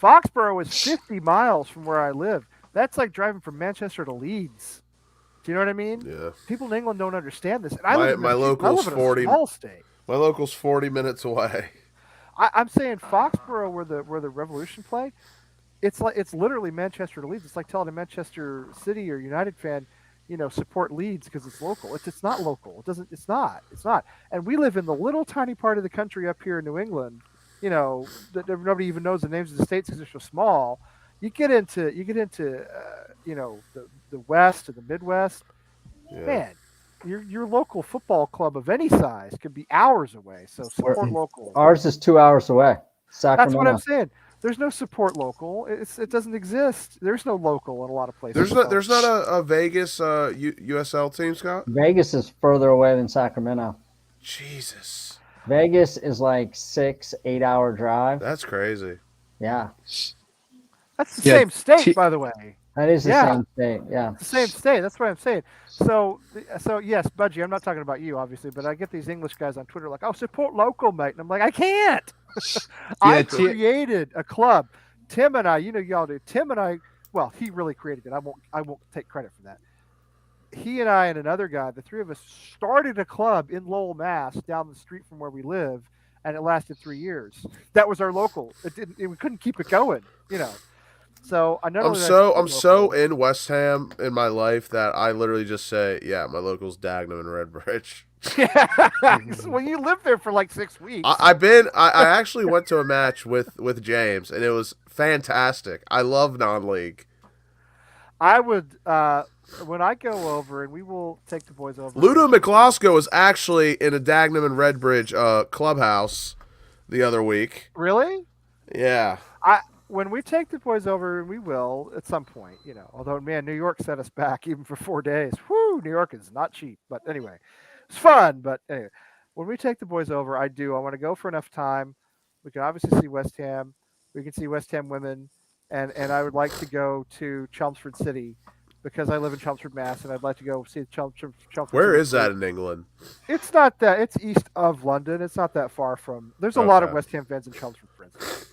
Foxborough is 50 miles from where I live. That's like driving from Manchester to Leeds. Do you know what I mean? Yeah. People in England don't understand this. And I live My in local's a 40. small state. My local's 40 minutes away. I'm saying Foxborough, where the Revolution play, it's literally Manchester to Leeds. It's like telling a Manchester City or United fan, support Leeds because it's local. It's not local. It doesn't. It's not. And we live in the little tiny part of the country up here in New England. That nobody even knows the names of the states because they're so small. You get into the West and the Midwest. Yeah. Man, your local football club of any size could be hours away. So support local. Ours is 2 hours away. Sacramento. That's what I'm saying. There's no support local. It doesn't exist. There's no local in a lot of places. There's not a Vegas USL team, Scott? Vegas is further away than Sacramento. Jesus. Vegas is like 6-8 hour drive. That's crazy. Yeah. That's the same state, by the way. That is the same state. Yeah. It's the same state. That's what I'm saying. So yes, Budgie, I'm not talking about you, obviously, but I get these English guys on Twitter like, "Oh, support local, mate," and I'm like, I can't. I created a club. Tim and I, y'all do. Tim and I, well, he really created it. I won't take credit for that. He and I and another guy, the three of us, started a club in Lowell, Mass, down the street from where we live, and it lasted 3 years. That was our local. We couldn't keep it going, So I'm so in West Ham in my life that I literally just say, yeah, my local's Dagenham and Redbridge. Yeah. Well, you lived there for like 6 weeks. I actually went to a match with James, and it was fantastic. I love non-league. I would when I go over, and we will take the boys over. Ludo McCloskey was actually in a Dagenham and Redbridge clubhouse the other week. Really? Yeah. When we take the boys over, and we will at some point, although, man, New York set us back even for 4 days. Whoo, New York is not cheap. But anyway, it's fun. But anyway, when we take the boys over, I want to go for enough time. We can obviously see West Ham. We can see West Ham women. And I would like to go to Chelmsford City because I live in Chelmsford, Mass, and I'd like to go see Chelmsford. Where City. is that in England? It's not that. It's east of London. It's not that far from. There's a lot of West Ham fans in Chelmsford, for instance.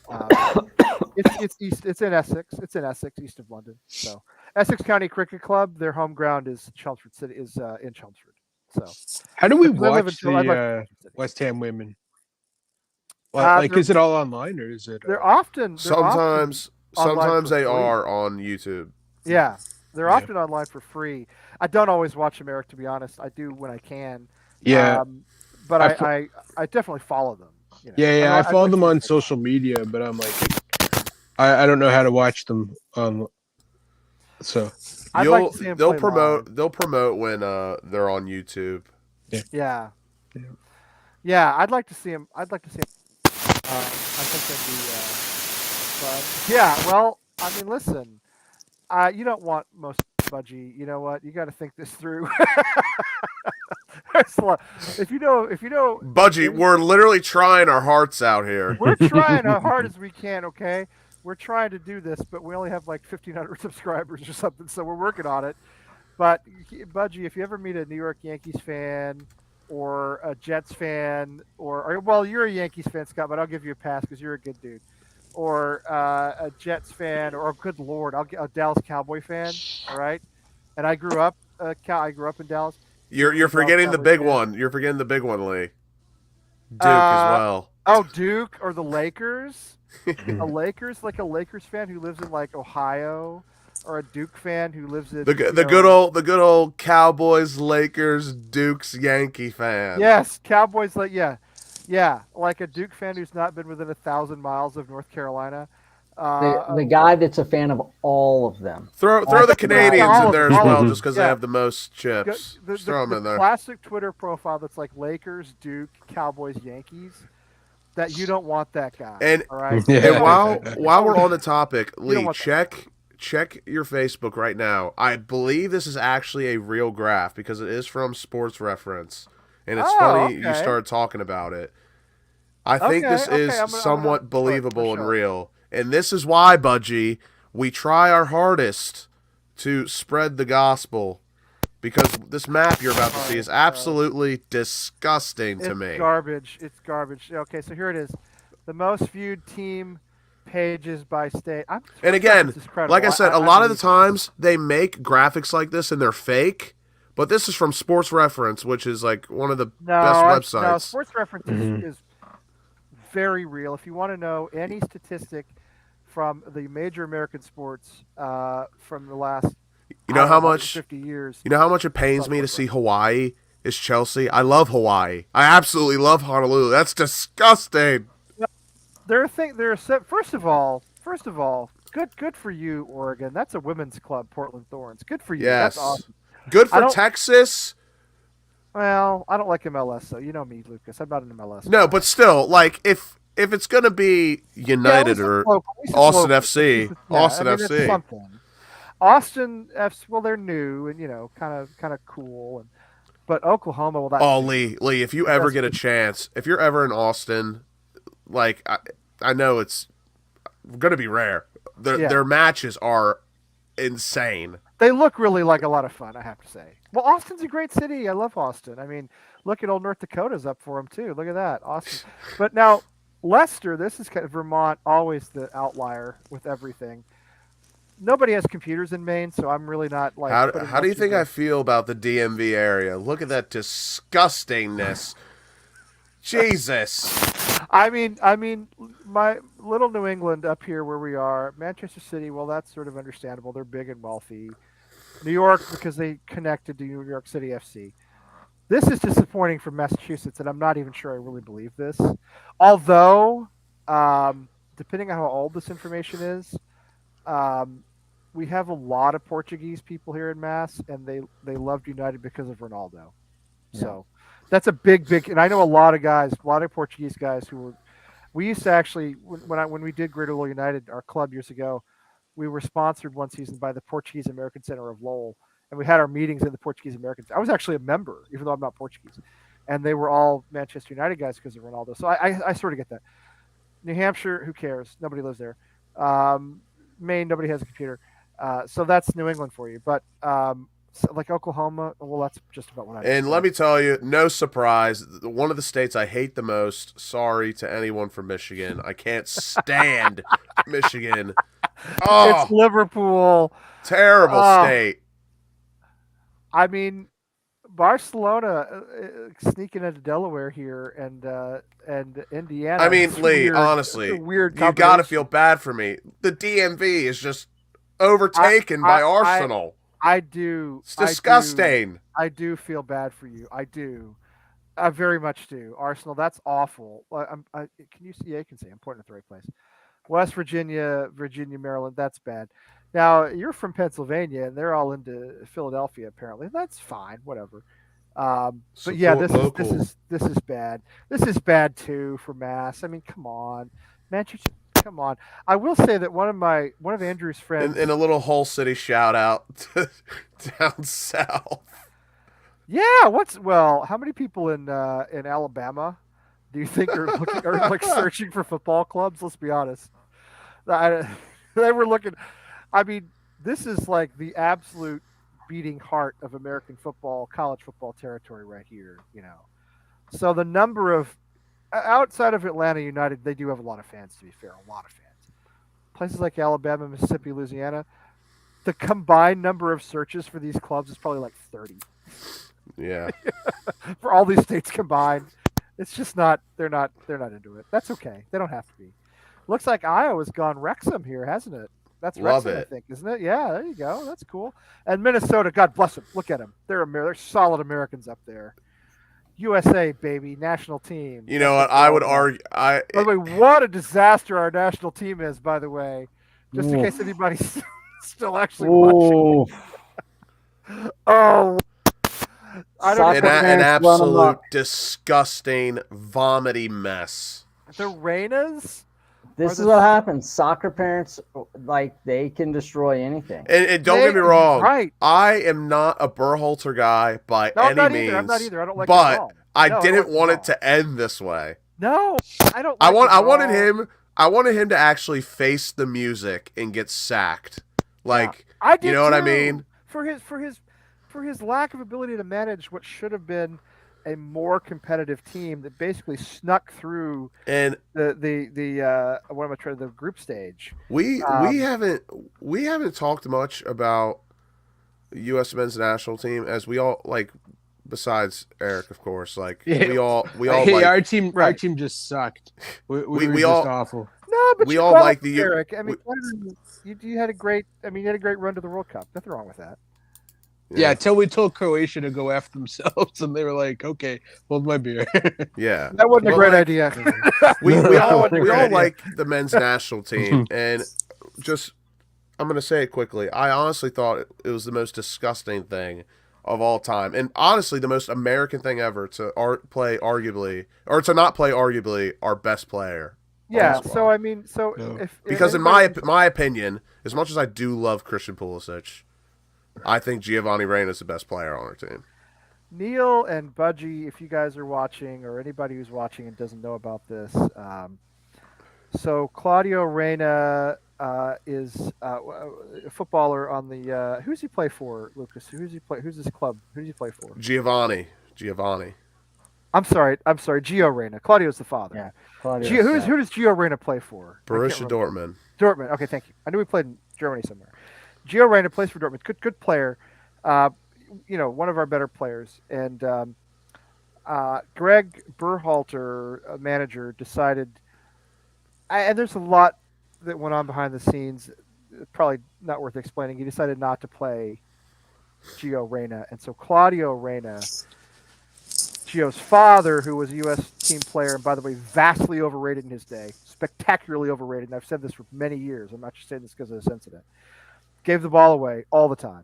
It's east. It's in Essex. It's in Essex, east of London. So Essex County Cricket Club. Their home ground is Chelmsford City. Is in Chelmsford. So how do we watch the West Ham women? Well, is it all online or is it? They're often. Sometimes they are on YouTube. Yeah, they're often online for free. I don't always watch them, Eric. To be honest, I do when I can. Yeah, but I definitely follow them. Yeah, I follow them on social media, but I'm like, I don't know how to watch them. So they'll promote when they're on YouTube. Yeah. I'd like to see them. I think that'd be fun. Yeah. Well, I mean, listen. You don't want most Budgie. You know what? You got to think this through. If you know, Budgie, we're literally trying our hearts out here. We're trying as hard as we can. Okay, we're trying to do this, but we only have like 1,500 subscribers or something, so we're working on it. But Budgie, if you ever meet a New York Yankees fan or a Jets fan, or well, you're a Yankees fan, Scott, but I'll give you a pass because you're a good dude. Or a Jets fan, or good Lord, I'll get a Dallas Cowboy fan. All right, and I grew up in Dallas. You're forgetting the big one. You're forgetting the big one, Lee. Duke as well. Oh, Duke or the Lakers. A Lakers fan who lives in like Ohio, or a Duke fan who lives in the good old Cowboys, Lakers, Dukes, Yankee fan. Yes, Cowboys, like like a Duke fan who's not been within 1,000 miles of North Carolina. The guy that's a fan of all of them. Throw the Canadians in there as well, just because they have the most chips. Just throw them in there. Classic Twitter profile that's like Lakers, Duke, Cowboys, Yankees. That you don't want that guy. And, all right? And while we're on the topic, Lee, check your Facebook right now. I believe this is actually a real graph because it is from Sports Reference, and it's funny you started talking about it. I think this is somewhat believable and real, and this is why, Budgie, we try our hardest to spread the gospel. Because this map you're about to see is absolutely disgusting to me. Garbage. It's garbage. Okay, so here it is. The most viewed team pages by state. And again, like I said, a lot of the times they make graphics like this and they're fake. But this is from Sports Reference, which is like one of the best websites. No, Sports Reference is very real. If you want to know any statistic from the major American sports from the last 50 years. You know how much it pains me to see Hawaii is Chelsea? I love Hawaii. I absolutely love Honolulu. That's disgusting. First of all, good for you, Oregon. That's a women's club, Portland Thorns. Good for you. Yes. That's awesome. Good for Texas. Well, I don't like MLS, so you know me, Lucas. I'm not an MLS. No, but still, like if it's gonna be United or Austin FC, Austin FC. It's something. Austin FC, well, they're new and kind of cool, but Oklahoma, well, that's Lee, if you ever get a chance, if you're ever in Austin, like I know it's gonna be rare. Their matches are insane. They look really like a lot of fun, I have to say. Well, Austin's a great city. I love Austin. I mean, look at old North Dakota's up for them too. Look at that, Austin. But now Leicester, this is kind of Vermont, always the outlier with everything. Nobody has computers in Maine, so I'm really not like. How do you think I feel about the DMV area? Look at that disgustingness. Jesus. I mean, my little New England up here where we are, Manchester City. Well, that's sort of understandable. They're big and wealthy. New York because they connected to New York City FC. This is disappointing for Massachusetts, and I'm not even sure I really believe this. Although, depending on how old this information is. We have a lot of Portuguese people here in Mass, and they loved United because of Ronaldo. Yeah. So that's a big, and I know a lot of Portuguese guys we used to actually, when we did Greater Lowell United, our club years ago, we were sponsored one season by the Portuguese American Center of Lowell, and we had our meetings in the Portuguese Americans. I was actually a member, even though I'm not Portuguese, and they were all Manchester United guys because of Ronaldo. So I sort of get that. New Hampshire, who cares? Nobody lives there. Maine, nobody has a computer. So that's New England for you. But like Oklahoma, well, that's just about what I. And let me tell you, no surprise, one of the states I hate the most. Sorry to anyone from Michigan, I can't stand Michigan. Oh, it's Liverpool. Terrible state. I mean, Barcelona sneaking into Delaware here and Indiana. I mean, Lee, honestly, weird. You got to feel bad for me. The DMV is just overtaken by Arsenal. I do. It's disgusting. I do feel bad for you. I do. I very much do. Arsenal, that's awful. Can you see? Yeah, you can see. I'm pointing at the right place. West Virginia, Maryland, that's bad. Now, you're from Pennsylvania, and they're all into Philadelphia, apparently. That's fine, whatever. But yeah, this is bad. This is bad, too, for Mass. I mean, come on. Manchester, come on. I will say that one of Andrew's friends... In a little Hull City shout-out down south. Yeah, how many people in Alabama do you think are searching for football clubs? Let's be honest. They were looking... I mean, this is like the absolute beating heart of American football, college football territory right here, So the number of outside of Atlanta United, they do have a lot of fans, to be fair, a lot of fans. Places like Alabama, Mississippi, Louisiana, the combined number of searches for these clubs is probably like 30. Yeah. For all these states combined. It's just not they're not into it. That's okay. They don't have to be. Looks like Iowa's gone Wrexham here, hasn't it? That's Wrexham, I think, isn't it? Yeah, there you go. That's cool. And Minnesota, God bless them. Look at them. They're solid Americans up there. USA, baby, national team. You know what? I would argue. By the way, what a disaster our national team is. By the way, just in case anybody's still actually Ooh. watching. Oh, I don't Soccer know. An parents run absolute amok. disgusting, vomity mess. The Reynas. This Are is the- what happens. Soccer parents, like, they can destroy anything. And don't get me They- wrong, right. I am not a Berhalter guy by No, I'm any not means. either. I'm not either. I don't like it at but all. I No, I don't didn't like it at want all. it to end this way. No, I don't. I Like it at wanted all. him. I wanted him to actually face the music and get sacked. Like, I did you know what I too. mean? For his lack of ability to manage what should have been a more competitive team that basically snuck through And the what am I trying, the group stage. we haven't talked much about the U.S. men's national team, as we all like. Besides Eric, of course, like Yeah. we all Hey, like, our team Right. just sucked. We We were all- just awful. No, but We you all call like it the- Eric. I mean, you had a great. I mean, you had a great run to the World Cup. Nothing wrong with that. Yeah, until we told Croatia to go after themselves, and they were like, "Okay, hold my beer." yeah. That wasn't a But, great like, idea. We all That wasn't a great idea. like the men's national team, and just I'm gonna say it quickly. I honestly thought it was the most disgusting thing of all time, and honestly the most American thing ever to play arguably, or to not play arguably, our best player. Yeah. That's So why. I mean, so No. if Because in anybody- my opinion, as much as I do love Christian Pulisic, I think Giovanni Reina is the best player on our team. Neil and Budgie, if you guys are watching, or anybody who's watching and doesn't know about this, so Claudio Reyna is a footballer on the. Who's he play for, Lucas? Who's he play? Who's his club? Who does he play for? Giovanni. I'm sorry, Gio Reyna. Claudio's the father. Yeah, Claudio Who does Gio Reyna play for? I can't Borussia remember. Dortmund. Dortmund. Okay, thank you. I knew he played in Germany somewhere. Gio Reyna plays for Dortmund. Good player. One of our better players. And Greg Berhalter, manager, decided. And there's a lot that went on behind the scenes. Probably not worth explaining. He decided not to play Gio Reyna, and so Claudio Reyna, Gio's father, who was a U.S. team player, and by the way, vastly overrated in his day, spectacularly overrated. And I've said this for many years. I'm not just saying this because of this incident. Gave the ball away all the time.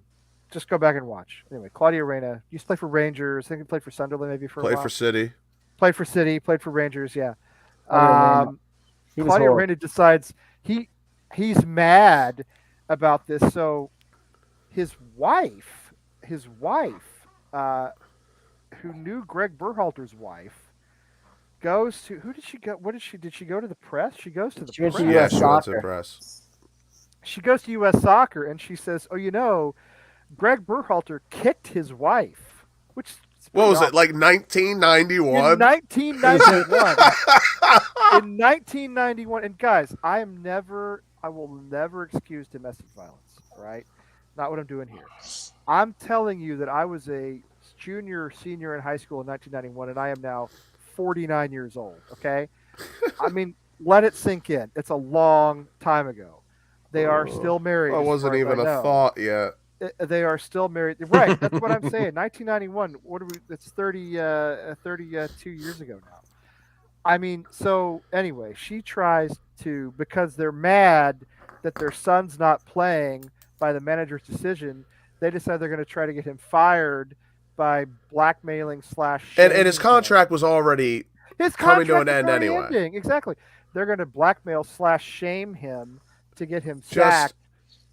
Just go back and watch. Anyway, Claudio Reyna used to play for Rangers. I think he played for Sunderland maybe for a Played while. for City. Played for City. Played for Rangers. Yeah. He was Claudio horrible. Reyna decides he's mad about this. So his wife, who knew Greg Berhalter's wife, goes to who did she go? What did she go to the press? She goes to the She went press. to Yeah, US she went to Soccer. press. She goes to U.S. Soccer and she says, "Oh, Greg Berhalter kicked his wife," which is What was pretty it, like 1991? in 1991. In 1991, and guys, I will never excuse domestic violence. Right? Not what I'm doing here. I'm telling you that I was a senior in high school in 1991, and I am now 49 years old. Okay, I mean, let it sink in. It's a long time ago. They are still married. That as wasn't far as even I a know. thought yet. They are still married. Right. That's what I'm saying. 1991. What are we? That's 32 years ago now. I mean, so anyway, she tries to, because they're mad that their son's not playing by the manager's decision. They decide they're going to try to get him fired by blackmailing / And shaming his him. contract was already His coming to contract an is end already anyway. ending. Exactly. They're going to blackmail / shame him to get him Just- sacked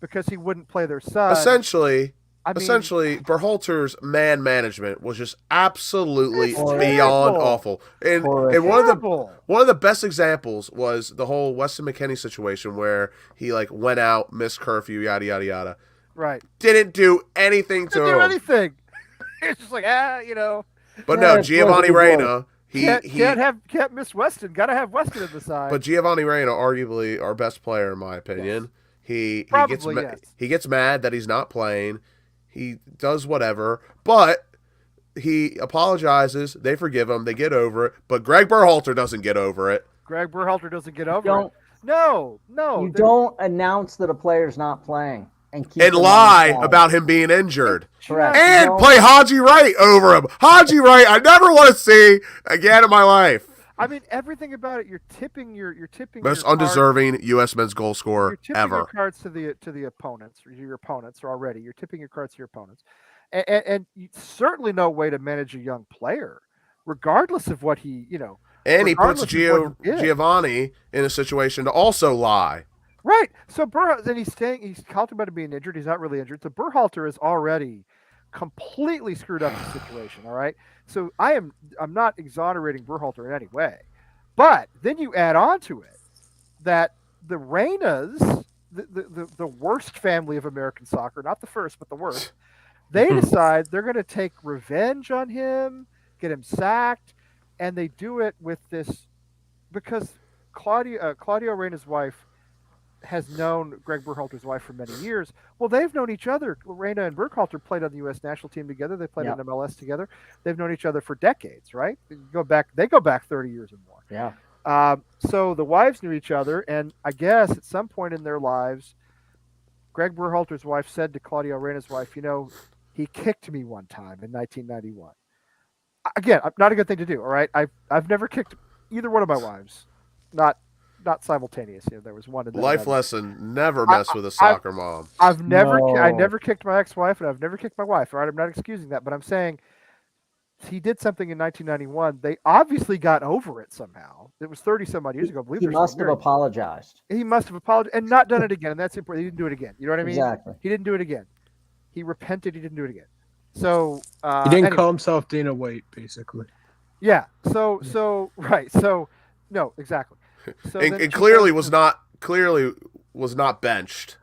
because he wouldn't play their son. essentially I mean, Berhalter's man management was just absolutely It's beyond terrible. awful. And Horrific. one of the best examples was the whole Weston McKennie situation where he like went out, missed curfew, yada yada yada. right. Didn't do anything to Didn't do him. anything. It's just like But Yeah, no, it's Giovanni really good. Reina, can't miss Weston. Got to have Weston at the side. but Giovanni Reina, arguably our best player in my opinion. He Probably, gets yes. he gets mad that he's not playing. He does whatever, but he apologizes. They forgive him. They get over it. But Greg Berhalter doesn't get over it. Greg Berhalter doesn't get over Don't it. No. you don't announce that a player's not playing and keep And them lie on the side. about him being injured. Correct. And No. play Haji Wright over him. Haji Wright, I never want to see again in my life. I mean, everything about it. You're tipping your Most cards. undeserving U.S. men's goal You're scorer tipping your ever. cards to the opponents. Your opponents already. You're tipping your cards to your opponents, and certainly no way to manage a young player, regardless of what he And he puts regardless of what he did. Giovanni in a situation to also lie. Right. So then he's talked about him being injured. He's not really injured. So Berhalter is already completely screwed up the situation. All right. So I'm not exonerating Berhalter in any way, but then you add on to it that the Reynas, the worst family of American soccer, not the first, but the worst, they decide they're going to take revenge on him, get him sacked, and they do it with this because Claudio Reyna's wife has known Greg Berhalter's wife for many years. Well, they've known each other. Reyna and Berhalter played on the U.S. national team together. They played in MLS together. They've known each other for decades, right? They go back 30 years or more. Yeah. So the wives knew each other, and I guess at some point in their lives, Greg Berhalter's wife said to Claudio Reyna's wife, he kicked me one time in 1991. Again, not a good thing to do. All right, I've never kicked either one of my wives, not simultaneous. There was one. Life lesson: never mess with a soccer mom. I never kicked my ex-wife, and I've never kicked my wife. All right, I'm not excusing that, but I'm saying he did something in 1991. They obviously got over it somehow. It was 30 some odd years ago. I believe he must have apologized. He must have apologized and not done it again, and that's important. He didn't do it again. You know what I mean? Exactly. He didn't do it again. He repented. He didn't do it again. So he didn't call himself Dana White, basically. Yeah. So right. So no, exactly. So and clearly was not benched.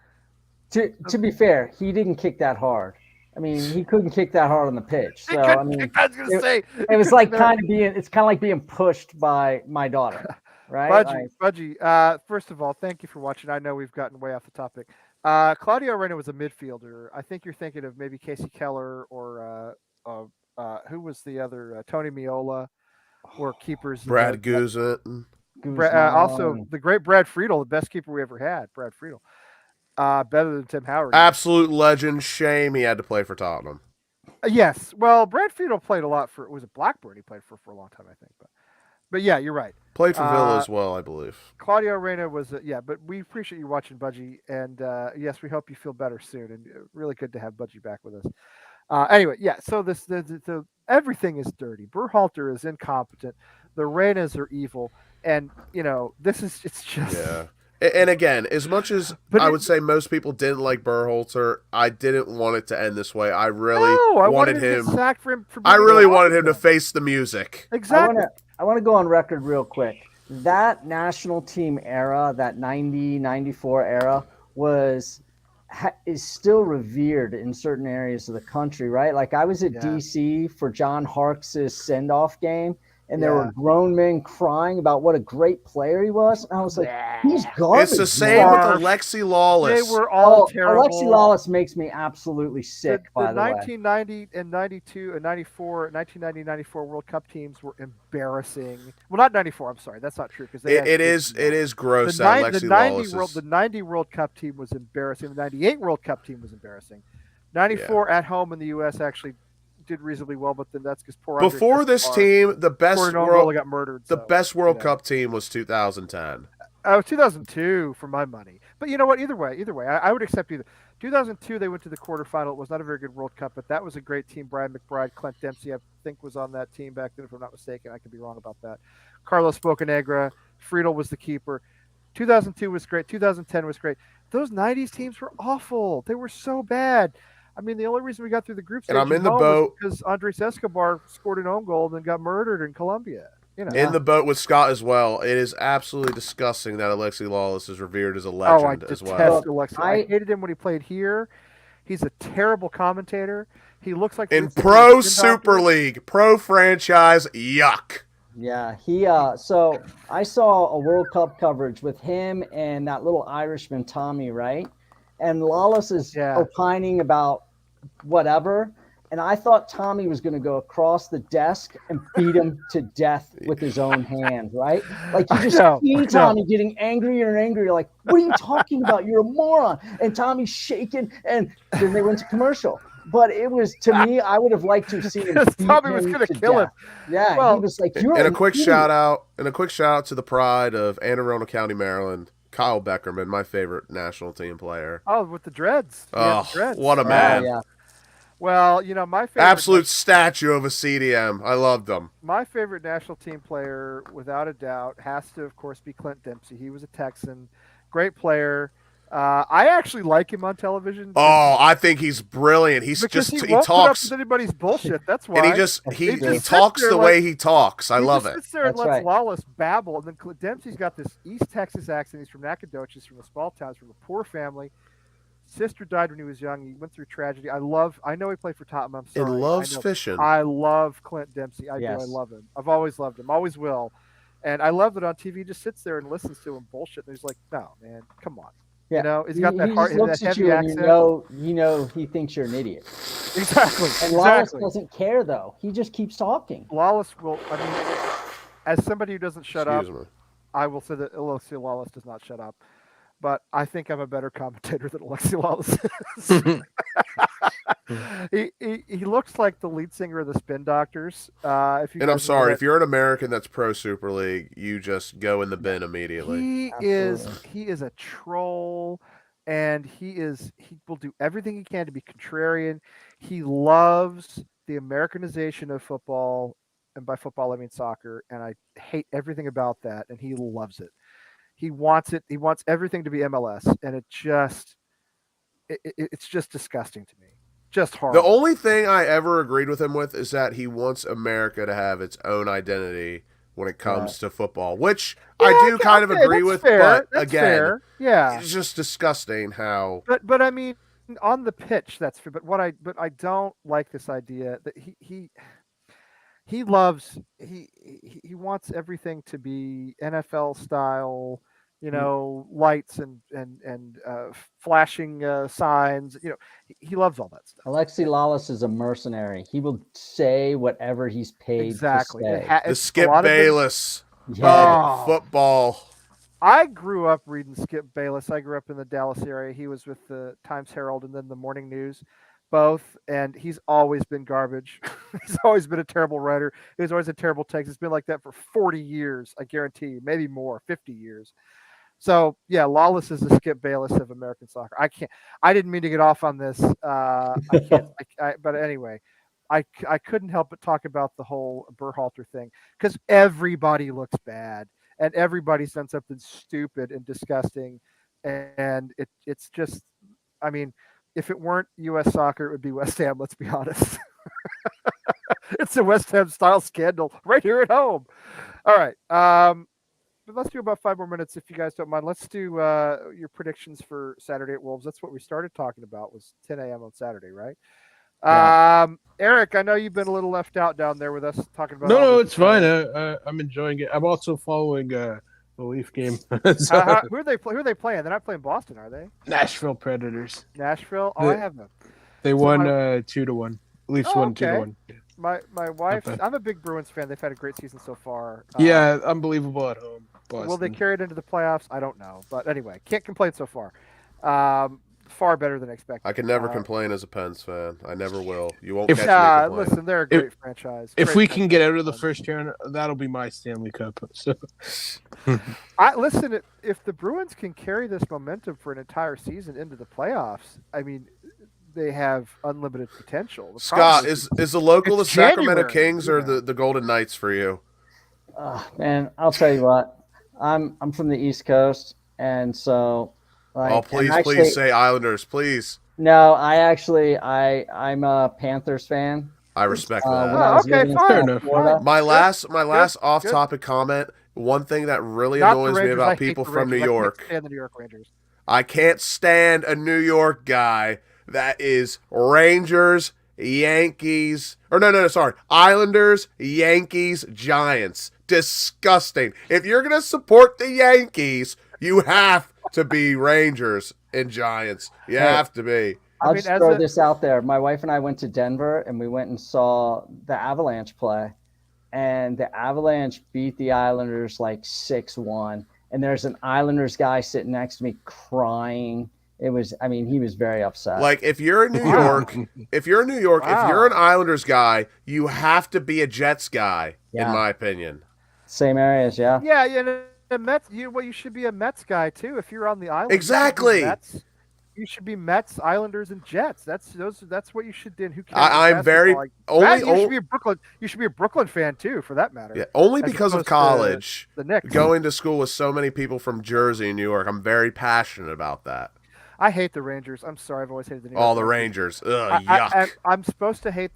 To be fair, he didn't kick that hard. I mean, he couldn't kick that hard on the pitch. So I was gonna say it was like it's kind of like being pushed by my daughter, right? Budgie. First of all, thank you for watching. I know we've gotten way off the topic. Claudio Reyna was a midfielder. I think you're thinking of maybe Casey Keller or who was the other? Tony Miola, or keepers. Brad Guzman. Also, the great Brad Friedel, the best keeper we ever had. Brad Friedel. Better than Tim Howard. Absolute legend. Shame he had to play for Tottenham. Yes. Well, Brad Friedel played a lot was it Blackburn he played for a long time, I think. But yeah, you're right. Played for Villa as well, I believe. Claudio Reyna was, but we appreciate you watching, Budgie. And yes, we hope you feel better soon. And really good to have Budgie back with us. Anyway, yeah, so the everything is dirty. Berhalter is incompetent. The Reynas are evil. And, it's just. Yeah. And again, as much as I would say most people didn't like Berhalter, I didn't want it to end this way. I really wanted him. I really wanted him to face the music. Exactly. I want to go on record real quick. That national team era, that 90, 94 era, is still revered in certain areas of the country, right? Like I was at DC for John Harkes' send-off game. And there were grown men crying about what a great player he was. And I was like, he's garbage. It's the same with Alexi Lawless. They were all terrible. Alexi Lawless makes me absolutely sick, by the way. The 1990 and 92 and 94, 1990 94 World Cup teams were embarrassing. Well, not 94, I'm sorry. That's not true. Because it is gross that Alexi Lawless The 90 World Cup team was embarrassing. The 98 World Cup team was embarrassing. 94 at home in the U.S. actually did reasonably well, but then that's because before this team, the best world got murdered. Best World Cup team was 2010. Oh, 2002 for my money. But you know what? Either way, I would accept either. 2002 they went to the quarterfinal. It was not a very good World Cup, but that was a great team. Brian McBride, Clint Dempsey, I think was on that team back then, if I'm not mistaken. I could be wrong about that. Carlos Bocanegra, Friedel was the keeper. 2002 was great. 2010 was great. Those 90s teams were awful. They were so bad. I mean, the only reason we got through the group stage and I'm in the boat because Andres Escobar scored an own goal and then got murdered in Colombia. In the boat with Scott as well. It is absolutely disgusting that Alexi Lawless is revered as a legend as well. I hated him when he played here. He's a terrible commentator. He looks like in Pro Super League, Pro Franchise, yuck. Yeah, so I saw a World Cup coverage with him and that little Irishman Tommy, right? And Lawless is opining about whatever. And I thought Tommy was going to go across the desk and beat him to death with his own hand, right? Like you just see Tommy getting angrier and angrier. Like, what are you talking about? You're a moron. And Tommy's shaking. And then they went to commercial. But it was, to me, I would have liked to see him Because beat Tommy was him going to to kill him. death. Yeah, Well, he was like, "You're And a an quick idiot." shout out to the pride of Anne Arundel County, Maryland, Kyle Beckerman, my favorite national team player. Oh, with the dreads. Oh, The dreads. what a Oh, man! yeah. Well, my favorite Absolute statue of a CDM. I loved him. my favorite national team player, without a doubt, has to, of course, be Clint Dempsey. He was a Texan, great player. I actually like him on television. Oh, I think he's brilliant. Because he He won't put up talks with anybody's bullshit. That's why. and he just He just talks sits there the like- way he talks. I he love just it. sits there and That's lets right. Lawless babble, and then Dempsey's got this East Texas accent. He's from Nacogdoches, from a small town, he's from a poor family. Sister died when he was young. He went through tragedy. I know he played for Tottenham. I'm He sorry. loves I know. fishing. I love Clint Dempsey. I do. I Yes. love him. I've always loved him. Always will. And I love that on TV. He just sits there and listens to him bullshit. And he's like, "No, man, come on." Yeah. He's got that He heart, just looks that at heavy you and accent. you know he thinks you're an idiot. Exactly. And Lawless Exactly. doesn't care though. He just keeps talking. Lawless will. I mean, as somebody who doesn't shut up, Excuse me. I will say that Alexi Lawless does not shut up. But I think I'm a better commentator than Alexi Lawless is. he looks like the lead singer of the Spin Doctors. If you And I'm guys know sorry, that. if you're an American that's pro Super League, you just go in the bin immediately. He is a troll, and he will do everything he can to be contrarian. He loves the Americanization of football, and by football I mean soccer, and I hate everything about that, and he loves it. He wants it. He wants everything to be MLS, and it's just disgusting to me. Just horrible. The only thing I ever agreed with him with is that he wants America to have its own identity when it comes to football, which I do kind of agree with. Fair. But That's again, fair. Yeah, it's just disgusting how. but I mean, on the pitch, that's fair. But I don't like this idea that he loves he wants everything to be NFL style, lights and flashing signs. He loves all that stuff. Alexi Lawless is a mercenary. He will say whatever he's paid Exactly. to say. The Skip Bayless Yeah. of football. I grew up reading Skip Bayless. I grew up in the Dallas area. He was with the Times Herald and then the Morning News, both, and he's always been garbage. He's always been a terrible writer. He's always a terrible text. It's been like that for 40 years, I guarantee you, maybe more, 50 years. So yeah, Lawless is the Skip Bayless of American soccer. I didn't mean to get off on this. I can't. But anyway, I couldn't help but talk about the whole Berhalter thing because everybody looks bad and everybody's done something stupid and disgusting, and it's just. I mean, if it weren't U.S. soccer, it would be West Ham. Let's be honest. It's a West Ham style scandal right here at home. All right. But let's do about 5 more minutes if you guys don't mind. Let's do your predictions for Saturday at Wolves. That's what we started talking about was 10 a.m. on Saturday, right? Yeah. Eric, I know you've been a little left out down there with us talking about. No, it's fine. I'm enjoying it. I'm also following the Leaf game. So, who are they playing? They're not playing Boston, are they? Nashville Predators. Nashville. Oh, I have them. They So won my- 2-1. Leafs won 2-1. My wife. bad. I'm a big Bruins fan. They've had a great season so far. Yeah, unbelievable at home. Will they Boston. carry it into the playoffs? I don't know, but anyway, can't complain so far. Far better than expected. I can never complain as a Pens fan. I never will. You won't If- catch me complaining. Listen, they're a great franchise. If Great we can get out of the franchise. first round, that'll be my Stanley Cup. So Listen, if the Bruins can carry this momentum for an entire season into the playoffs, I mean, they have unlimited potential. The Scott, problem is the local the It's Sacramento January, Kings or you know. the Golden Knights for you? Man, I'll tell you what. I'm from the East Coast, and so. Like, Oh, please, and actually, please say Islanders, please. No, I'm a Panthers fan. I respect When that. I was okay, living in fine. Fair enough. Florida. My last Good. off-topic comment. One thing that really Not the annoys me Rangers. I about hate people the from New Rangers. I can't York. stand the New York Rangers. I can't stand a New York guy that is Rangers, Yankees, or no, sorry, Islanders, Yankees, Giants. Disgusting. If you're going to support the Yankees, you have to be Rangers and Giants. You have to be. I'll mean, just as throw a- this out there. My wife and I went to Denver, and we went and saw the Avalanche play. And the Avalanche beat the Islanders like 6-1. And there's an Islanders guy sitting next to me crying It was. I mean, he was very upset. Like if you're in New York, if you're an Islanders guy, you have to be a Jets guy, in my opinion. Same areas, yeah. Yeah, yeah. The Mets. You should be a Mets guy too. If you're on the island, Exactly. You should be Mets, Islanders, and Jets. That's what you should do. And who cares? I'm very you should be a Brooklyn. You should be a Brooklyn fan too, for that matter. Yeah, only because of college. The Knicks. Going to school with so many people from Jersey and New York, I'm very passionate about that. I hate the Rangers. I'm sorry, I've always hated the New York the Rangers. Ugh, yuck. I'm supposed to hate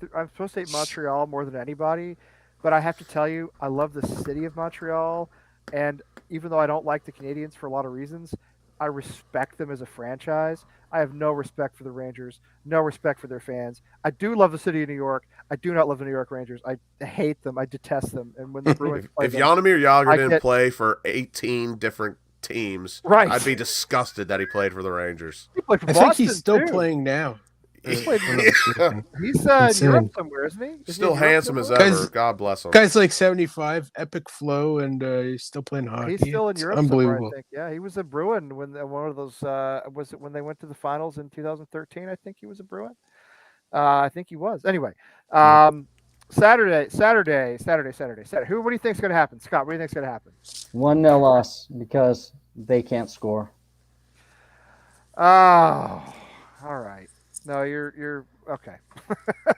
Montreal more than anybody, but I have to tell you, I love the city of Montreal, and even though I don't like the Canadiens for a lot of reasons, I respect them as a franchise. I have no respect for the Rangers, no respect for their fans. I do love the city of New York. I do not love the New York Rangers. I hate them. I detest them. And when the Bruins play if Jaromir Jagr didn't play for 18 different teams, right, I'd be disgusted that he played for the Rangers. I think he's still playing now. He's He's in Europe somewhere, isn't he? Still handsome as ever. God bless him. Guy's like 75, epic flow, and he's still playing hockey. He's still in Europe. Unbelievable. I think. Yeah, he was a Bruin when one of those was it when they went to the finals in 2013. I think he was a Bruin. I think he was. Anyway, Saturday. Who? What do you think's going to happen, Scott? What do you think's going to happen? 1-0 loss because they can't score. Oh, all right. No, you're okay.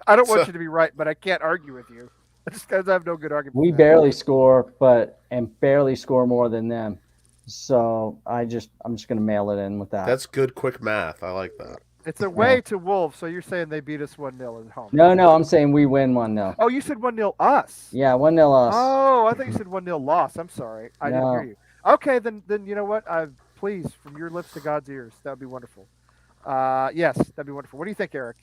I don't want you to be right, but I can't argue with you. Just because I have no good argument. We barely score, and barely score more than them. So I'm just going to mail it in with that. That's good, quick math. I like that. It's away to Wolves, so you're saying they beat us 1-0 at home. No, I'm saying we win 1-0. Oh, you said 1-0 us. Yeah, 1-0 us. Oh, I thought you said 1-0 loss. I'm sorry. I didn't hear you. Okay, then you know what? Please, from your lips to God's ears, that would be wonderful. Yes, that'd be wonderful. What do you think, Eric?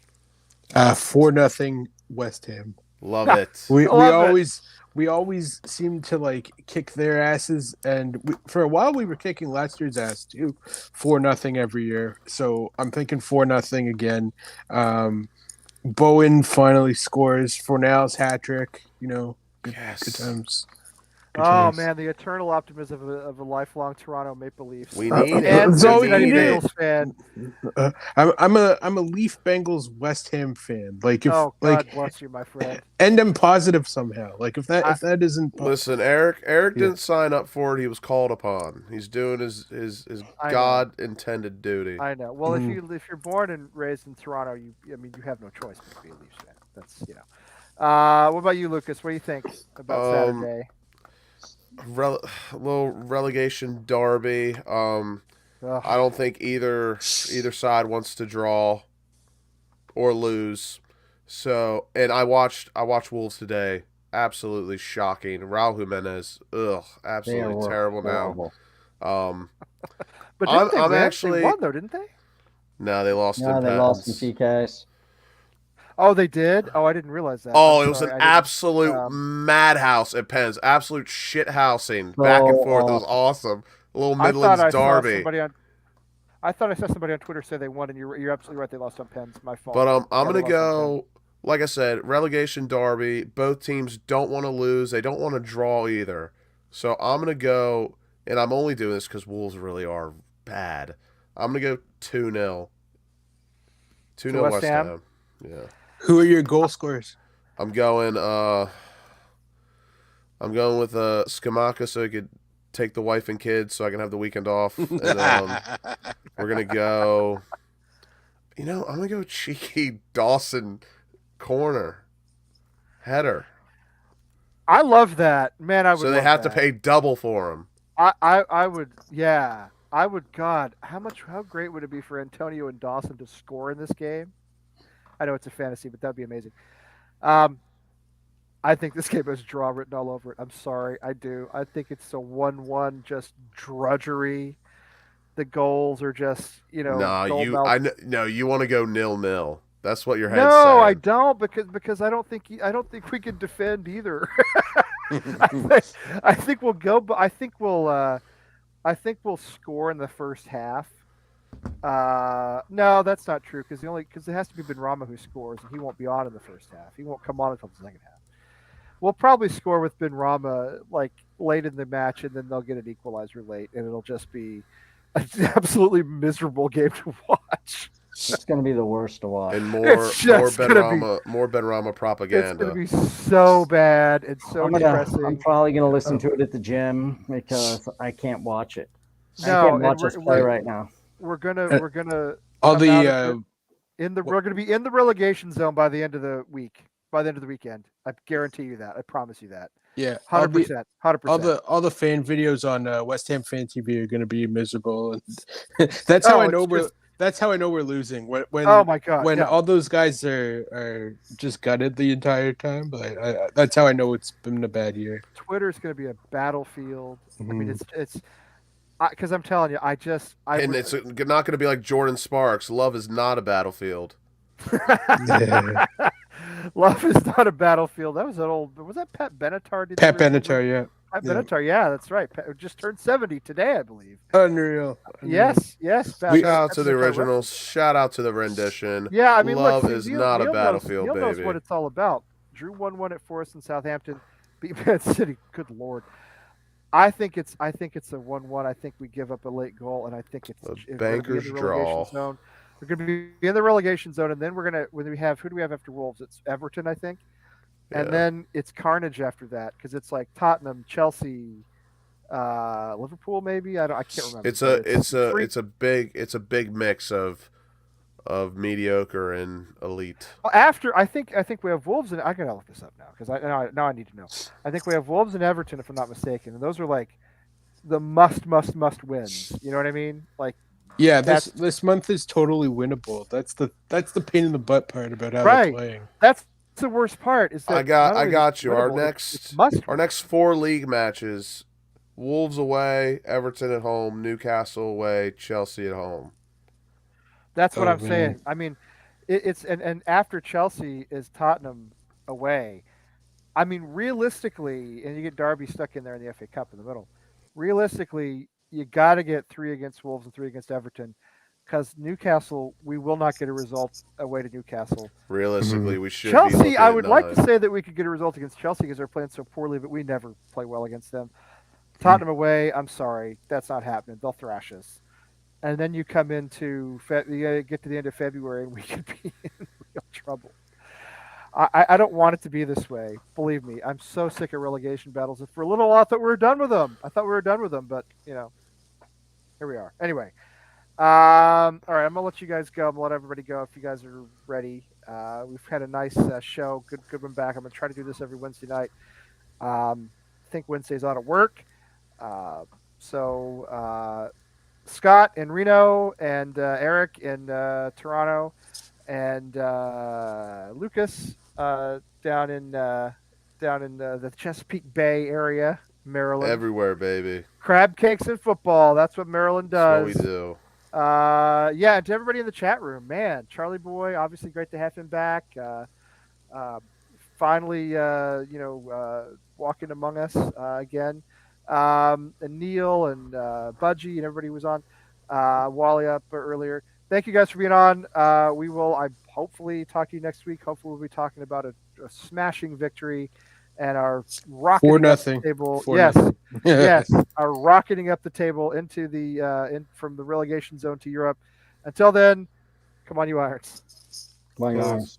4-0 West Ham. Love it. We always seem to like kick their asses, and for a while we were kicking Leicester's ass too, 4-0 every year. So I'm thinking 4-0 again. Bowen finally scores Fornell's hat trick. You know, good times. Man, the eternal optimism of a lifelong Toronto Maple Leafs. We need it. And That's all we Cincinnati need. Bengals fan. I'm a Leaf Bengals West Ham fan. Like if God like bless you, my friend. and I'm positive somehow. Like if that isn't listen, Eric didn't sign up for it. He was called upon. He's doing his God intended duty. I know. Well, if you're born and raised in Toronto, you have no choice but to be a Leafs fan. That's What about you, Lucas? What do you think about Saturday? Little relegation derby. I don't think either side wants to draw or lose. So, and I watched Wolves today. Absolutely shocking. Raul Jimenez, absolutely terrible horrible. Now. But they won though, didn't they? No, they lost. No, they lost in PKs. Oh, they did? Oh, I didn't realize that. Oh, it was an absolute madhouse at Pens. Absolute shithousing. Back and forth. It was awesome. A little Midlands derby. I thought I saw somebody on Twitter say they won, and you're absolutely right. They lost on Pens. My fault. But I'm going to go, like I said, relegation derby. Both teams don't want to lose. They don't want to draw either. So I'm going to go, and I'm only doing this because Wolves really are bad. I'm going to go 2-0. 2-0 West Ham. Yeah. Who are your goal scorers? I'm going with Skamaka so he could take the wife and kids so I can have the weekend off. And we're gonna go. I'm gonna go cheeky Dawson corner header. I love that, man. So they have to pay double for him. I would, yeah. I would. God, how great would it be for Antonio and Dawson to score in this game? I know it's a fantasy, but that'd be amazing. I think this game has draw written all over it. I'm sorry, I do. I think it's a 1-1, just drudgery. The goals are just, you want to go 0-0. That's what your head's saying. No, I don't, because I don't think we can defend either. I think we'll go, but I think we'll score in the first half. No, that's not true because it has to be Benrahma who scores, and he won't be on in the first half. He won't come on until the second half. We'll probably score with Benrahma like late in the match, and then they'll get an equalizer late, and it'll just be an absolutely miserable game to watch. It's going to be the worst to watch. And It's just gonna more Benrama It's propaganda. going to be so bad and so I'm depressing. probably going to listen to it at the gym because I can't watch it. I No, can't watch us play right now. We're gonna All come out the we're gonna be in the relegation zone by the end of the week. By the end of the weekend, I guarantee you that. I promise you that. yeah, 100%. 100%. all the fan videos on West Ham Fan TV are going to be miserable, and that's how I know we're losing. When oh my god! when yeah. all those guys are just gutted the entire time, but that's how I know it's been a bad year. Twitter is going to be a battlefield. Mm-hmm. I mean, it's because I'm telling you, It's not going to be like Jordan Sparks. Love is not a battlefield. Yeah. Love is not a battlefield. That was an old. Was that Pat Benatar? Pat Benatar, yeah. Pat Benatar, yeah, that's right. Pat just turned 70 today, I believe. Unreal. Yes. Shout out to the originals. Shout out to the rendition. Yeah, I mean, Love look, is not a battlefield, Neil knows baby. what it's all about. Drew 1-1 at Forest and Southampton, beat Man City. Good lord. I think it's a 1-1. I think we give up a late goal, and I think it's a banker's draw. Zone. We're going to be in the relegation zone, and then who do we have after Wolves? It's Everton, I think, and then it's carnage after that because it's like Tottenham, Chelsea, Liverpool, maybe. I can't remember. It's a big mix of mediocre and elite. Well, after I think we have Wolves and I gotta look this up now because now I need to know. I think we have Wolves and Everton if I'm not mistaken, and those are like the must wins. You know what I mean? Like. Yeah, this month is totally winnable. That's the pain in the butt part about how they're playing. That's the worst part. Is that I got you. Our next 4 league matches: Wolves away, Everton at home, Newcastle away, Chelsea at home. That's what I'm saying. I mean, it's and after Chelsea is Tottenham away. I mean, realistically, and you get Derby stuck in there in the FA Cup in the middle. Realistically, you got to get 3 against Wolves and 3 against Everton, because Newcastle, we will not get a result away to Newcastle. Realistically, we should. Chelsea, I would like to say that we could get a result against Chelsea because they're playing so poorly, but we never play well against them. Tottenham away, I'm sorry, that's not happening. They'll thrash us. And then you come into you get to the end of February, and we could be in real trouble. I don't want it to be this way. Believe me, I'm so sick of relegation battles. And for a little while, I thought we were done with them. But here we are. Anyway, all right, I'm gonna let you guys go. I'm gonna let everybody go if you guys are ready. We've had a nice show. Good one back. I'm gonna try to do this every Wednesday night. I think Wednesdays ought to work. So Scott in Reno and Eric in Toronto and Lucas down in the Chesapeake Bay area, Maryland. Everywhere, baby. Crab cakes and football. That's what Maryland does. That's what we do. Yeah, and to everybody in the chat room, man, Charlie Boy, obviously great to have him back. Finally, walking among us again. And Neil and Budgie and everybody who was on. Wally up earlier. Thank you guys for being on. I hopefully talk to you next week. Hopefully we'll be talking about a smashing victory and our rocketing up the table. Yes, our rocketing up the table into the from the relegation zone to Europe. Until then, come on, you Irons. Come on, you Irons.